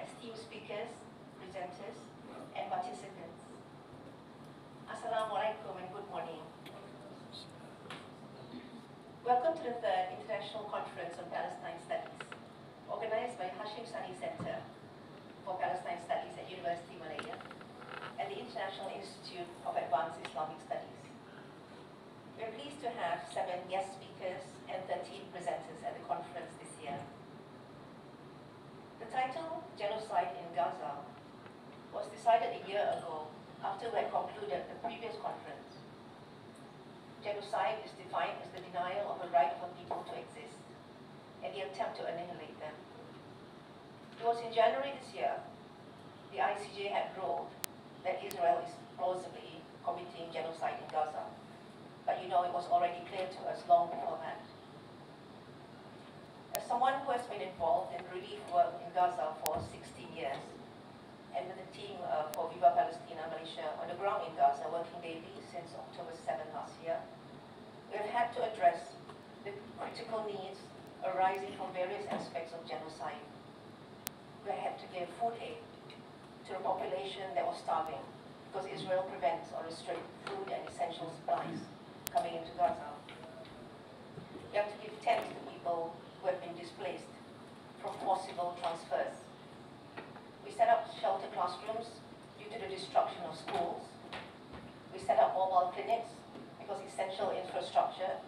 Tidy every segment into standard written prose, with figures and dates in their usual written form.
esteemed speakers, presenters, and participants. Assalamu alaikum and good morning. Welcome to the third International Conference on Palestine Studies, organized by Hashim Sani Center for Palestine Studies at University Malaya and the International Institute of Advanced Islamic Studies. We are pleased to have 7 guest speakers and 13 presenters at the conference this year. The title, Genocide in Gaza, was decided a year ago after we had concluded the previous conference. Genocide is defined as the denial of the right of a people to exist and the attempt to annihilate them. It was in January this year, the ICJ had ruled that Israel is plausibly committing genocide in Gaza. But you know, it was already clear to us long before that. As someone who has been involved in relief work in Gaza for 16 years, and with the team for Viva Palestina Malaysia on the ground in Gaza, working daily since October 7 last year, we have had to address the critical needs arising from various aspects of genocide. We had to give food aid to a population that was starving because Israel prevents or restricts food and essential supplies coming into Gaza. We have to give tents to people who have been displaced from forcible transfers. We set up shelter classrooms due to the destruction of schools. We set up mobile clinics because essential infrastructure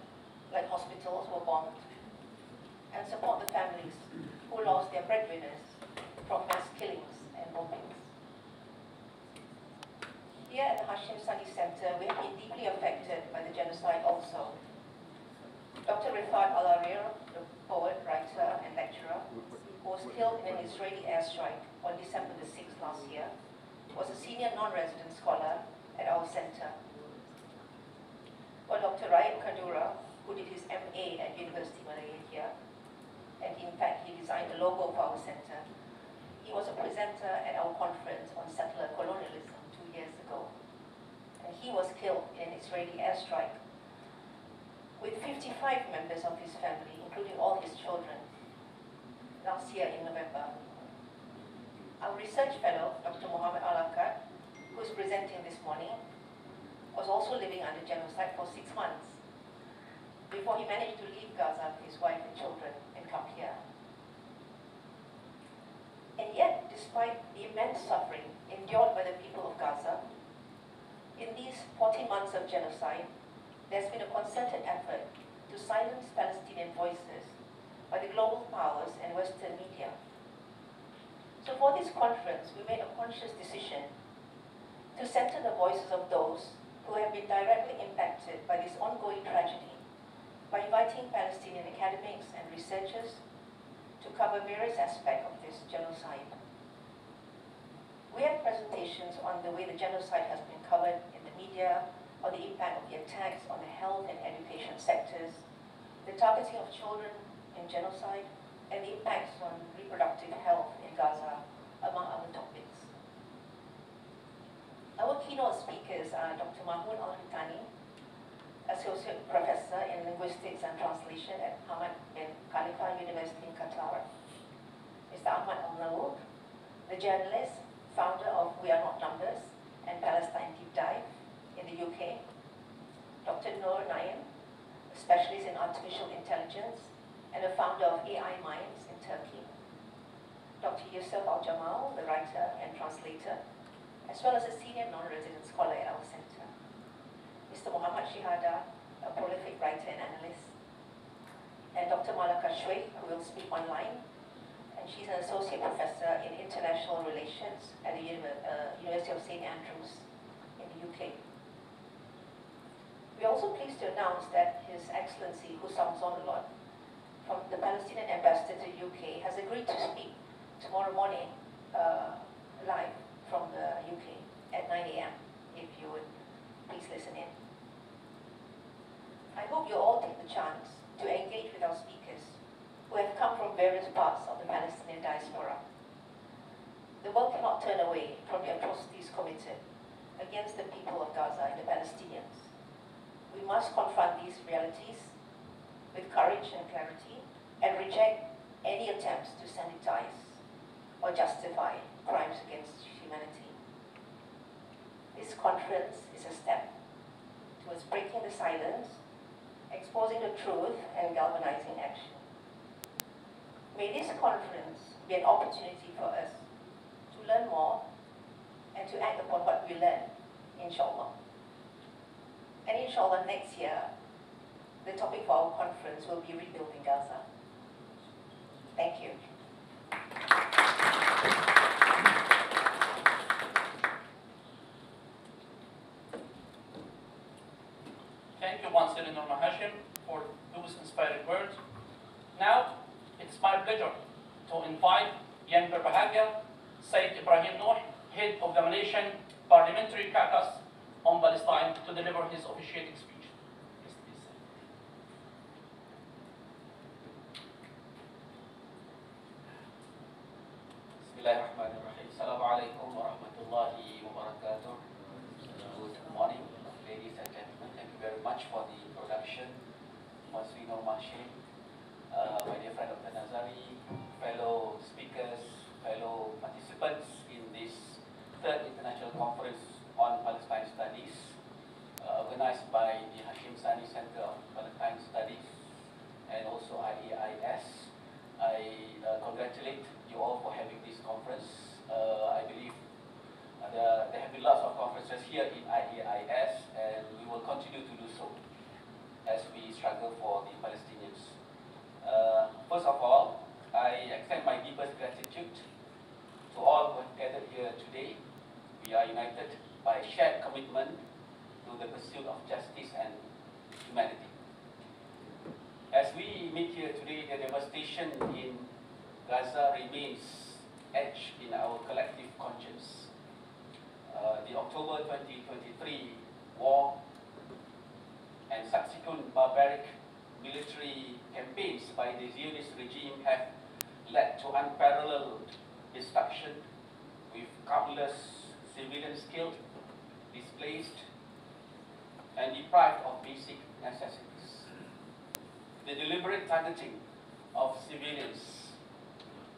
like hospitals were bombed, and support the families who lost their breadwinners from mass killings and bombings. Here at the Hashim Sani Center, we have been deeply affected by the genocide also. Dr. Rifat Al-Arir, the poet, writer, and lecturer, who was killed in an Israeli airstrike on December the 6th last year, was a senior non-resident scholar at our center. Or Dr. Ryan Kadura, who did his MA at University Malaya here, and in fact he designed the logo for our center. He was a presenter at our conference on settler colonialism 2 years ago. And he was killed in an Israeli airstrike with 55 members of his family, including all his children, last year in November. Our research fellow, Dr. Mohammed Al-Akkad, who is presenting this morning, was also living under genocide for 6 months before he managed to leave Gaza with his wife and children and come here. And yet, despite the immense suffering endured by the people of Gaza, in these 40 months of genocide, there's been a concerted effort to silence Palestinian voices by the global powers and Western media. So for this conference, we made a conscious decision to center the voices of those who have been directly impacted by this ongoing tragedy by inviting Palestinian academics and researchers to cover various aspects of this genocide. We have presentations on the way the genocide has been covered in the media, on the impact of the attacks on the health and education sectors, the targeting of children in genocide, and the impacts on reproductive health in Gaza, among other topics. Our keynote speakers are Dr. Mahmoud Al-Hitani, Associate Professor in Linguistics and Translation at Hamad bin Khalifa University in Qatar, Mr. Ahmad Al-Nawood, the journalist, founder of We Are Not Numbers and Palestine Deep Dive in the UK, Dr. Noor Naim, a specialist in artificial intelligence and a founder of AI Minds in Turkey, Dr. Yusuf Al-Jamal, the writer and translator, as well as a senior non-resident scholar at our center, Mr. Muhammad Shihada, a prolific writer and analyst, and Dr. Malaka Shweik, who will speak online, and she's an associate professor in international relations at the University of St. Andrews in the UK. We're also pleased to announce that His Excellency Hussam Zonalot, from the Palestinian Ambassador to the UK, has agreed to speak tomorrow morning live from the UK at 9 AM, if you would please listen in. I hope you all take the chance to engage with our speakers who have come from various parts of the Palestinian diaspora. The world cannot turn away from the atrocities committed against the people of Gaza and the Palestinians. We must confront these realities with courage and clarity and reject any attempts to sanitize or justify crimes against humanity. This conference is a step towards breaking the silence, exposing the truth, and galvanizing action. May this conference be an opportunity for us to learn more and to act upon what we learn, inshallah. And inshallah, next year, the topic for our conference will be rebuilding Gaza. Thank you. Thank you once again, Norma Hashim, for those inspiring words. Now, it's my pleasure to invite Yang Berbahagia, Sayyid Ibrahim Noor, head of the Malaysian Parliamentary Caucus on Palestine, to deliver his officiating speech. Yes, please. Bismillahirrahmanirrahim. Assalamualaikum warahmatullahi wabarakatuh. Good morning, ladies and gentlemen. Thank you very much for the introduction. Masri Norma Hashim, my dear friend Dr. Nazari, fellow speakers, fellow participants in this third international conference on Palestine Studies, organized by the Hashim Sani Center of Palestine Studies and also IAIS. I congratulate you all for having this conference. I believe there have been lots of conferences here in IAIS, and we will continue to do so as we struggle for the Palestinians. First of all, I extend my deepest gratitude to all who have gathered here today. We are united by a shared commitment to the pursuit of justice and humanity. As we meet here today, the devastation in Gaza remains etched in our collective conscience. The October 2023 war and subsequent barbaric military campaigns by the Zionist regime have led to unparalleled destruction, with countless civilians killed, displaced, and deprived of basic necessities. The deliberate targeting of civilians,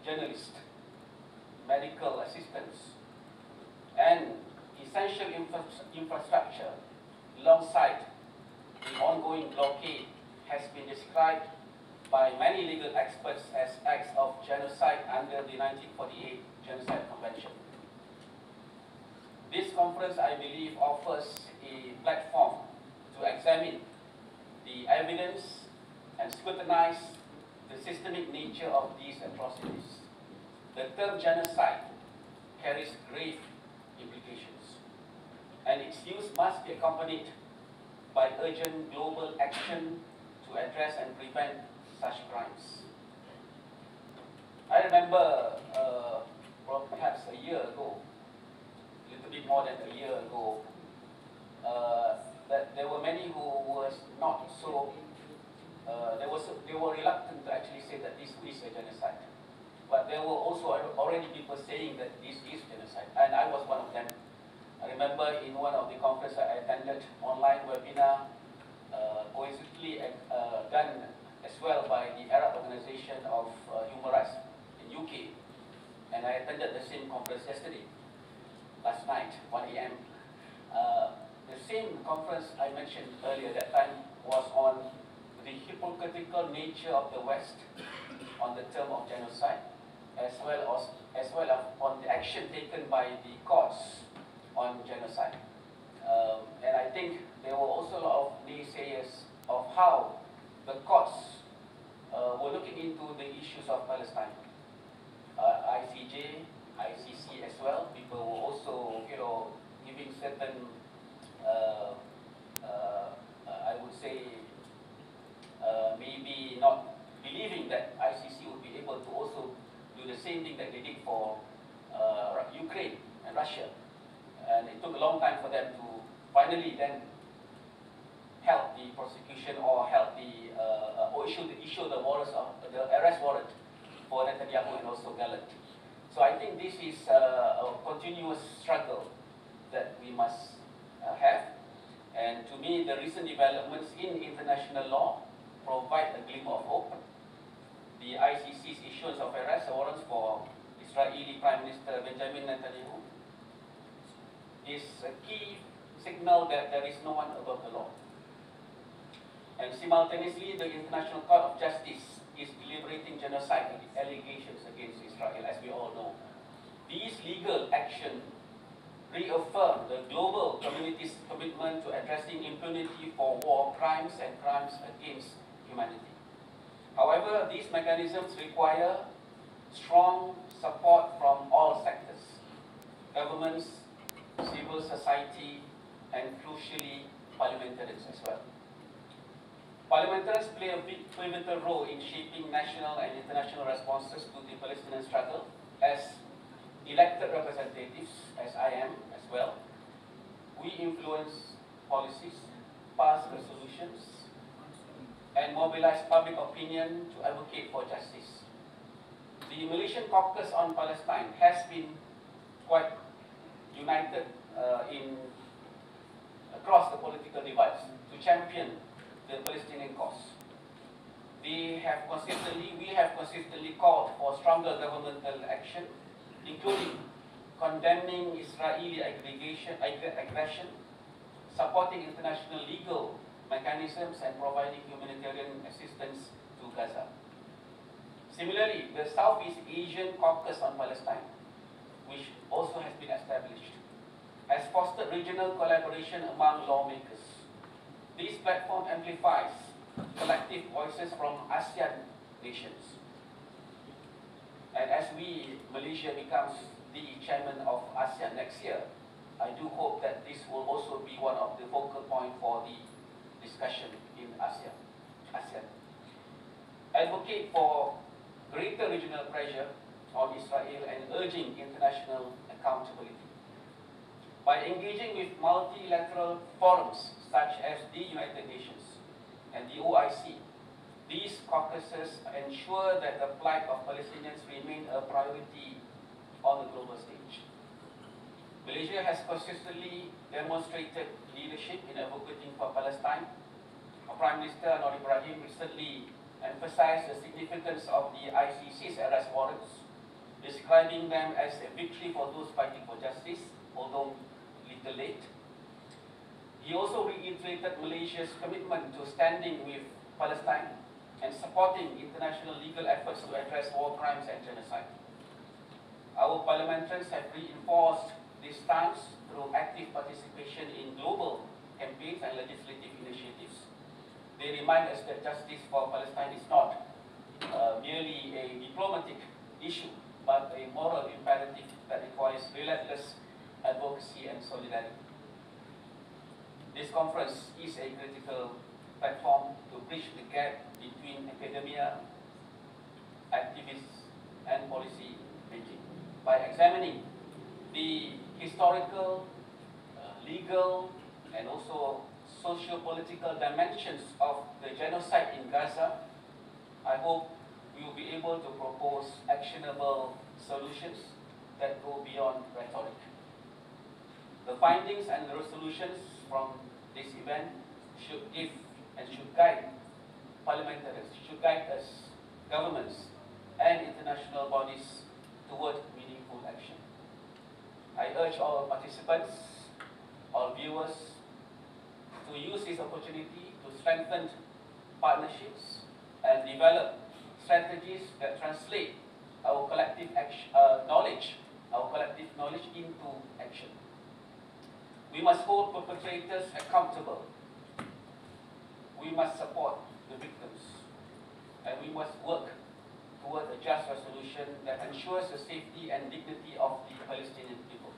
journalists, medical assistants, and essential infrastructure alongside the ongoing blockade has been described by many legal experts as acts of genocide under the 1948 Genocide Convention. This conference, I believe, offers a platform to examine the evidence and scrutinize the systemic nature of these atrocities. The term genocide carries grave implications, and its use must be accompanied by urgent global action to address and prevent such crimes. I remember perhaps a year ago, a little bit more than a year ago, that there were many who were not so, they were reluctant to actually say that this is a genocide. But there were also already people saying that this is genocide, and I was one of them. I remember in one of the conferences I attended, online webinar, coincidentally done as well by the Arab Organization of Human Rights in UK, and I attended the same conference yesterday, last night, 1 AM. The same conference I mentioned earlier that time was on the hypocritical nature of the West on the term of genocide, as well as on the action taken by the courts on genocide. And I think there were also a lot of naysayers of how the courts were looking into the issues of Palestine. ICJ, ICC as well. People were also, giving certain, I would say, maybe not believing that ICC would be able to also do the same thing that they did for Ukraine and Russia. And it took a long time for them to finally then help the prosecution or help the or issue the warrants of the arrest warrant for Netanyahu and also Gallant. So I think this is a continuous struggle that we must have. And to me, the recent developments in international law provide a glimmer of hope. the ICC's issuance of arrest warrants for Israeli Prime Minister Benjamin Netanyahu is a key signal that there is no one above the law. And simultaneously, the International Court of Justice is deliberating genocide allegations against Israel, as we all know. These legal actions reaffirm the global community's commitment to addressing impunity for war crimes and crimes against humanity. However, these mechanisms require strong support from all sectors, governments, civil society, and crucially, parliamentarians as well. Parliamentarians play a big pivotal role in shaping national and international responses to the Palestinian struggle. As elected representatives, as I am as well, we influence policies, pass resolutions, and mobilize public opinion to advocate for justice. The Malaysian caucus on Palestine has been quite united across the political divides to champion the Palestinian cause. We have consistently called for stronger governmental action, including condemning Israeli aggression, supporting international legal mechanisms, and providing humanitarian assistance to Gaza. Similarly, the Southeast Asian Caucus on Palestine, which also has been established, has fostered regional collaboration among lawmakers. This platform amplifies collective voices from ASEAN nations. And as Malaysia becomes the chairman of ASEAN next year, I do hope that this will also be one of the focal points for the discussion in ASEAN. Advocate for greater regional pressure on Israel and urging international accountability. By engaging with multilateral forums such as the United Nations and the OIC, these caucuses ensure that the plight of Palestinians remain a priority on the global stage. Malaysia has consistently demonstrated leadership in advocating for Palestine. Our Prime Minister Anwar Ibrahim recently emphasized the significance of the ICC's arrest warrants, describing them as a victory for those fighting for justice, although little late. He also reiterated Malaysia's commitment to standing with Palestine and supporting international legal efforts to address war crimes and genocide. Our parliamentarians have reinforced this stance through active participation in global campaigns and legislative initiatives. They remind us that justice for Palestine is not merely a diplomatic issue, but a moral imperative that requires relentless advocacy and solidarity. This conference is a critical platform to bridge the gap between academia, activists, and policy making. By examining the historical, legal, and also socio-political dimensions of the genocide in Gaza, I hope we will be able to propose actionable solutions that go beyond rhetoric. The findings and the resolutions from this event should give and should guide parliamentarians, should guide us, governments, and international bodies toward meaningful action. I urge all participants, all viewers, to use this opportunity to strengthen partnerships and develop strategies that translate our collective knowledge into action. We must hold perpetrators accountable. We must support the victims. And we must work toward a just resolution that ensures the safety and dignity of the Palestinian people.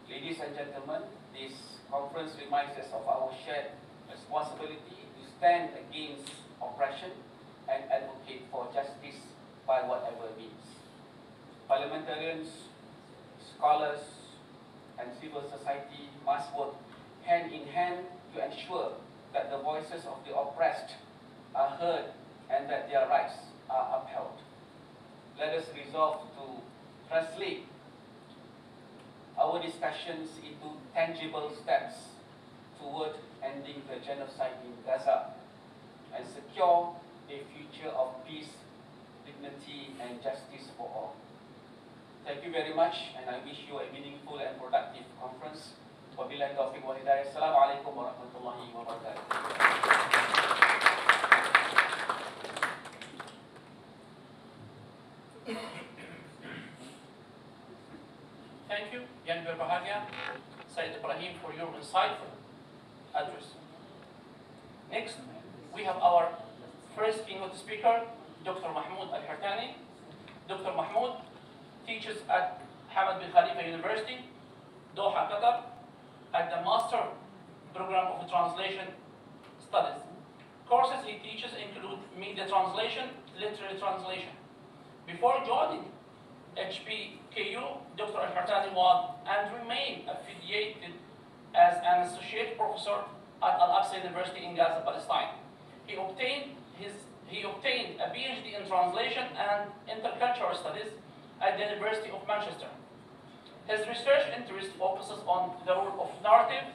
Ladies and gentlemen, this conference reminds us of our shared responsibility to stand against oppression and advocate for justice by whatever means. Parliamentarians, scholars, and civil society must work hand in hand to ensure that the voices of the oppressed are heard and that their rights are upheld. Let us resolve to translate our discussions into tangible steps toward ending the genocide in Gaza and secure a future of peace, dignity, and justice for all. Thank you very much, and I wish you a meaningful and productive conference. Wabillahi taufiq wal hidayah. Assalamualaikum warahmatullahi wabarakatuh. Thank you, Yan Berbahagia, Said Ibrahim, for your insightful address. Next, we have our first keynote speaker, Dr. Mahmoud Al-Hartani. Dr. Mahmoud teaches at Hamad bin Khalifa University, Doha, Qatar, at the Master Program of Translation Studies. Courses he teaches include media translation, literary translation. Before joining HPKU, Dr. Al-Hartani was and remained affiliated as an associate professor at Al-Aqsa University in Gaza, Palestine. He obtained a PhD in translation and intercultural studies at the University of Manchester. His research interest focuses on the role of narrative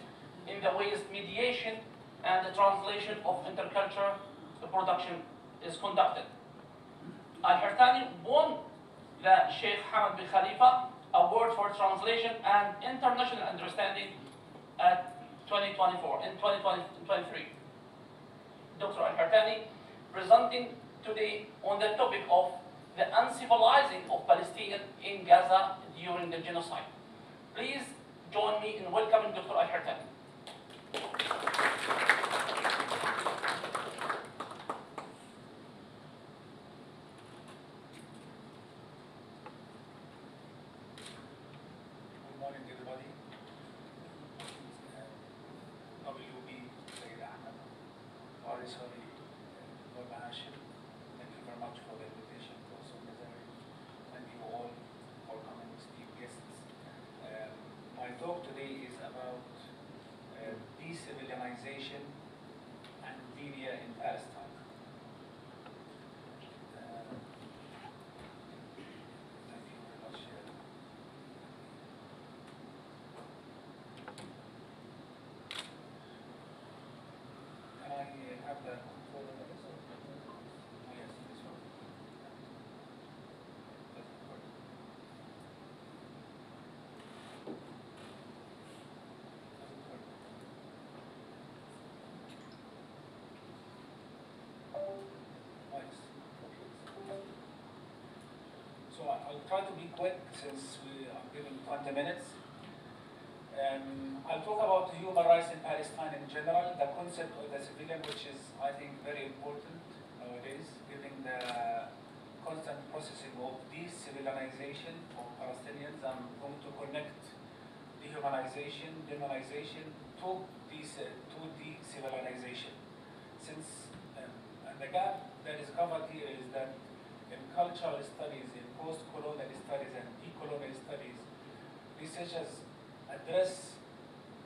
in the ways mediation and the translation of intercultural production is conducted. Al-Hartani won the Sheikh Hamad bin Khalifa Award for Translation and International Understanding at 2024 and 2023. Dr. Al-Hartani presenting today on the topic of the uncivilizing of Palestinians in Gaza during the genocide. Please join me in welcoming Dr. Al-Hartani. Good morning, everybody. WB Sayyid Ahmed, Warisari, Hashim. Thank you very much for the invitation to Solidarity. Thank you all for coming, esteemed guests. My talk today is about decivilianization and media in Palestine. Thank you very much. Can I have the control of this? Oh, yes, this one. Doesn't work. Doesn't work. Nice. So I'll try to be quick since we are given 20 minutes. I'll talk about human rights in Palestine in general, the concept of the civilian, which is, I think, very important nowadays, given the constant processing of de-civilization of Palestinians. I'm going to connect dehumanization, demonization to de-civilization. Since the gap that is covered here is that in cultural studies, in post-colonial studies and decolonial studies, researchers address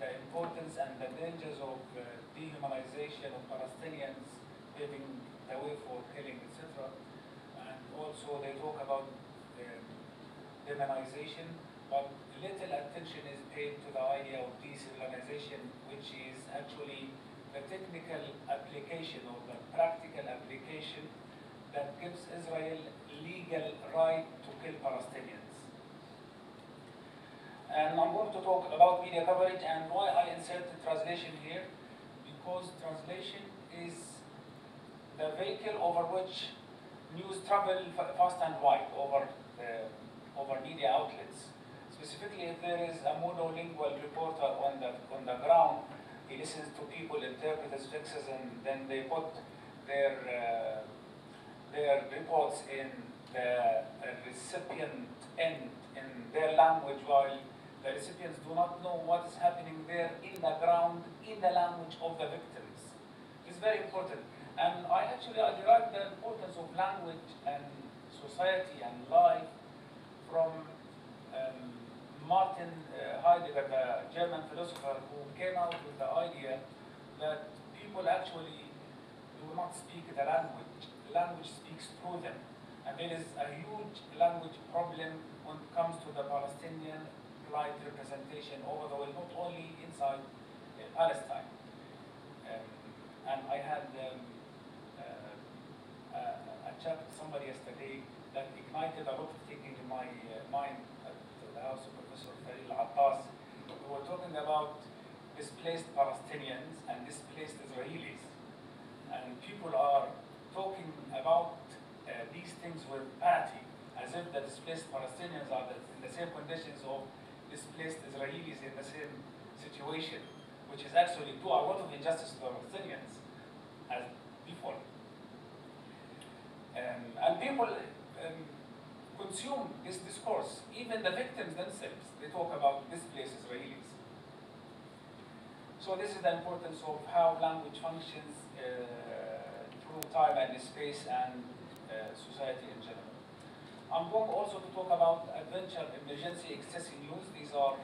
the importance and the dangers of dehumanization of Palestinians, paving the way for killing, etc. And also they talk about demonization, but little attention is paid to the idea of decivilianization, which is actually the technical application or the practical application that gives Israel legal right to kill Palestinians. And I'm going to talk about media coverage and why I inserted translation here, because translation is the vehicle over which news travel fast and wide over media outlets. Specifically, if there is a monolingual reporter on the ground, he listens to people, interpreters, fixes, and then they put their reports in the recipient end in their language, while the recipients do not know what is happening there in the ground, in the language of the victims. It's very important. And I derive the importance of language and society and life from Martin Heidegger, the German philosopher, who came out with the idea that people actually do not speak the language. The language speaks through them. And there is a huge language problem when it comes to the Palestinian right representation over the world, not only inside Palestine. And I had a chat with somebody yesterday that ignited a lot of thinking in my mind at the house of Professor Faril Attas. We were talking about displaced Palestinians and displaced Israelis. And people are talking about these things with parity, as if the displaced Palestinians are in the same conditions of displaced Israelis in the same situation, which is actually do a lot of injustice to the Palestinians as before. And people consume this discourse. Even the victims themselves, they talk about displaced Israelis. So this is the importance of how language functions through time and space and society in general. I'm going also to talk about adventure, emergency, excessive use. These are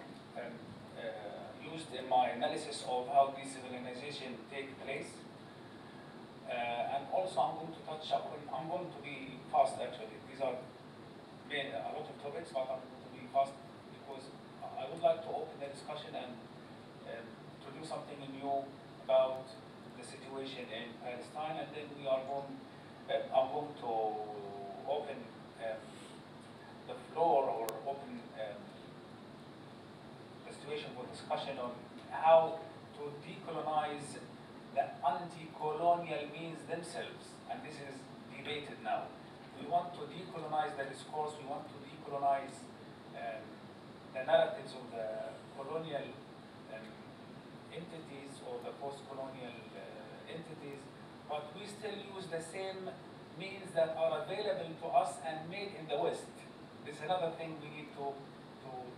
used in my analysis of how decolonization take place. And also I'm going to touch upon, I'm going to be fast actually. These are a lot of topics, but I'm going to be fast because I would like to open the discussion and to do something new about the situation in Palestine, and then we are going, I'm going to open the floor or open the situation for discussion on how to decolonize the anti-colonial means themselves, and this is debated now. We want to decolonize the discourse, we want to decolonize the narratives of the colonial entities or the post-colonial entities, but we still use the same means that are available to us and made in the West. This is another thing we need to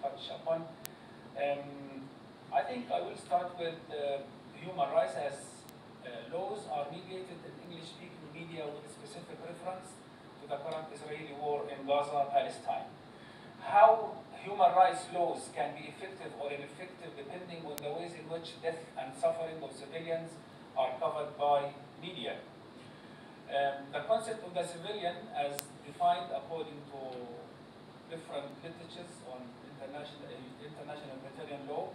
touch upon. I think I will start with human rights as laws are mediated in English-speaking media with a specific reference to the current Israeli war in Gaza, Palestine. How human rights laws can be effective or ineffective depending on the ways in which death and suffering of civilians are covered by media. The concept of the civilian, as defined according to different literatures on international humanitarian law,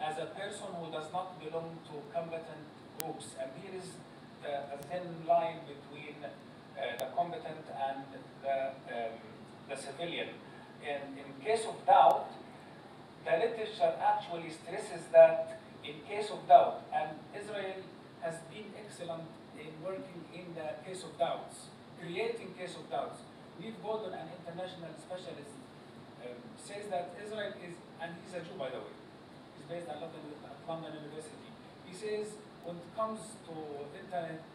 as a person who does not belong to combatant groups. And here is a thin line between the combatant and the civilian. In case of doubt, the literature actually stresses that in case of doubt, and Israel has been excellent in working in the case of doubts, creating case of doubts. Neil Gordon, an international specialist, says that Israel is, and he's a Jew by the way, he's based at London University. He says when it comes to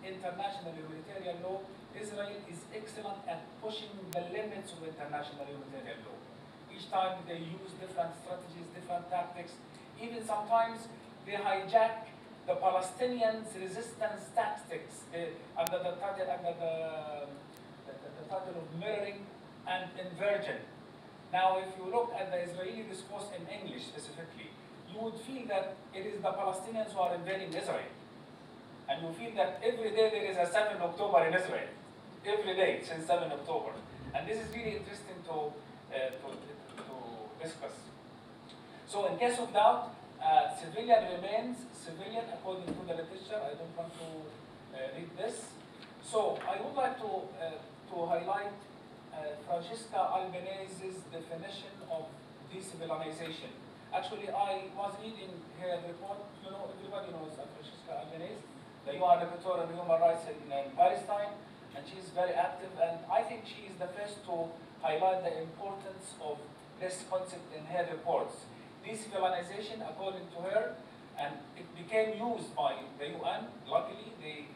international humanitarian law, Israel is excellent at pushing the limits of international humanitarian law. Each time they use different strategies, different tactics. Even sometimes they hijack the Palestinians' resistance tactics under the title of mirroring and inversion. Now, if you look at the Israeli discourse in English specifically, you would feel that it is the Palestinians who are invading Israel. And you feel that every day there is a 7 October in Israel. Every day since 7 October. And this is really interesting to discuss. So in case of doubt, civilian remains civilian according to the literature. I don't want to read this. So I would like to highlight Francesca Albanese's definition of decivilization. Actually, I was reading her report. You know, everybody knows Francesca Albanese, the UN Rapporteur on Human Rights in Palestine, and she's very active. And I think she is the first to highlight the importance of this concept in her reports. Decivilization, according to her, and it became used by the UN. Luckily, they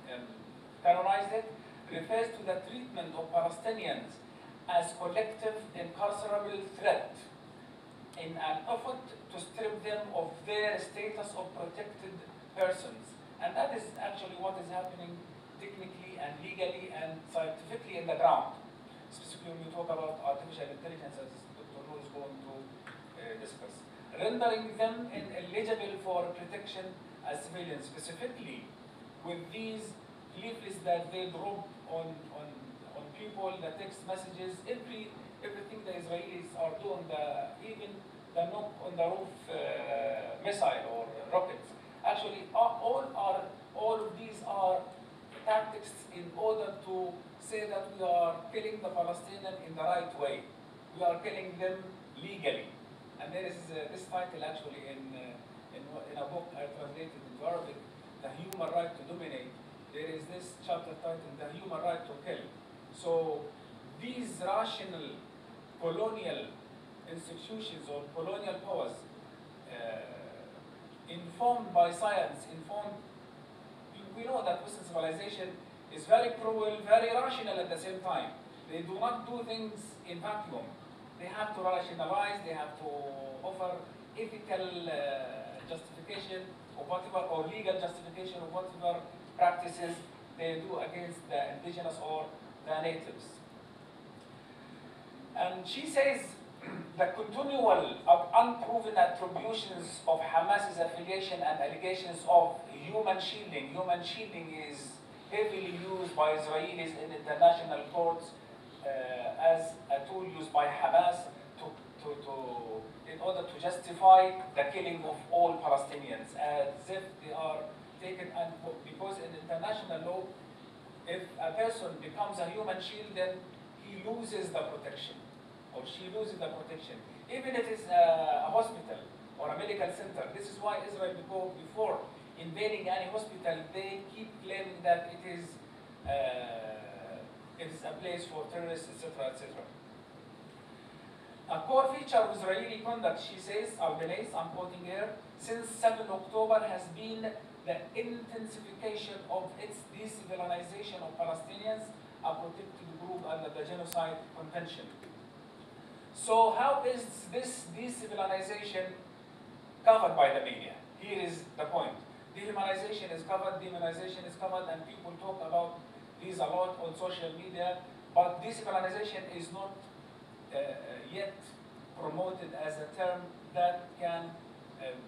canonized it. Refers to the treatment of Palestinians as collective incarcerable threat in an effort to strip them of their status of protected persons. And that is actually what is happening technically and legally and scientifically in the ground. Specifically when we talk about artificial intelligence, as Dr. Noor is going to discuss. Rendering them ineligible for protection as civilians, specifically with these leaflets that they drop on people, the text messages, everything the Israelis are doing, even the knock on the roof missile or rockets. Actually, all of these are tactics in order to say that we are killing the Palestinians in the right way. We are killing them legally. And there is this title actually in a book I translated into Arabic, The Human Right to Dominate. There is this chapter titled The Human Right to Kill. So these rational colonial institutions or colonial powers, informed by science, we know that Western civilization is very cruel, very rational at the same time. They do not do things in vacuum. They have to rationalize, they have to offer ethical justification of whatever, or legal justification of whatever practices they do against the indigenous or the natives. And she says the continual unproven attributions of Hamas's affiliation and allegations of human shielding. Human shielding is heavily used by Israelis in international courts as a tool used by Hamas in order to justify the killing of all Palestinians, as if they are taken, and because in international law, if a person becomes a human shield, then he loses the protection, or she loses the protection. Even if it's a hospital or a medical center. This is why Israel, before invading any hospital, they keep claiming that it is a place for terrorists, etc., etc. A core feature of Israeli conduct, she says, Albanese, I'm quoting here, since 7 October has been the intensification of its de-civilization of Palestinians, a protected group under the Genocide Convention. So how is this de-civilization covered by the media? Here is the point. Dehumanization is covered, demonization is covered, and people talk about these a lot on social media, but de-civilization is not yet promoted as a term that can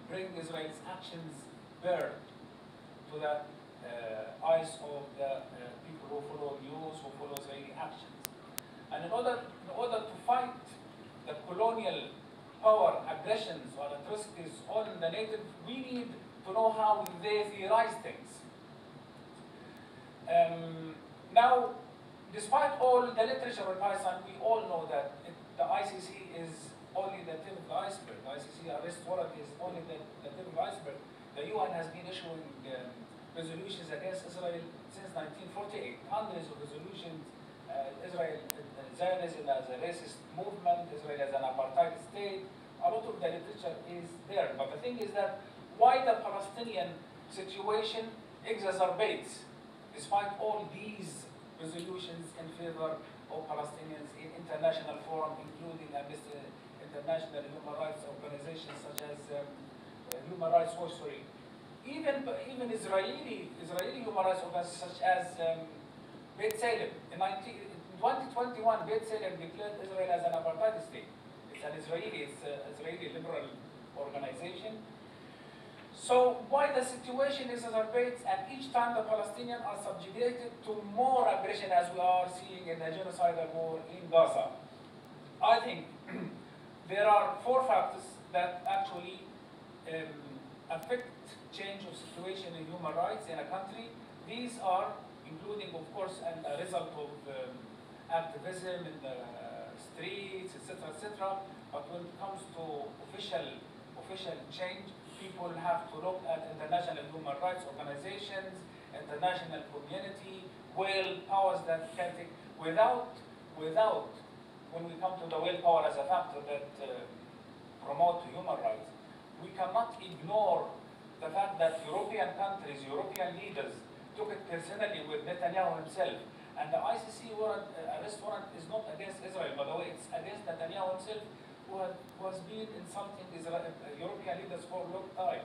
bring Israel's actions bare to the eyes of the people who follow news, who follow Israeli actions. And in order to fight the colonial power aggressions or atrocities on the native, we need to know how they theorize things. Now, despite all the literature on Palestine, we all know that the ICC is only the tip of the iceberg. The ICC arrest warrant is only the tip of the iceberg. The UN has been issuing resolutions against Israel since 1948, hundreds of resolutions. Israel, Zionism as a racist movement, Israel as an apartheid state. A lot of the literature is there. But the thing is that why the Palestinian situation exacerbates, despite all these resolutions in favor of Palestinians in international forum, including Amnesty International, human rights organizations such as Human Rights Watch, even Israeli human rights organizations such as Beit Salem. In 2021, Beit Salem declared Israel as an apartheid state. It's an Israeli liberal organization. So why the situation exacerbates, and each time the Palestinians are subjugated to more aggression, as we are seeing in the genocidal war in Gaza? I think there are 4 factors that actually affect change of situation in human rights in a country. These are including, of course, a result of activism in the streets, etc., etc. But when it comes to official change, people have to look at international human rights organizations, international community, powers that can take, without, when we come to the willpower as a factor that promote human rights, we cannot ignore the fact that European countries, European leaders took it personally with Netanyahu himself. And the ICC arrest warrant is not against Israel, by the way, it's against Netanyahu himself, who has been insulting European leaders for a long time.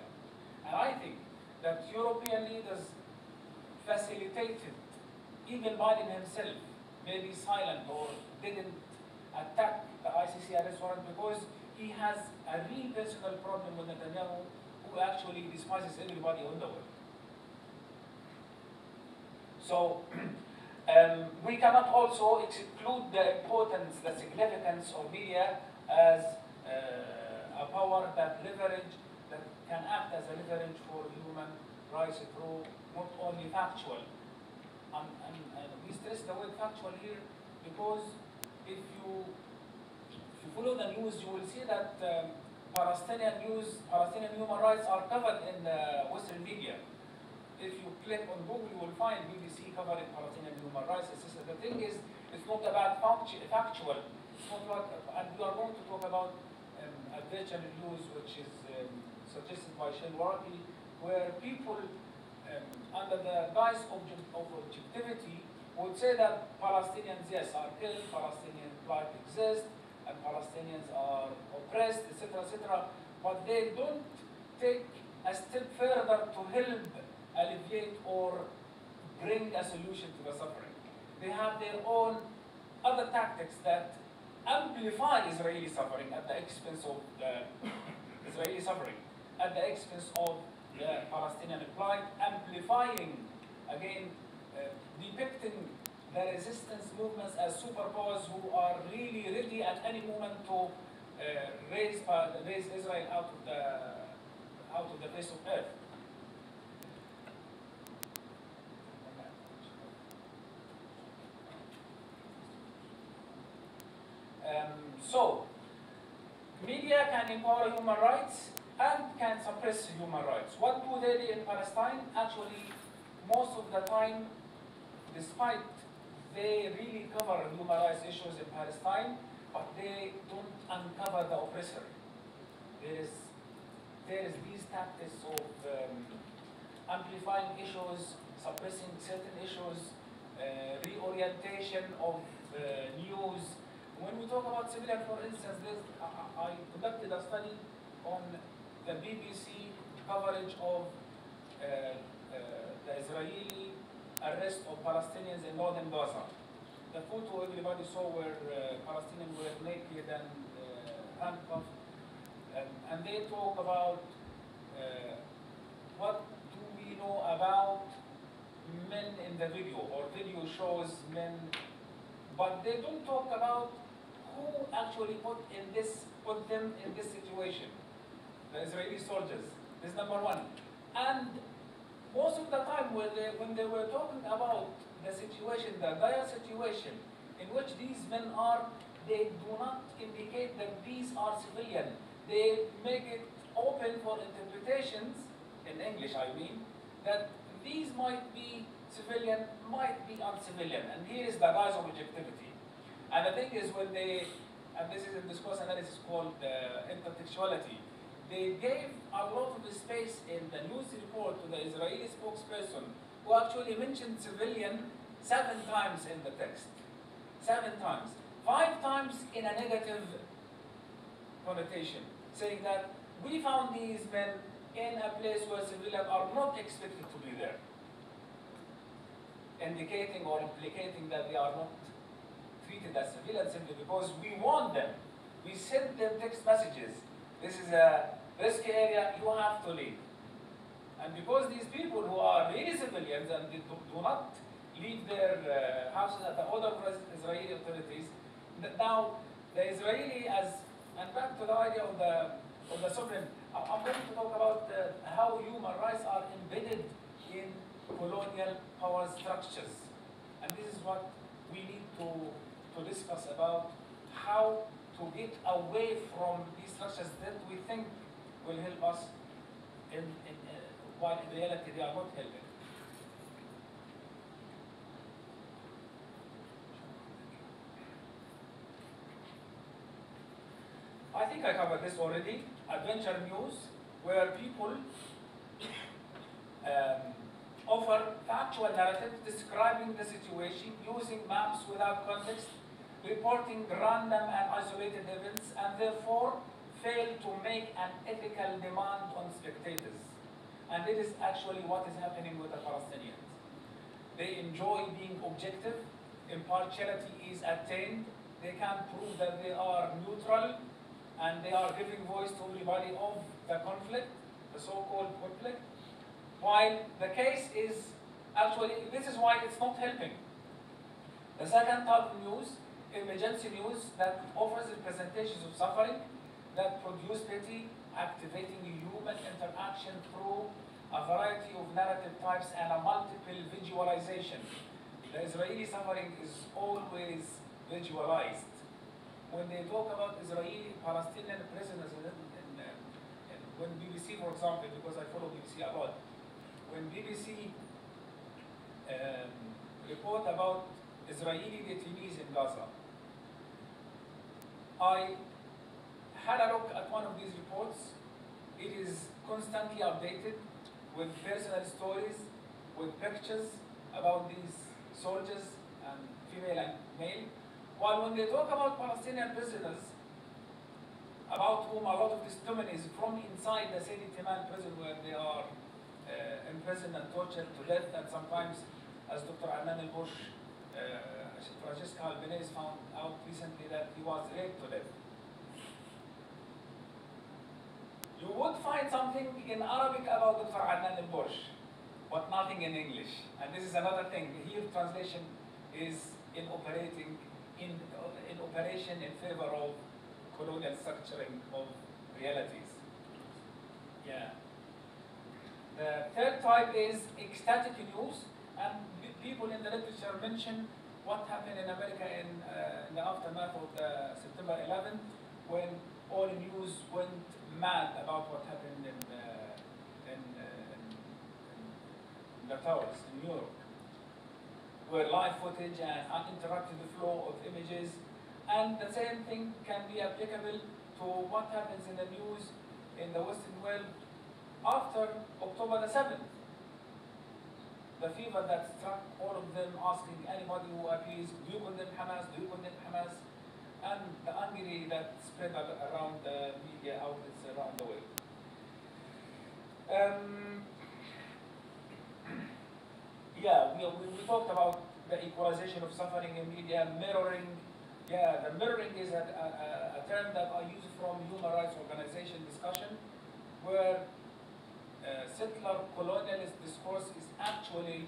And I think that European leaders facilitated, even Biden himself, maybe silent or didn't attack the ICC arrest warrant because he has a real personal problem with Netanyahu, who actually despises everybody on the world. So we cannot also exclude the importance, the significance of media as a power that can act as a leverage for human rights through not only factual we stress the word factual here because if you follow the news, you will see that Palestinian human rights are covered in Western media. If you click on Google, you will find BBC covering Palestinian human rights. The thing is, it's not about factual. It's not about, and we are going to talk about adventure news, which is suggested by Shelwarki, where people, under the guise of objectivity, would say that Palestinians, yes, are killed, Palestinian plight exists, and Palestinians are oppressed, etc., etc., but they don't take a step further to help alleviate or bring a solution to the suffering. They have their own other tactics that amplify Israeli suffering at the expense of the Israeli suffering, at the expense of the Palestinian plight, amplifying, again, depicting the resistance movements as superpowers who are really ready at any moment to raise Israel out of the face of earth. So, media can empower human rights and can suppress human rights. What do they do in Palestine? Actually, most of the time, despite they really cover human rights issues in Palestine, but they don't uncover the oppressor. There is these tactics of amplifying issues, suppressing certain issues, reorientation of news. When we talk about civilian, for instance, I conducted a study on the BBC coverage of the Israeli arrest of Palestinians in northern Gaza. The photo everybody saw where Palestinians were naked and handcuffed, and they talk about what do we know about men in the video, or video shows men, but they don't talk about who actually put them in this situation. The Israeli soldiers. This is number one. And most of the time when they were talking about the situation, the dire situation in which these men are, they do not indicate that these are civilian. They make it open for interpretations, in English I mean, that these might be civilian, might be uncivilian. And here is the rise of objectivity. And the thing is, when they, and this is a discourse analysis called intertextuality, they gave a lot of space in the news report to the Israeli spokesperson, who actually mentioned civilian 7 times in the text. 7 times. 5 times in a negative connotation, saying that we found these men in a place where civilians are not expected to be there, indicating or implicating that they are not treated as civilians simply because we warned them. We sent them text messages. This is a risky area, you have to leave. And because these people who are really civilians and they do not leave their houses at the order of Israeli authorities, now the Israeli, and back to the idea of the sovereign, I'm going to talk about how human rights are embedded in colonial power structures. And this is what we need to discuss about, how to get away from these structures that we think will help us, while in reality they are not helping. I think I covered this already. Adventure news, where people offer factual narratives describing the situation using maps without context, reporting random and isolated events, and therefore fail to make an ethical demand on spectators. And it is actually what is happening with the Palestinians. They enjoy being objective, impartiality is attained, they can prove that they are neutral, and they are giving voice to everybody of the conflict, the so-called conflict, while the case is actually, this is why it's not helping. The second type of news, emergency news, that offers representations of suffering, that produce pity, activating human interaction through a variety of narrative types and a multiple visualization. the Israeli suffering is always visualized. When they talk about Israeli Palestinian prisoners, when BBC, for example, because I follow BBC a lot, when BBC report about Israeli detainees in Gaza, I had a look at one of these reports. It is constantly updated with personal stories, with pictures about these soldiers, and female and male. While when they talk about Palestinian prisoners, about whom a lot of testimonies from inside the Sidi Timan prison, where they are imprisoned and tortured to death, and sometimes, as Dr. Adnan al-Bush, Francesca Albanese found out recently that he was raped to death. You would find something in Arabic about Dr. Adnan al-Bush, but nothing in English. And this is another thing. Here, translation is in operation in favor of colonial structuring of realities. Yeah. The third type is ecstatic news, and people in the literature mention what happened in America in the aftermath of the September 11th, when all news went mad about what happened in the towers in New York, where live footage and uninterrupted flow of images. And the same thing can be applicable to what happens in the news in the Western world after October the 7th. The fever that struck all of them, asking anybody who appears, do you condemn Hamas, do you condemn Hamas? And the anger that spread around the media outlets around the world. Yeah, we talked about the equalization of suffering in media, mirroring. Yeah, the mirroring is a term that I use from human rights organization discussion, where settler colonialist discourse is actually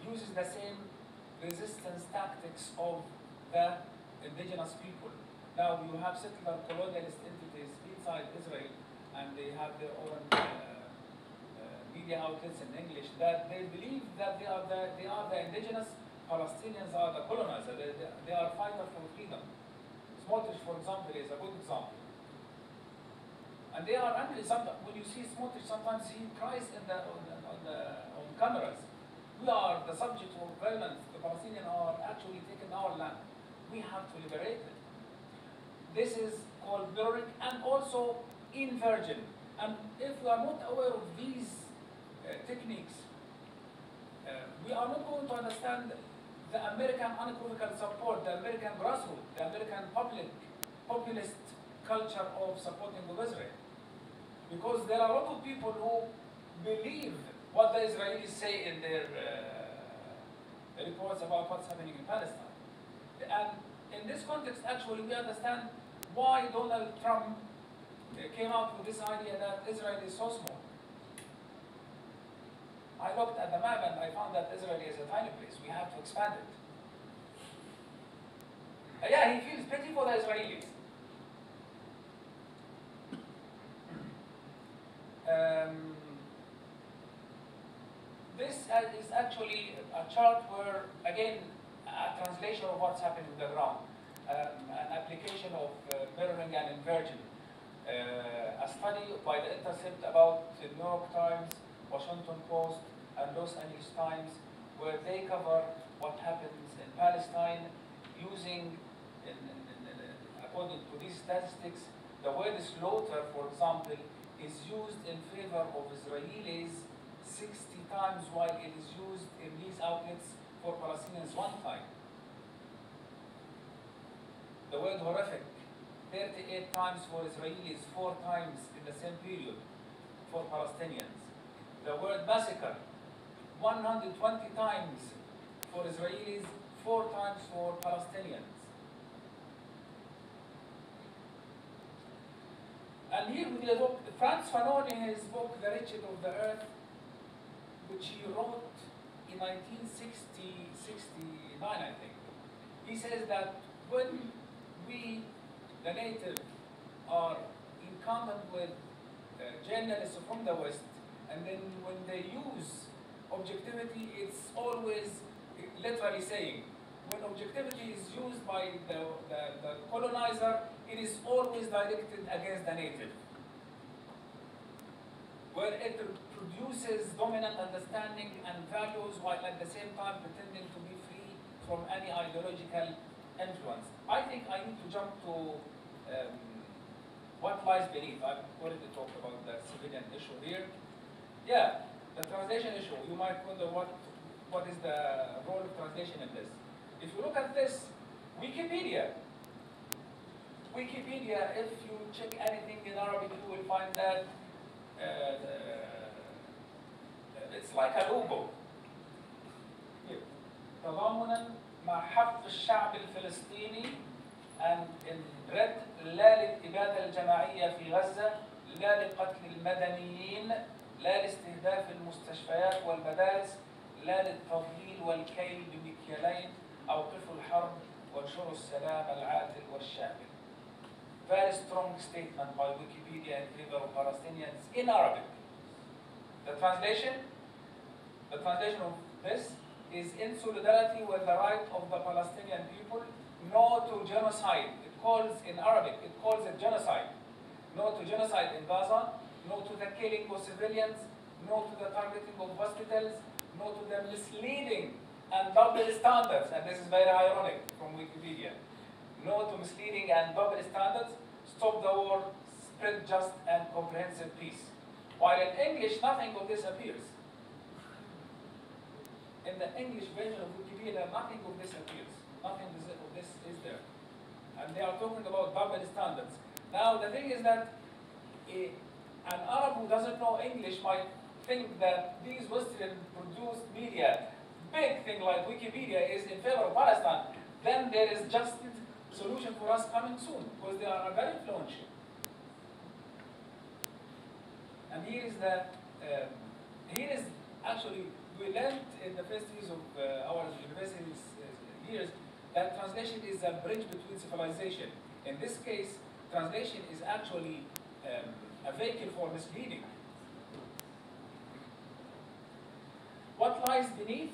uses the same resistance tactics of the indigenous people. Now you have settler colonialist entities inside Israel, and they have their own media outlets in English that they believe that they are the indigenous. Palestinians are the colonizer. They are fighters for freedom. Smotrich, for example, is a good example. And they are angry. Sometimes when you see Smotrich, sometimes he cries on cameras. We are the subject of violence. The Palestinians are actually taking our land. We have to liberate it. This is called mirroring and also inversion. And if we are not aware of these techniques, we are not going to understand the American unequivocal support, the American grassroots, the American populist culture of supporting of Israel. Because there are a lot of people who believe what the Israelis say in their reports about what's happening in Palestine. And in this context, actually, we understand why Donald Trump came out with this idea that Israel is so small. I looked at the map and I found that Israel is a tiny place. We have to expand it. Yeah, he feels pity for the Israelis. This is actually a chart where, again, a translation of what's happening on the ground, an application of mirroring and inversion. A study by The Intercept about the New York Times, Washington Post, and Los Angeles Times, where they cover what happens in Palestine using, according to these statistics, the word slaughter, for example, is used in favor of Israelis 60 times, while it is used in these outlets for Palestinians 1 time. The word horrific, 38 times for Israelis, 4 times in the same period for Palestinians. The word massacre, 120 times for Israelis, 4 times for Palestinians. And here we look, Frantz Fanon in his book, The Wretched of the Earth, which he wrote in 1969, I think. He says that when we, the native, are encountered with journalists from the West, and then when they use objectivity, it's always literally saying, when objectivity is used by the colonizer, it is always directed against the native, where it produces dominant understanding and values while at the same time pretending to be free from any ideological influence. I think I need to jump to what lies beneath. I've already talked about the civilian issue here. Yeah, the translation issue. You might wonder what is the role of translation in this. If you look at this, Wikipedia, if you check anything in Arabic, you will find that it's like a logo. تضامنا مع حق الشعب الفلسطيني and in red لا للإبادة الجماعية في غزة، لا لقتل المدنيين، لا لاستهداف المستشفيات والمدارس، لا للتضليل والكيل بمكيالين، أوقفوا الحرب وانشروا السلام العادل والشامل. Very strong statement by Wikipedia in favor of Palestinians in Arabic. The translation of this is in solidarity with the right of the Palestinian people. No to genocide. It calls in Arabic, it calls it genocide. No to genocide in Gaza. No to the killing of civilians. No to the targeting of hospitals. No to the misleading and double standards. And this is very ironic from Wikipedia. No to misleading and double standards. Stop the war. Spread just and comprehensive peace. While in English, nothing of this appears. In the English version of Wikipedia, nothing of this appears. Nothing of this is there. And they are talking about double standards. Now, the thing is that an Arab who doesn't know English might think that these Western-produced media, big thing like Wikipedia, is in favor of Palestine. Then there is just a solution for us coming soon, because they are very influential. And here is actually, we learned in the first years of our university years that translation is a bridge between civilization. In this case, translation is actually a vehicle for misleading. What lies beneath?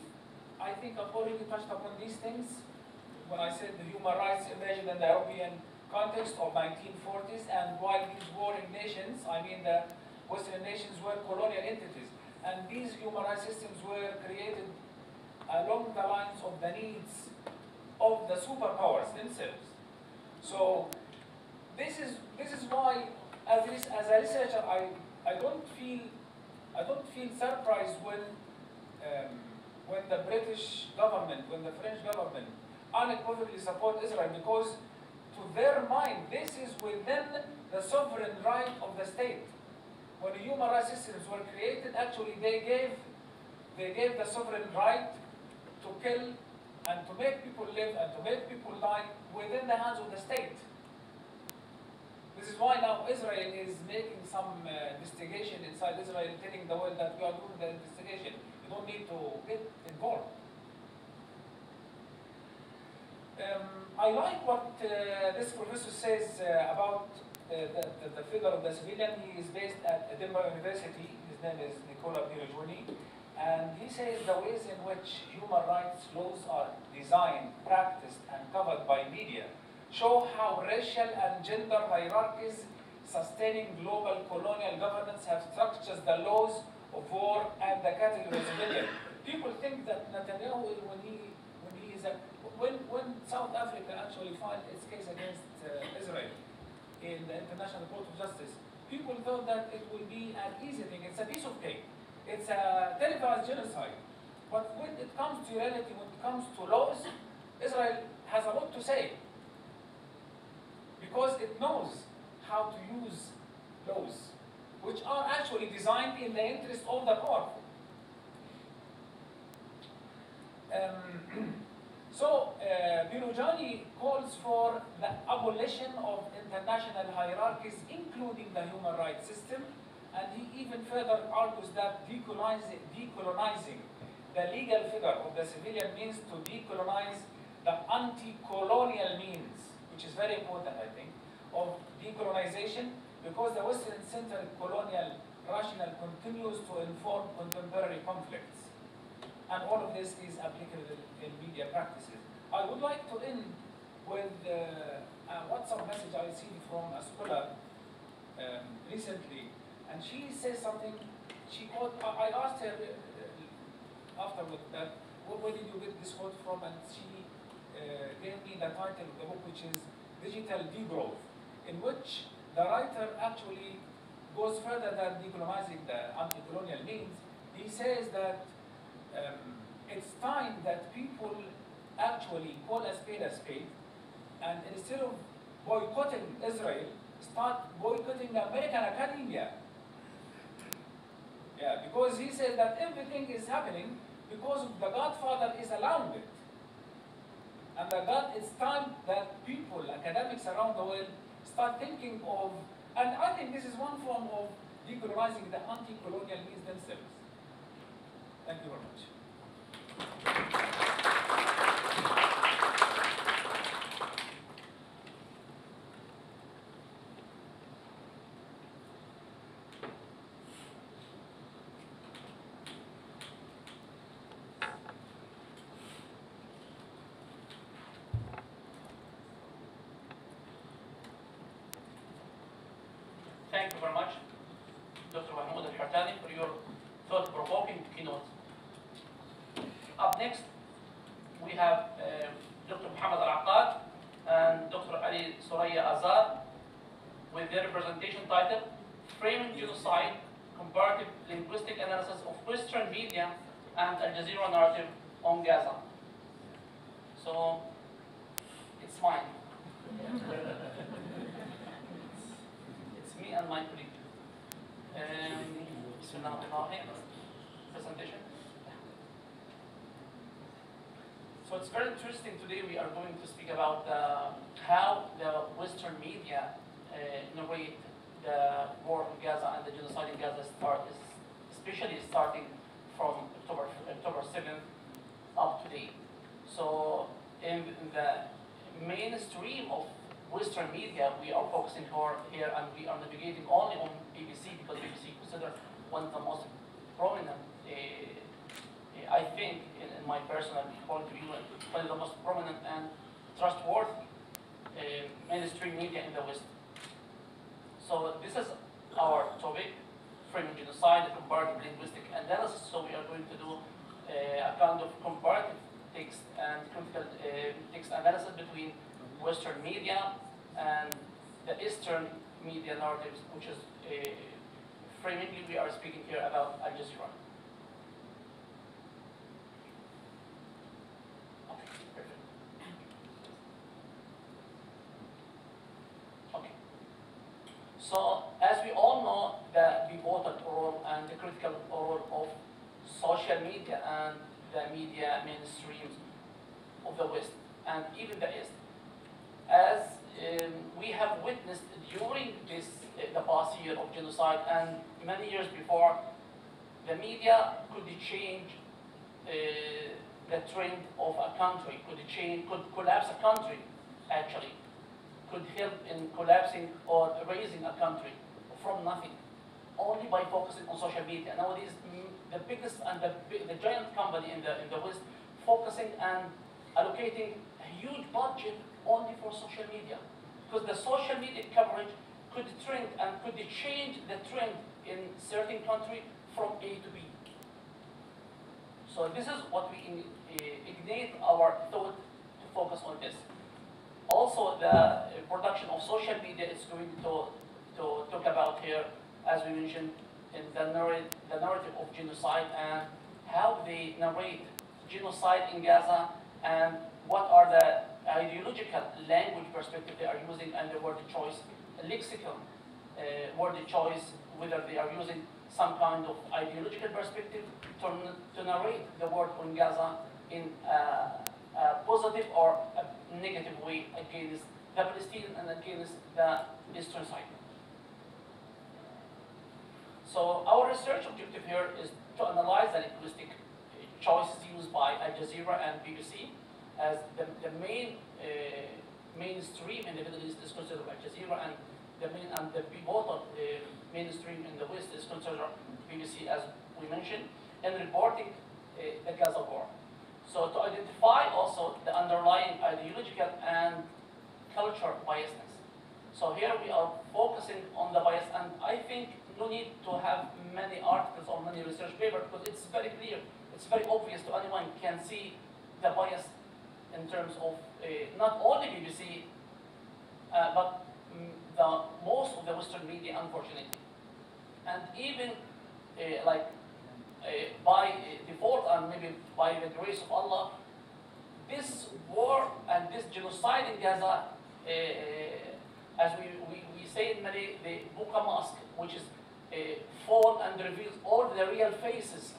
I think I've already touched upon these things when I said the human rights emerged in the European context of 1940s, and while these warring nations, I mean the Western nations, were colonial entities, and these human rights systems were created along the lines of the needs of the superpowers themselves. So this is why, as a researcher, I don't feel surprised when the British government, when the French government unequivocally support Israel, because to their mind this is within the sovereign right of the state. When the human rights systems were created, actually they gave the sovereign right to kill and to make people live and to make people die within the hands of the state. This is why now Israel is making some investigation inside Israel, telling the world that we are doing the investigation. You don't need to get involved. I like what this professor says about the figure of the civilian. He is based at Edinburgh University. His name is Nicola Pirojuni. And he says the ways in which human rights laws are designed, practiced, and covered by media show how racial and gender hierarchies sustaining global colonial governance have structured the laws of war and the category of civilian. People think that Netanyahu, when South Africa actually filed its case against Israel in the International Court of Justice, people thought that it would be an easy thing. It's a piece of cake. It's a televised genocide. But when it comes to reality, when it comes to laws, Israel has a lot to say. Because it knows how to use laws, which are actually designed in the interest of the powerful. So, Pirojani calls for the abolition of international hierarchies, including the human rights system, and he even further argues that decolonizing the legal figure of the civilian means to decolonize the anti-colonial means, which is very important, I think, of decolonization, because the Western-centered colonial rationale continues to inform contemporary conflicts. and all of this is applicable in media practices. I would like to end with a WhatsApp message I received from a scholar recently, and she says something. I asked her afterward that where did you get this quote from, and she gave me the title of the book, which is Digital Degrowth, in which the writer actually goes further than decolonizing the anti-colonial means. He says that it's time that people actually call a spade, and instead of boycotting Israel, start boycotting the American academia. Yeah, because he says that everything is happening because the Godfather is allowing it. And it's time that people, academics around the world, start thinking of, and I think this is one form of decolonizing the anti-colonial means themselves. Thank you very much. Thank you very much, Dr. Mahmoud Al-Hartani, for your thought-provoking keynote. Up next, we have Dr. Muhammad Al-Aqad and Dr. Ali Soraya Azad with their presentation title, Framing Genocide, Comparative Linguistic Analysis of Western Media and Al Jazeera Narrative on Gaza. So, it's mine. It's me and my colleague. Presentation. So it's very interesting. Today we are going to speak about how the Western media narrate the war in Gaza and the genocide in Gaza especially starting from October 7th up to date. So in the mainstream of Western media, we are focusing here and we are navigating only on BBC because BBC is considered one of the most prominent, I think, in my personal point of view, one of the most prominent and trustworthy mainstream media in the West. So this is our topic, framing genocide, comparative linguistic analysis. So we are going to do a kind of comparative text and critical text analysis between Western media and the Eastern media narratives, which is framingly we are speaking here about Al Jazeera. Okay, perfect. Okay. So as we all know, the pivotal role and the critical role of social media and the media mainstreams of the West and even the East, as we have witnessed during the past year of genocide and many years before, the media could change the trend of a country, could collapse a country, actually, could help in collapsing or raising a country from nothing, only by focusing on social media. Nowadays, the biggest and the giant company in the West focusing and allocating a huge budget only for social media, because the social media coverage could trend and could change the trend in certain country from A to B. So this is what we ignite our thought to focus on this. Also, the production of social media is going to talk about here, as we mentioned, in the narrative of genocide and how they narrate genocide in Gaza and what are the ideological language perspective they are using and the word choice, lexical word choice, whether they are using some kind of ideological perspective to narrate the war on Gaza in a positive or a negative way against the Palestinian and against the Eastern side. So our research objective here is to analyze the linguistic choices used by Al Jazeera and BBC, as the mainstream in the Middle East is considered Al Jazeera, and the pivotal mainstream in the West is considered BBC, as we mentioned, in reporting the Gaza war. So to identify also the underlying ideological and cultural biasness. So here we are focusing on the bias, and I think no need to have many articles or many research papers because it's very clear, it's very obvious to anyone can see the bias in terms of not only BBC, but most of the Western media, unfortunately. And even by default and maybe by the grace of Allah, this war and this genocide in Gaza, as we say in Malay, the Buka Mosque, which is fall and reveals all the real faces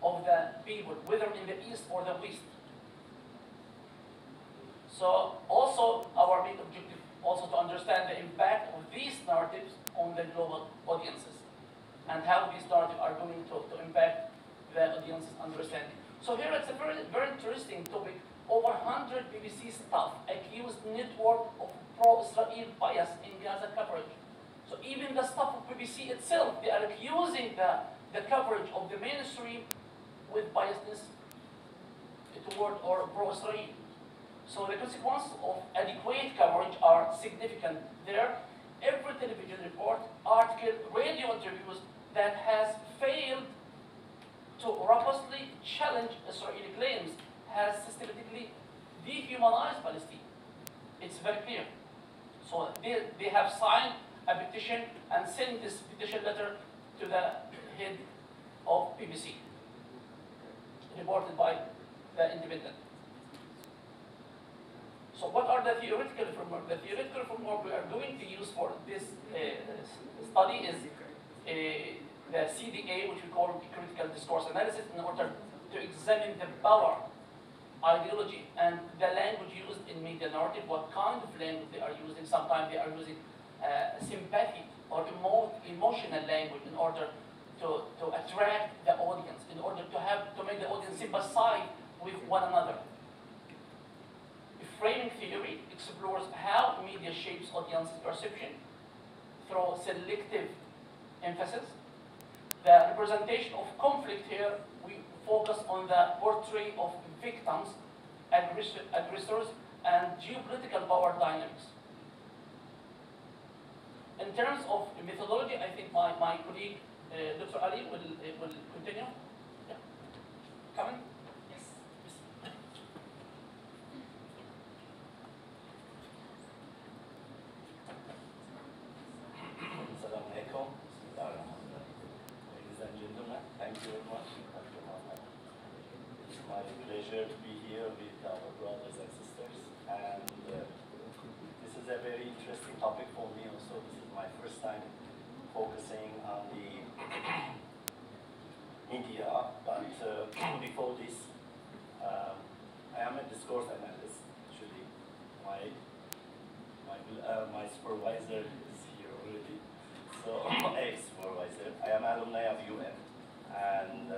of the people, whether in the east or the west. So also our main objective also to understand the impact of these narratives on the global audiences and how these narratives are going to impact the audience's understanding. So here it's a very, very interesting topic. Over 100 BBC staff accused network of pro-Israel bias in Gaza coverage. So even the staff of BBC itself, they are accusing the coverage of the mainstream with biasness toward or pro-Israel. So the consequences of adequate coverage are significant there. Every television report, article, radio interviews that has failed to robustly challenge Israeli claims has systematically dehumanized Palestine. It's very clear. So they have signed a petition and sent this petition letter to the head of BBC, reported by the Independent. So what are the theoretical framework? The theoretical framework we are going to use for this study is the CDA, which we call critical discourse analysis, in order to examine the power, ideology, and the language used in media narrative, what kind of language they are using. Sometimes they are using sympathy or emotional language in order to attract the audience, in order to make the audience sympathize with one another. Framing theory explores how media shapes audience's perception through selective emphasis. The representation of conflict here, we focus on the portrait of victims, aggressors, and geopolitical power dynamics. In terms of methodology, I think my colleague, Dr. Ali, will continue. Yeah. Come in. To be here with our brothers and sisters, and this is a very interesting topic for me also. This is my first time focusing on the media, but before this, I am a discourse analyst. Actually, my supervisor is here already, so a supervisor. I am alumni of UM, and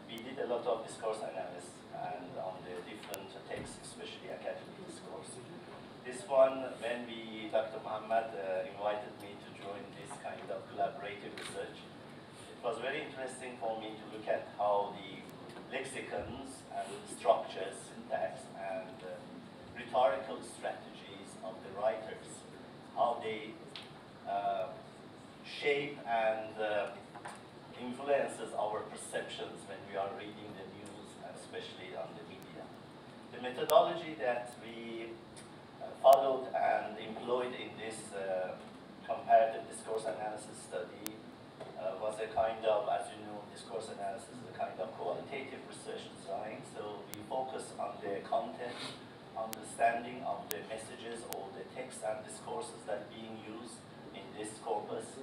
we did a lot of discourse analysis and on the different texts, especially academic discourse. This one, when Dr. Muhammad invited me to join this kind of collaborative research, it was very interesting for me to look at how the lexicons and structures, syntax, and rhetorical strategies of the writers, how they shape and influences our perceptions when we are reading the news, especially on the media. The methodology that we followed and employed in this comparative discourse analysis study was a kind of, as you know, discourse analysis is a kind of qualitative research design. So we focus on the content, understanding of the messages or the text and discourses that are being used in this corpus.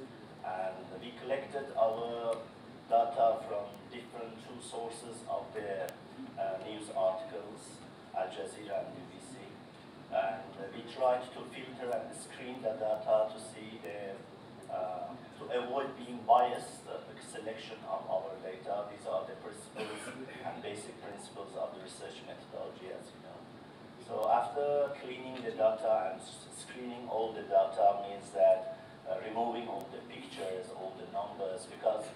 And we collected our data from different two sources of the news articles, Al Jazeera and BBC. And we tried to filter and screen the data to see to avoid being biased selection of our data. These are the principles and basic principles of the research methodology, as you know. So after cleaning the data and screening all the data means that removing all the pictures, all the numbers, because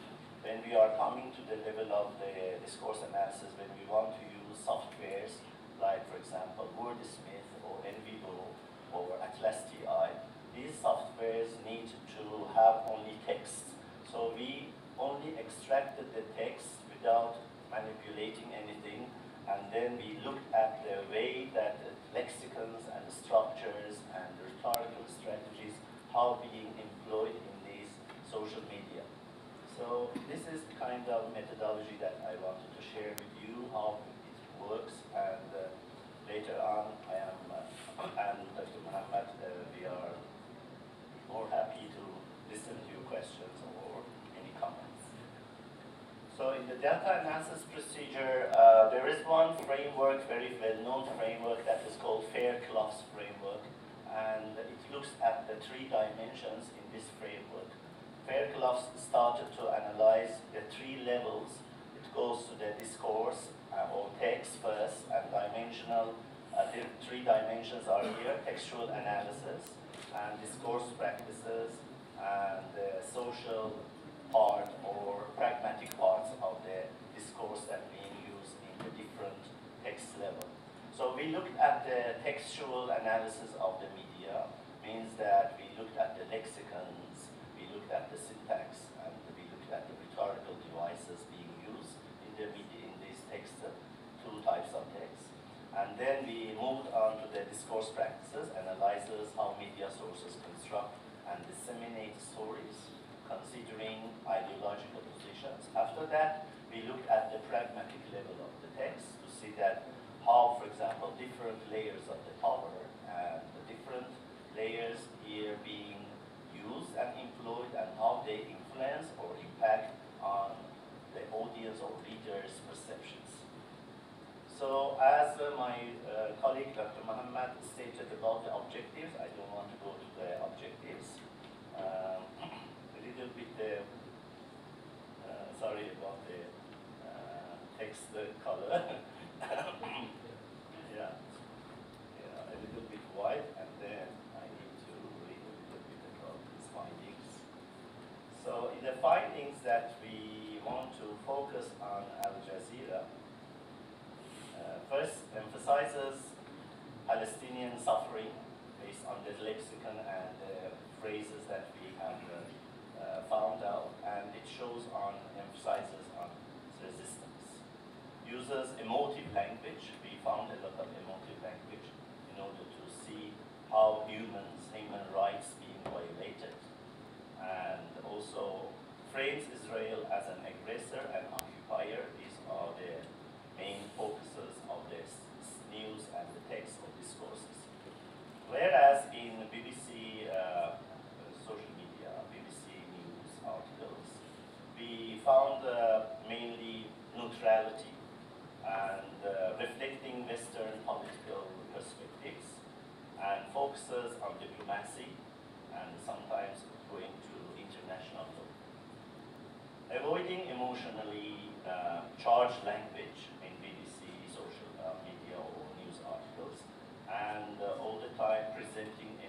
when we are coming to the level of the discourse analysis, when we want to use softwares like, for example, Wordsmith or NVO or Atlas TI, these softwares need to have only text. So we only extracted the text without manipulating anything, and then we looked at the way that the lexicons and the structures and the rhetorical strategies are being employed in these social media. So this is the kind of methodology that I wanted to share with you, how it works, and later on I am and Dr. Muhammad, we are more happy to listen to your questions or any comments. So in the data analysis procedure, there is one framework, very well-known framework, that is called Fairclough's framework, and it looks at the 3 dimensions in this framework. Fairclough started to analyze the 3 levels. It goes to the discourse or text first, and dimensional. The 3 dimensions are here: textual analysis, and discourse practices, and the social part or pragmatic parts of the discourse that being used in the different text level. So we looked at the textual analysis of the media, means that we looked at the lexicons, we looked at the syntax, and we looked at the rhetorical devices being used in the media, in these text, 2 types of text. And then we moved on to the discourse practices, analyzes how media sources construct and disseminate stories, considering ideological positions. After that, we looked at the pragmatic level of the text to see that how, for example, different layers of the power and the different layers here being used and employed, and how they influence or impact on the audience or reader's perceptions. So as my colleague Dr. Muhammad stated about the objectives, I don't want to go to the objectives. A little bit, sorry about the text color. yeah, a little bit wide, and then I need to read a little bit about these findings. So in the findings that we want to focus on Al Jazeera, first emphasizes Palestinian suffering based on the lexicon and the phrases that we have found out, and it emphasizes on resistance. Uses emotive language. We found a lot of emotive language in order to see how human rights being violated, and also frames Israel as an aggressor and occupier. These are the main focuses of this news and the text of discourses. Whereas in BBC social media, BBC news articles, we found mainly neutrality and reflecting Western political perspectives, and focuses on diplomacy and sometimes going to international law. Avoiding emotionally charged language in BBC social media or news articles, and all the time presenting a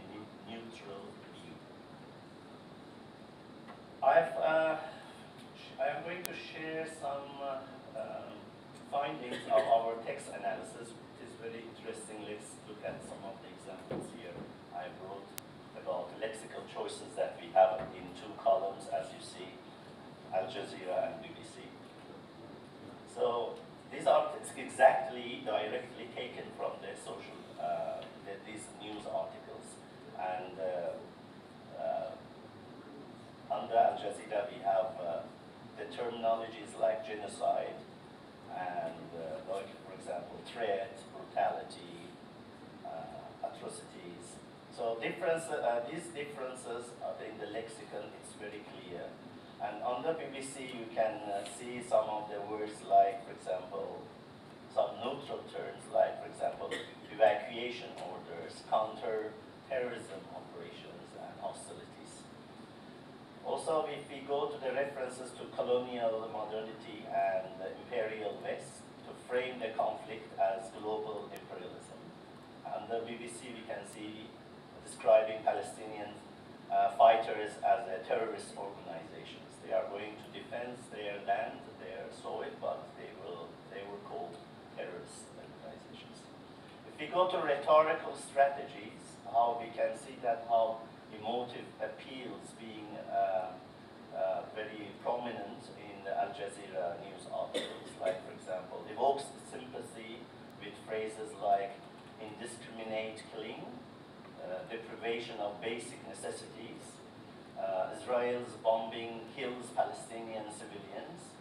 neutral view. I am going to share some findings of our text analysis. It is very interesting. Let's look at some of the examples here. I wrote about lexical choices that we have in 2 columns, as you see, Al Jazeera and BBC. So these are exactly directly taken from the social, these news articles. And under Al Jazeera we have the terminologies like genocide and like, for example, threat, brutality, atrocities. So these differences in the lexicon, it's very clear. And on the BBC, you can see some of the words like, for example, some neutral terms like, for example, evacuation orders, counter-terrorism operations, and hostilities. Also, if we go to the references to colonial modernity and the imperial West to frame the conflict as global imperialism. On the BBC, we can see describing Palestinian fighters as terrorist organizations. They are going to defend their land, their soil, but they were called terrorist organizations. If we go to rhetorical strategies, how we can see that how emotive appeals being very prominent in the Al Jazeera news articles, like for example, evokes sympathy with phrases like indiscriminate killing, deprivation of basic necessities, Israel's bombing kills Palestinian civilians,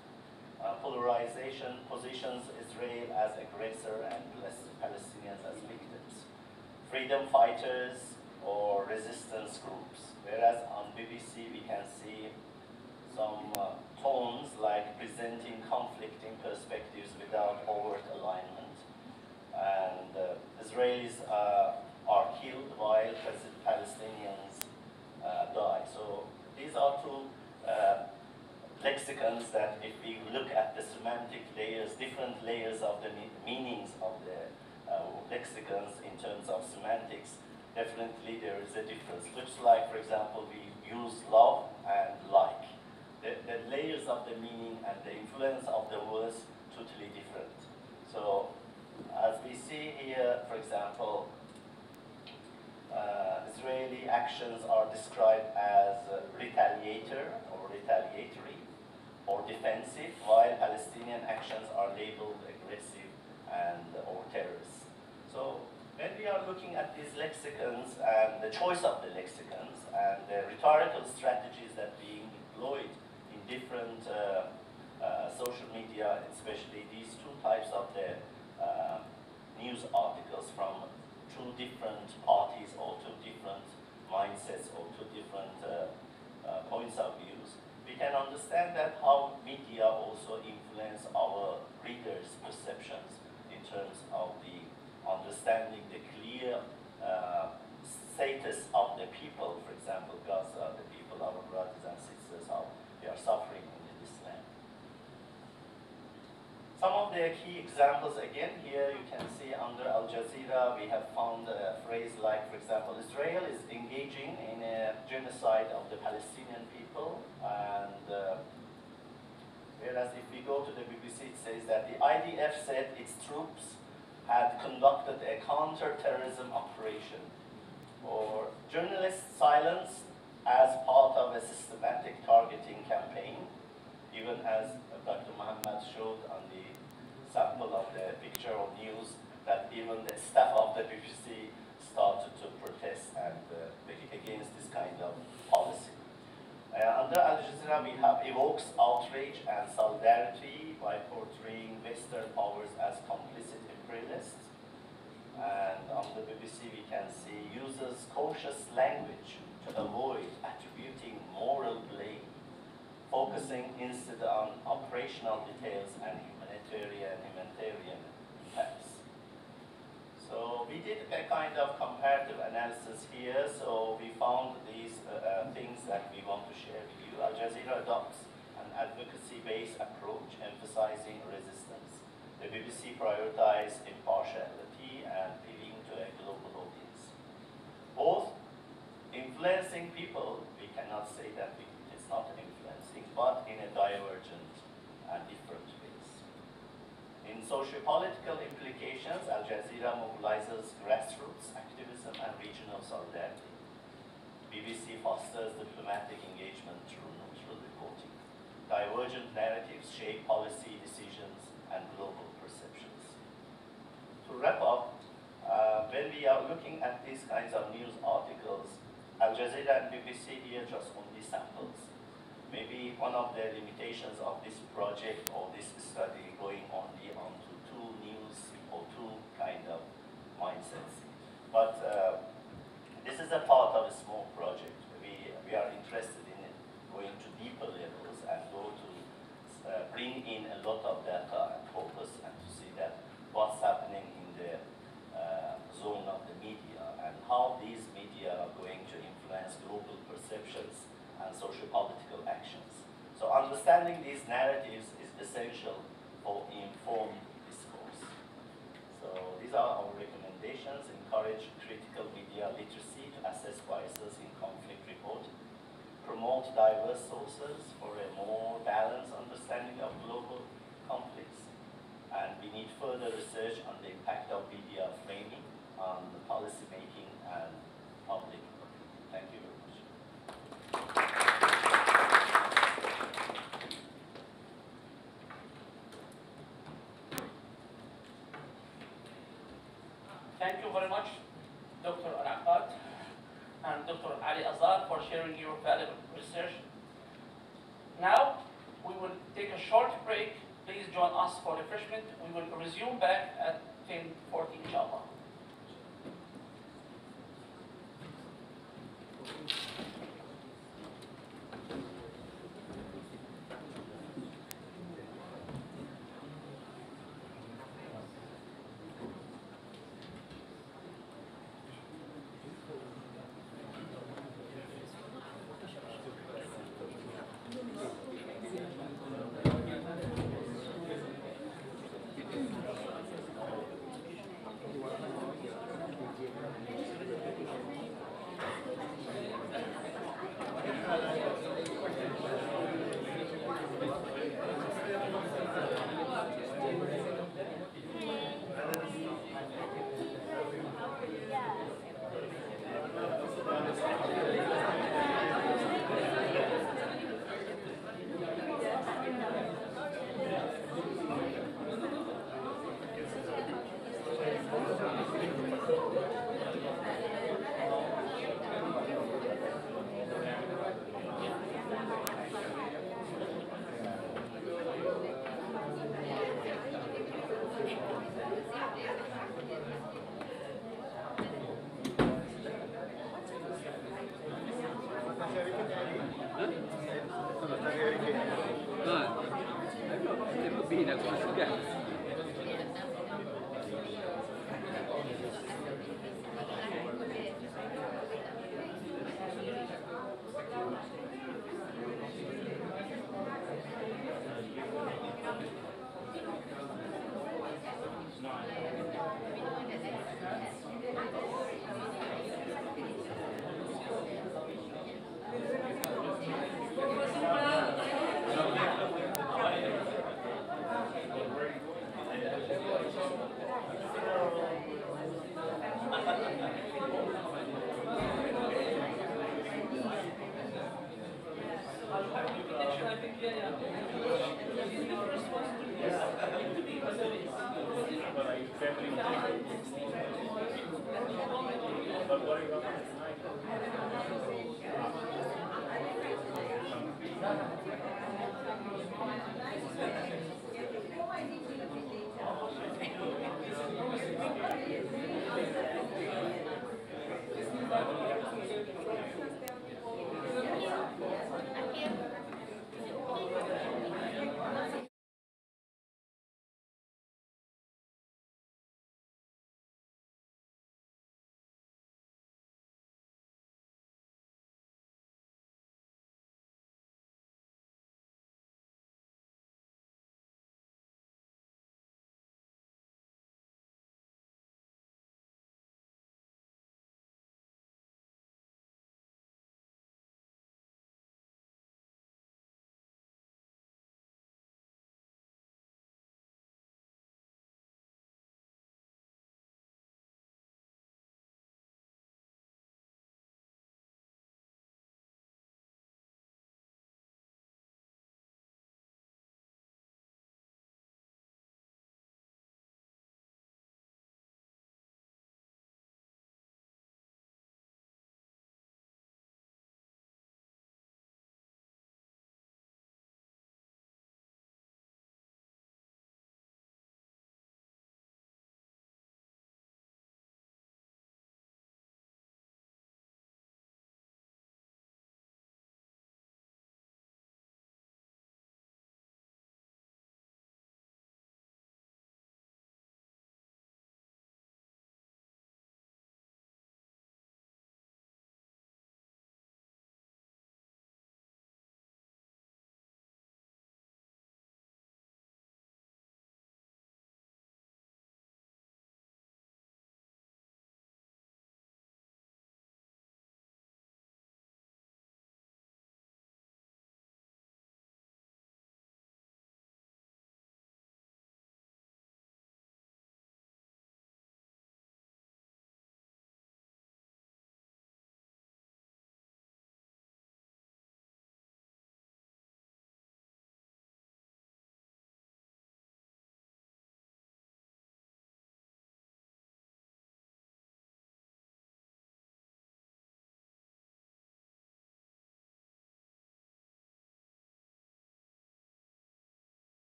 polarization positions Israel as aggressor and Palestinians as victims, freedom fighters or resistance groups, whereas on BBC we can see some tones like presenting conflicting perspectives without overt alignment, and Israelis are killed while Palestinians die. So these are two lexicons that if we look at the semantic layers, different layers of the meanings of the lexicons in terms of semantics, definitely there is a difference. Looks like, for example, we use love and like. The layers of the meaning and the influence of the words totally different. So as we see here, for example, Israeli actions are described as retaliator or retaliatory or defensive, while Palestinian actions are labeled aggressive and or terrorist. So when we are looking at these lexicons and the choice of the lexicons and the rhetorical strategies that being employed in different social media, especially these two types of the news articles from two different parties or two different mindsets or two different points of views, we can understand that how media also influence our readers' perceptions in terms of the understanding the clear status of the people, for example, Gaza, the people, our brothers and sisters, how they are suffering in this land. Some of the key examples, again, here you can see under Al Jazeera, we have found a phrase like, for example, Israel is engaging in a genocide of the Palestinian people, and whereas if we go to the BBC, it says that the IDF said its troops had conducted a counter-terrorism operation, or journalists silenced as part of a systematic targeting campaign, even as Dr. Muhammad showed on the sample of the picture of news, that even the staff of the BBC started to protest and against this kind of policy. Under Al Jazeera, we have evokes outrage and solidarity by portraying Western powers as complicit imperialists. And on the BBC, we can see uses cautious language to avoid attributing moral blame, focusing instead on operational details and humanitarian impacts. So we did a kind of comparative analysis here. So we found these things that we want to share with you. Al Jazeera adopts an advocacy-based approach emphasizing resistance. The BBC prioritized impartiality and appealing to a global audience. Both influencing people, we cannot say that it's not influencing, but in a divergent and different ways. In socio-political implications, Al Jazeera mobilizes grassroots activism and regional solidarity. BBC fosters diplomatic engagement through neutral reporting. Divergent narratives shape policy decisions and global perceptions. To wrap up, when we are looking at these kinds of news articles, Al Jazeera and BBC here just only samples. Maybe one of the limitations of this project or this study going only onto two news or two kind of mindsets. But this is a part of a small project. We are interested in it, going to deeper levels and go to bring in a lot of data and focus and to see that what's happening in the zone of the media and how these media are going to influence global perceptions and socio-political actions. So understanding these narratives is essential for informed discourse. So these are our recommendations. Encourage critical media literacy to assess biases in conflict reporting. Promote diverse other sources for a more balanced understanding of global conflicts. And we need further research on the impact of media framing on the policy making and public. Thank you very much. Thank you very much, Dr. Arafat and Dr. Ali Azad, for sharing your valuable research. Now, we will take a short break. Please join us for refreshment. We will resume back at 10:40, inshallah.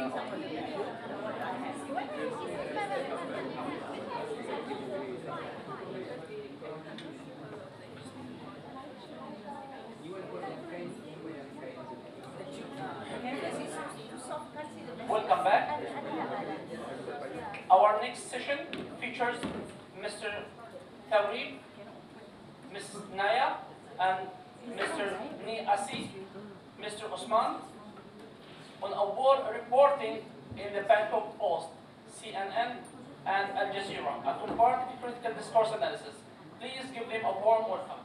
Welcome back. Our next session features Mr. Tawrib, Ms. Naya, and Mr. Niasi, Mr. Osman, on award reporting in the Bangkok Post, CNN, and Al Jazeera, and comparative critical discourse analysis. Please give them a warm welcome.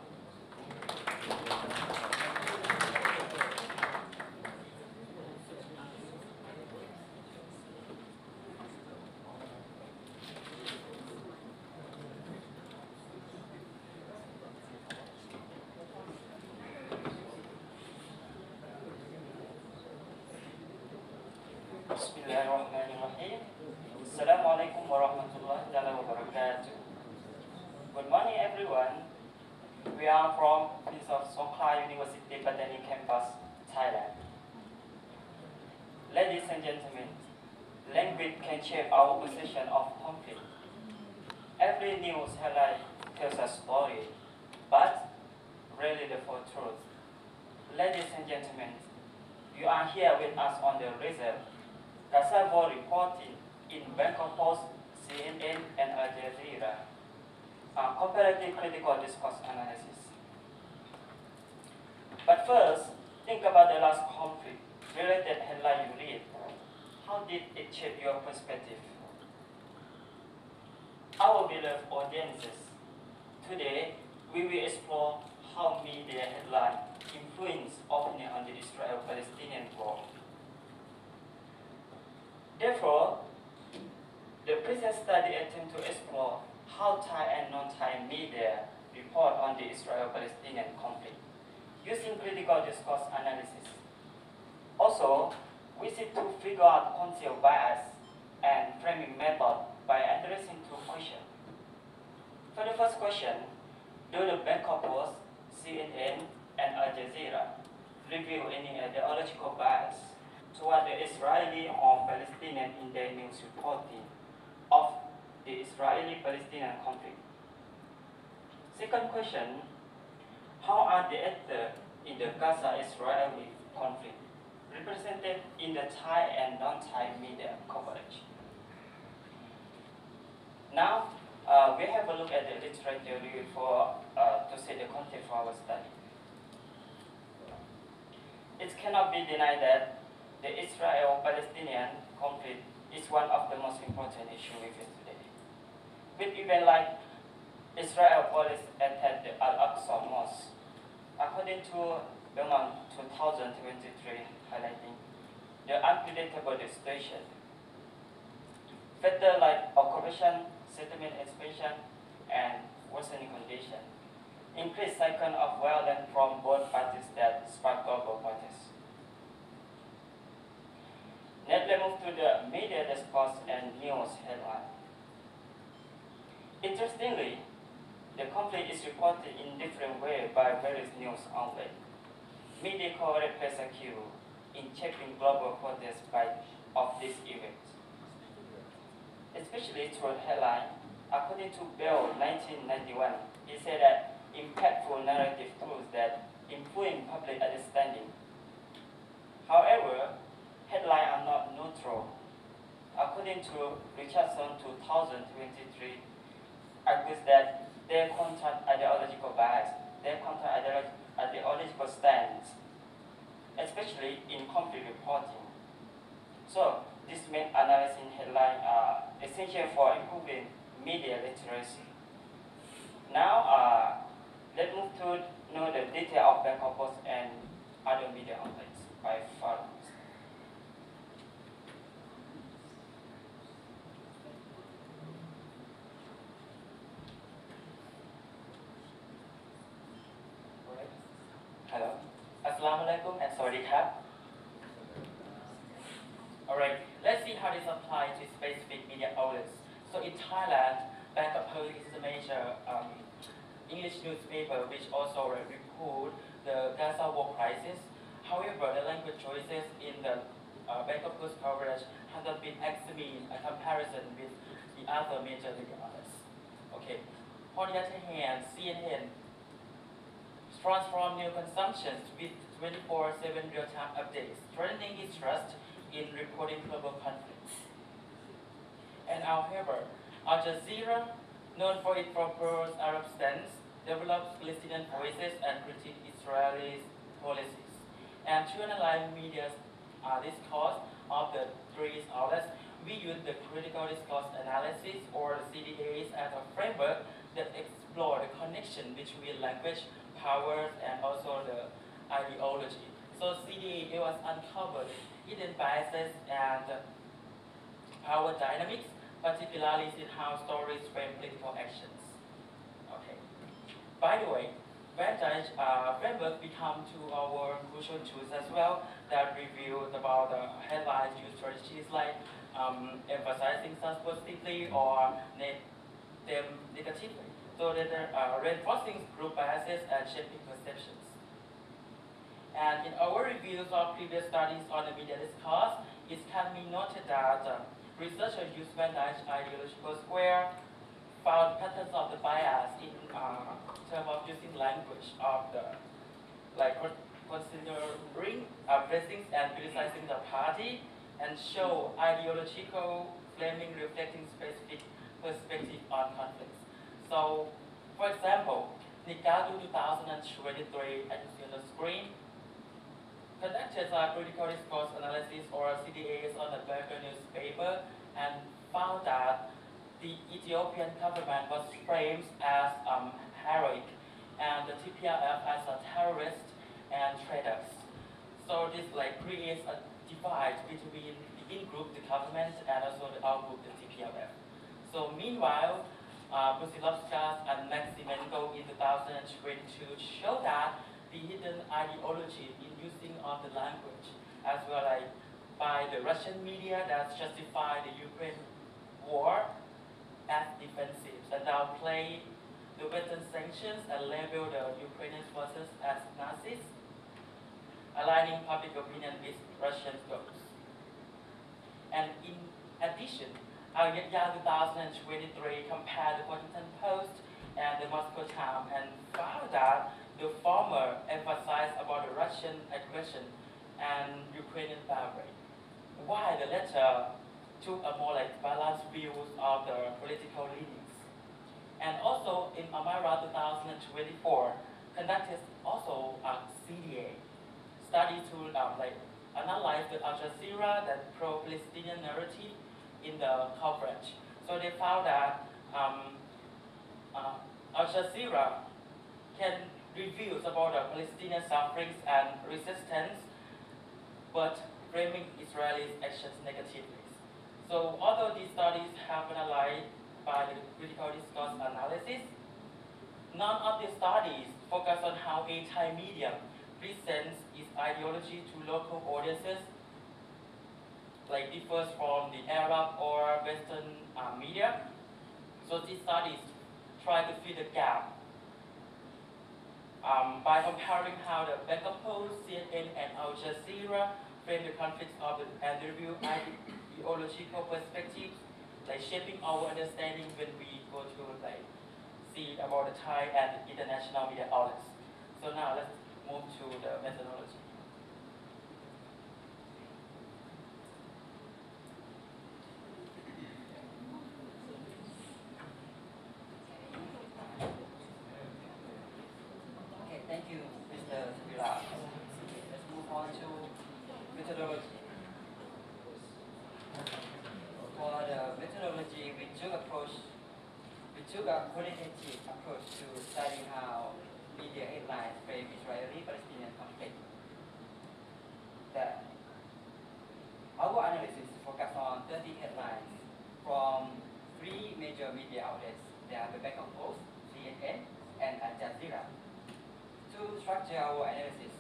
Bismillahirrahmanirrahim. Assalamualaikum warahmatullahi wabarakatuh. Good morning, everyone. We are from Prince of Songkla University Botany Campus, Thailand. Ladies and gentlemen, language can shape our perception of conflict. Every news headline tells a story, but rarely the full truth. Ladies and gentlemen, you are here with us on the reserve. Gaza war reporting in Bangkok Post, CNN, and Al Jazeera. Comparative critical discourse analysis. But first, think about the last conflict related headline you read. How did it shape your perspective? Our beloved audiences, today we will explore how media headline influence opinion on the Israel-Palestinian war. Therefore, the present study attempts to explore how Thai and non-Thai media report on the Israel-Palestinian conflict using critical discourse analysis. Also, we seek to figure out concealed bias and framing method by addressing two questions. For the first question, do the Bangkok Post, CNN, and Al Jazeera reveal any ideological bias toward the Israeli or Palestinian in their news reporting of the Israeli-Palestinian conflict? Second question, how are the actors in the Gaza-Israeli conflict represented in the Thai and non-Thai media coverage? Now, we have a look at the literature review to set the context for our study. It cannot be denied that the Israel-Palestinian conflict is one of the most important issues we face today. With events like Israel police attacked the Al-Aqsa Mosque, according to Belmont 2023, highlighting the unpredictable situation. Factors like occupation, settlement expansion, and worsening condition increased cycle of violence from both parties that sparked global protests. Let's move to the media discourse and news headline. Interestingly, the conflict is reported in different ways by various news outlets. Media coverage plays a key role in shaping global protests of this event, especially through headline. According to Bell 1991, it said that impactful narrative tools that influence public understanding. However, headlines are not neutral. According to Richardson 2023, argues that they contract ideological bias, they contract ideological stance, especially in conflict reporting. So, this makes analyzing headlines essential for improving media literacy. Now, let's move to know the detail of Bangkok Post and other media outlets by far. Hello. Assalamualaikum and Sawadee-khap. Alright, let's see how this applies to specific media outlets. So in Thailand, Bangkok Post is a major English newspaper which also report the Gaza war crisis. However, the language choices in the Bank of Post coverage has not been examined in comparison with the other major media outlets. Okay. On the other hand, CNN transformed new consumptions with 24/7 real-time updates, strengthening its trust in reporting global conflicts. And however, Al Jazeera, known for its proposed Arab stance, develops Palestinian voices and critiques Israeli policies. And to analyze media's discourse of the three outlets, we use the critical discourse analysis or CDAs as a framework that explore the connection between language, powers, and also the ideology. So CDA was uncovered hidden biases and power dynamics, particularly in how stories frame political actions. Okay. By the way, Vantage framework become to our crucial tools as well that revealed about the headlines use strategies like emphasizing some positively or them negatively, so that reinforcing group biases and shaping perceptions. And in our reviews of previous studies on the media discourse, it can be noted that researchers use Vantage ideological square, found patterns of the bias in terms of using language of the, like considering pressing and criticizing the party, and show ideological framing reflecting specific perspective on conflicts. So, for example, Nikadu 2023, as you see on the screen, conducted a critical discourse analysis or CDAs on the American newspaper and found that the Ethiopian government was framed as heroic and the TPLF as a terrorist and traitors. So this like creates a divide between the in-group, the government, and also the out-group, the TPLF. So meanwhile, Busilovskas and Maximenko in 2022 show that the hidden ideology in using of the language, as well as by the Russian media that justify the Ukraine war as defensive and downplay the Western sanctions and label the Ukrainian forces as Nazis, aligning public opinion with Russian goals. And in addition, our year 2023 compared the Washington Post and the Moscow Times and found that the former emphasized about the Russian aggression and Ukrainian boundary, while the latter took a more like balanced views of the political leanings. And also in Amara 2024, conducted also a CDA study to analyze the Al Jazeera, that pro-Palestinian narrative in the coverage. So they found that Al Jazeera can reveal about the Palestinian sufferings and resistance, but framing Israeli actions negatively. So although these studies have been analyzed by the critical discourse analysis, none of the studies focus on how a Thai medium presents its ideology to local audiences, like differs from the Arab or Western media. So these studies try to fill the gap by comparing how the Bank of Post, CNN, and Al Jazeera frame the conflicts of the and review ideological perspectives, like shaping our understanding when we go to like see about the Thai and international media outlets. So now let's move to the methodology. Okay, thank you, Mr. Sabira. Let's move on to methodology. For the methodology, we took a qualitative approach to studying how media headlines frame Israeli-Palestinian conflict. Our analysis focused on 30 headlines from 3 major media outlets. They are the Bank of Post, CNN, and Al Jazeera. To structure our analysis,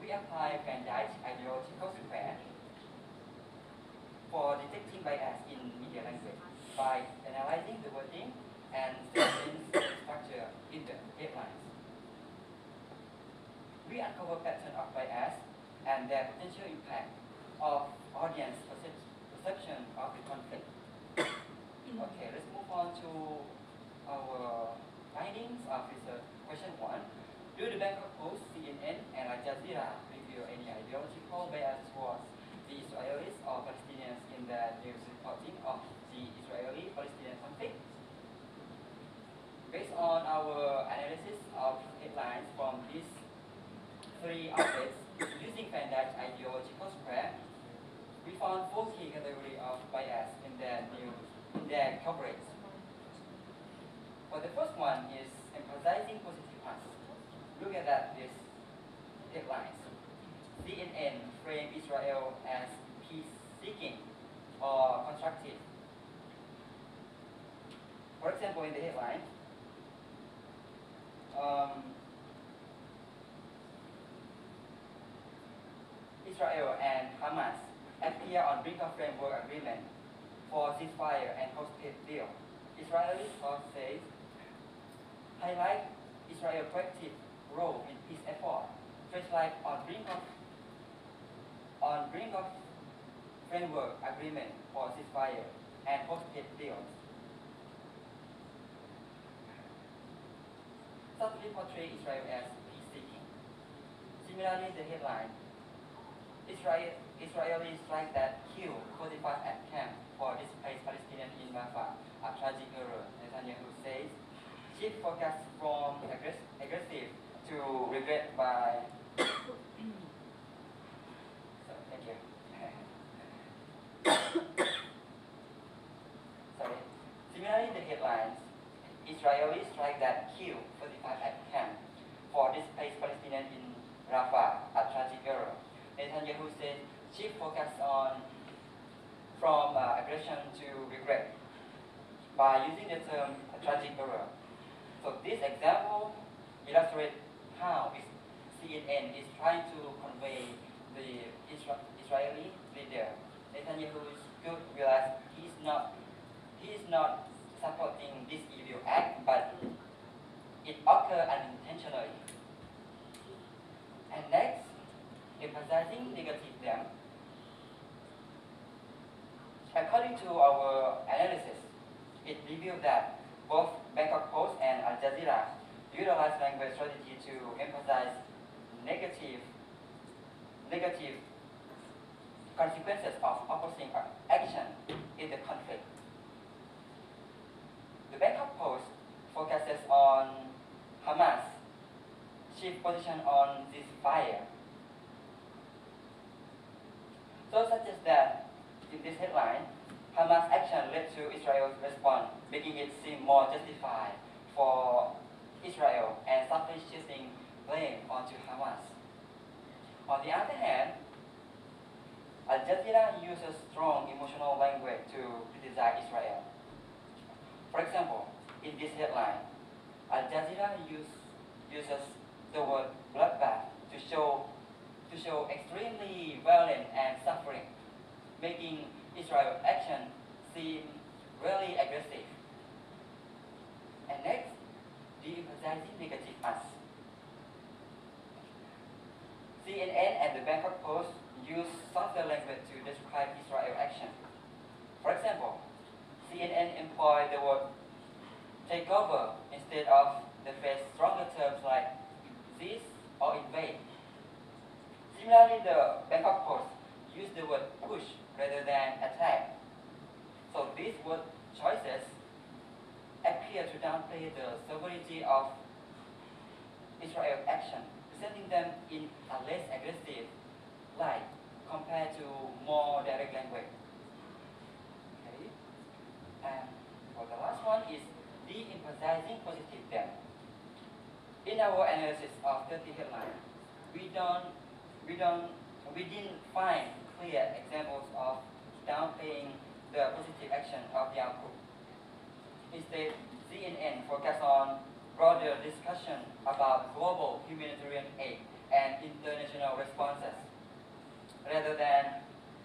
we apply Van Dijk's ideological square for detecting bias in media language by analyzing the wording and studying the structure in the headlines. We uncover pattern of bias and their potential impact of audience perception of the conflict. Okay, let's move on to our findings of research. Question 1. Do the Bangkok Post, CNN, and Al Jazeera reveal any ideological bias towards the Israelis or Palestinians in their news reporting of the Israeli-Palestinian conflict? Based on our analysis of headlines from these three outlets, using Van Dyke's ideological square, we found 4 key categories of bias in their news, in their coverage. Well, the first one is emphasizing positive past. Look at that, this headlines. CNN frame Israel as peace-seeking or constructive. For example, in the headline, Israel and Hamas appear on brink of framework agreement for ceasefire and post-peace deal. Israeli source says, highlight Israel's proactive role in peace effort, first light on brink of framework agreement for ceasefire and post-peace deals. Subtly portray Israel as peace-seeking. Similarly, the headline, Israeli strike that kill 45 at camp for displaced Palestinians in Rafah, a tragic error. Netanyahu says, shift focus from aggressive to regret by. So, thank you. Sorry. Similarly, the headlines, Israeli strike that kill 45 at camp for displaced Palestinians in Rafah, a tragic error. Netanyahu said, shift focus from aggression to regret by using the term tragic error. So this example illustrates how CNN is trying to convey the Israeli leader. Netanyahu could realize he is not supporting this evil act, but it occurred unintentionally. And next, emphasizing negative them. According to our analysis, it revealed that both Bangkok Post and Al Jazeera utilize language strategy to emphasize negative consequences of opposing action in the conflict. The Bangkok Post focuses on Hamas' chief position on this fire. So suggests that in this headline, Hamas' action led to Israel's response, making it seem more justified for Israel and subtly shifting blame onto Hamas. On the other hand, Al Jazeera uses strong emotional language to criticize Israel. For example, in this headline, Al Jazeera uses the word bloodbath to show extremely violent and suffering, making Israel's action seem really aggressive. And next, de-emphasizing negative acts. CNN and the Bangkok Post use softer language to describe Israel action. For example, CNN employed the word takeover instead of the phrase stronger terms like seize or invade. Similarly, the Bangkok Post used the word push rather than attack. So these word choices appear to downplay the severity of Israel's action, presenting them in a less aggressive light compared to more direct language. Okay. And for the last one is de-emphasizing positive them. In our analysis of 30 headlines, we didn't find clear examples of downplaying the positive action of the output. Instead, CNN focused on broader discussion about global humanitarian aid and international responses, rather than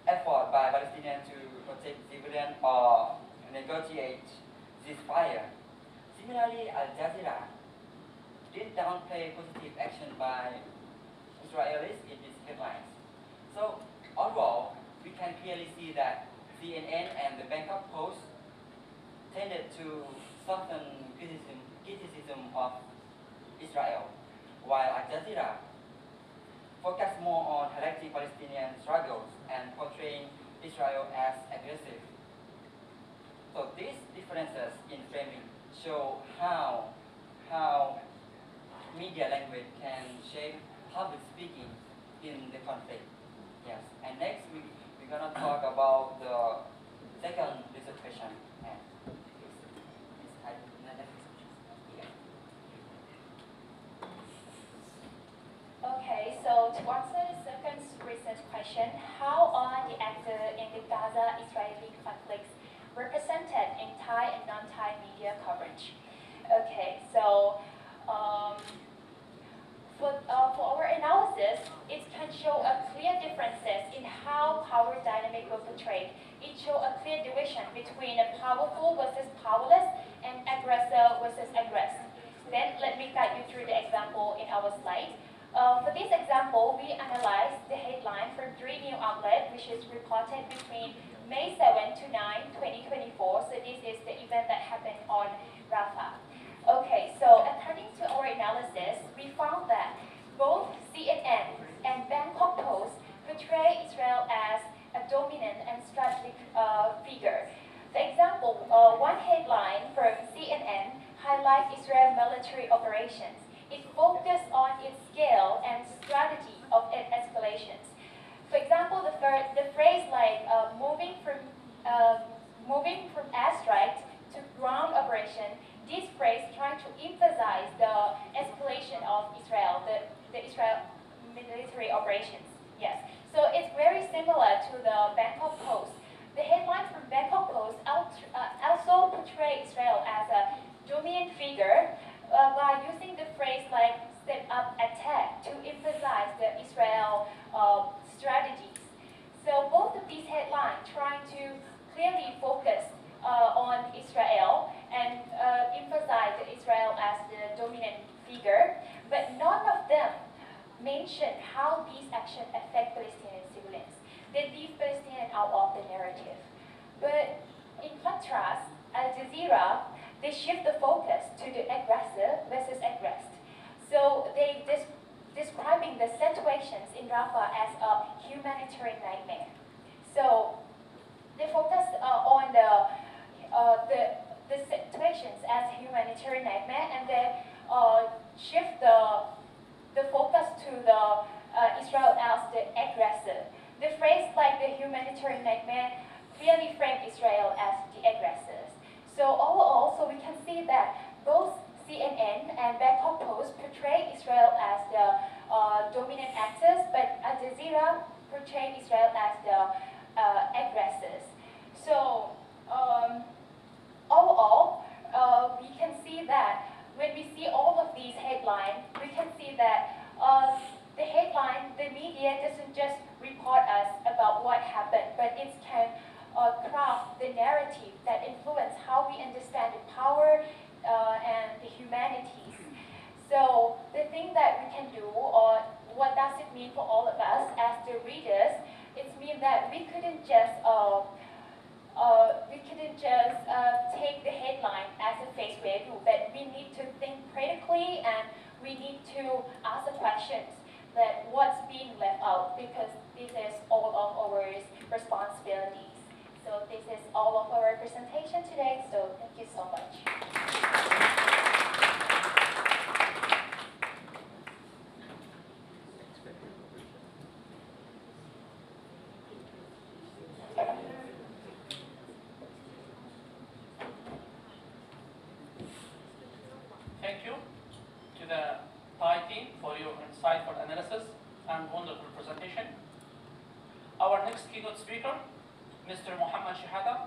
effort by Palestinians to protect civilians or negotiate ceasefire. Similarly, Al Jazeera did downplay positive action by Israelis in its headlines. So overall, we can clearly see that CNN and the Bangkok Post tended to soften criticism of Israel, while Al Jazeera focused more on highlighting Palestinian struggles and portraying Israel as aggressive. So these differences in framing show how media language can shape public speaking in the conflict. Yes, and next we're gonna talk about the second research question. Okay, so to answer the second research question, how are the actors in the Gaza-Israeli conflicts represented in Thai and non-Thai media coverage? Okay, so for our analysis, it can show a clear differences in how power dynamic were portrayed. It shows a clear division between a powerful versus powerless and aggressor versus aggressed. Then let me guide you through the example in our slide. For this example, we analyzed the headline from 3 new outlets, which is reported between May 7 to 9, 2024. So this is the event that happened on Rafah. Okay, so according to our analysis, we found that both CNN and Bangkok Post portray Israel as a dominant and strategic figure. For example, one headline from CNN highlights Israel military operations. It focused on its scale and strategy of its escalations. For example, the phrase like moving from airstrike to ground operation, this phrase trying to emphasize the escalation of Israel, the Israel military operations. Yes, so it's very similar to the Bangkok Post. The headline from Bangkok Post also portray Israel as a dominant figure by using the phrase like step up attack to emphasize the Israel strategies. So both of these headlines trying to clearly focus on Israel and emphasize Israel as the dominant figure, but none of them mention how these actions affect Palestinian civilians. They leave Palestinians out of the narrative. But in contrast, Al Jazeera, they shift the focus to the aggressor versus aggressed. So they describing the situations in Rafah as a humanitarian nightmare. So they focus on the situations as humanitarian nightmare, and they shift the focus to the Israel as the aggressor. The phrase like the humanitarian nightmare clearly frame Israel as the aggressors. So overall, so we can see that both CNN and Bangkok Post portray Israel as the dominant actors, but Al Jazeera portray Israel as the aggressors. So overall, we can see that when we see all of these headlines, we can see that the headline, the media doesn't just report us about what happened, but it can craft the narrative that influence how we understand the power and the humanities. So the thing that we can do, or what does it mean for all of us as the readers, it means that we couldn't just take the headline as a face value, but we need to think critically and we need to ask the questions that what's being left out, because this is all of our responsibilities. So this is all of our presentation today, so thank you so much. Thank you to the Thai team for your insightful analysis and wonderful presentation. Our next keynote speaker, Mr. Muhammad Shahada.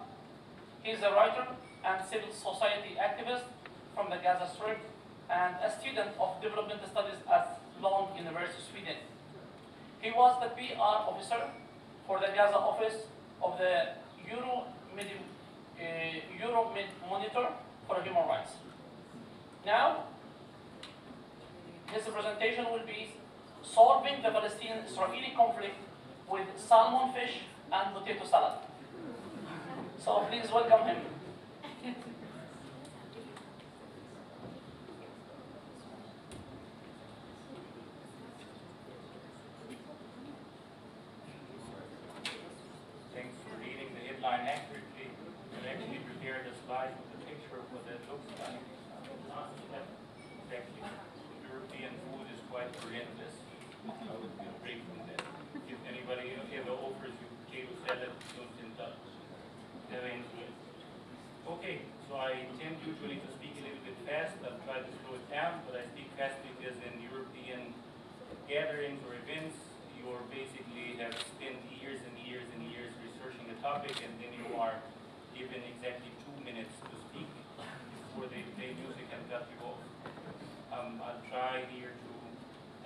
He is a writer and civil society activist from the Gaza Strip and a student of development studies at Lund University, Sweden. He was the PR officer for the Gaza office of the Euro Monitor for Human Rights. Now, his presentation will be solving the Palestinian-Israeli conflict with salmon fish and potato salad. So please welcome him. Thanks for reading the headline accurately. And actually prepared a slide with a picture of what that looks like. Exactly. European food is quite horrendous. I would feel break from that. If anybody ever offers you potato salad, don't indulge. Never into it. Okay, so I tend usually to speak a little bit fast. I'll try to slow it down, but I speak fast because in European gatherings or events, you basically have spent years and years and years researching a topic, and then you are given exactly 2 minutes to speak before they play music and cut you off. I'll try here to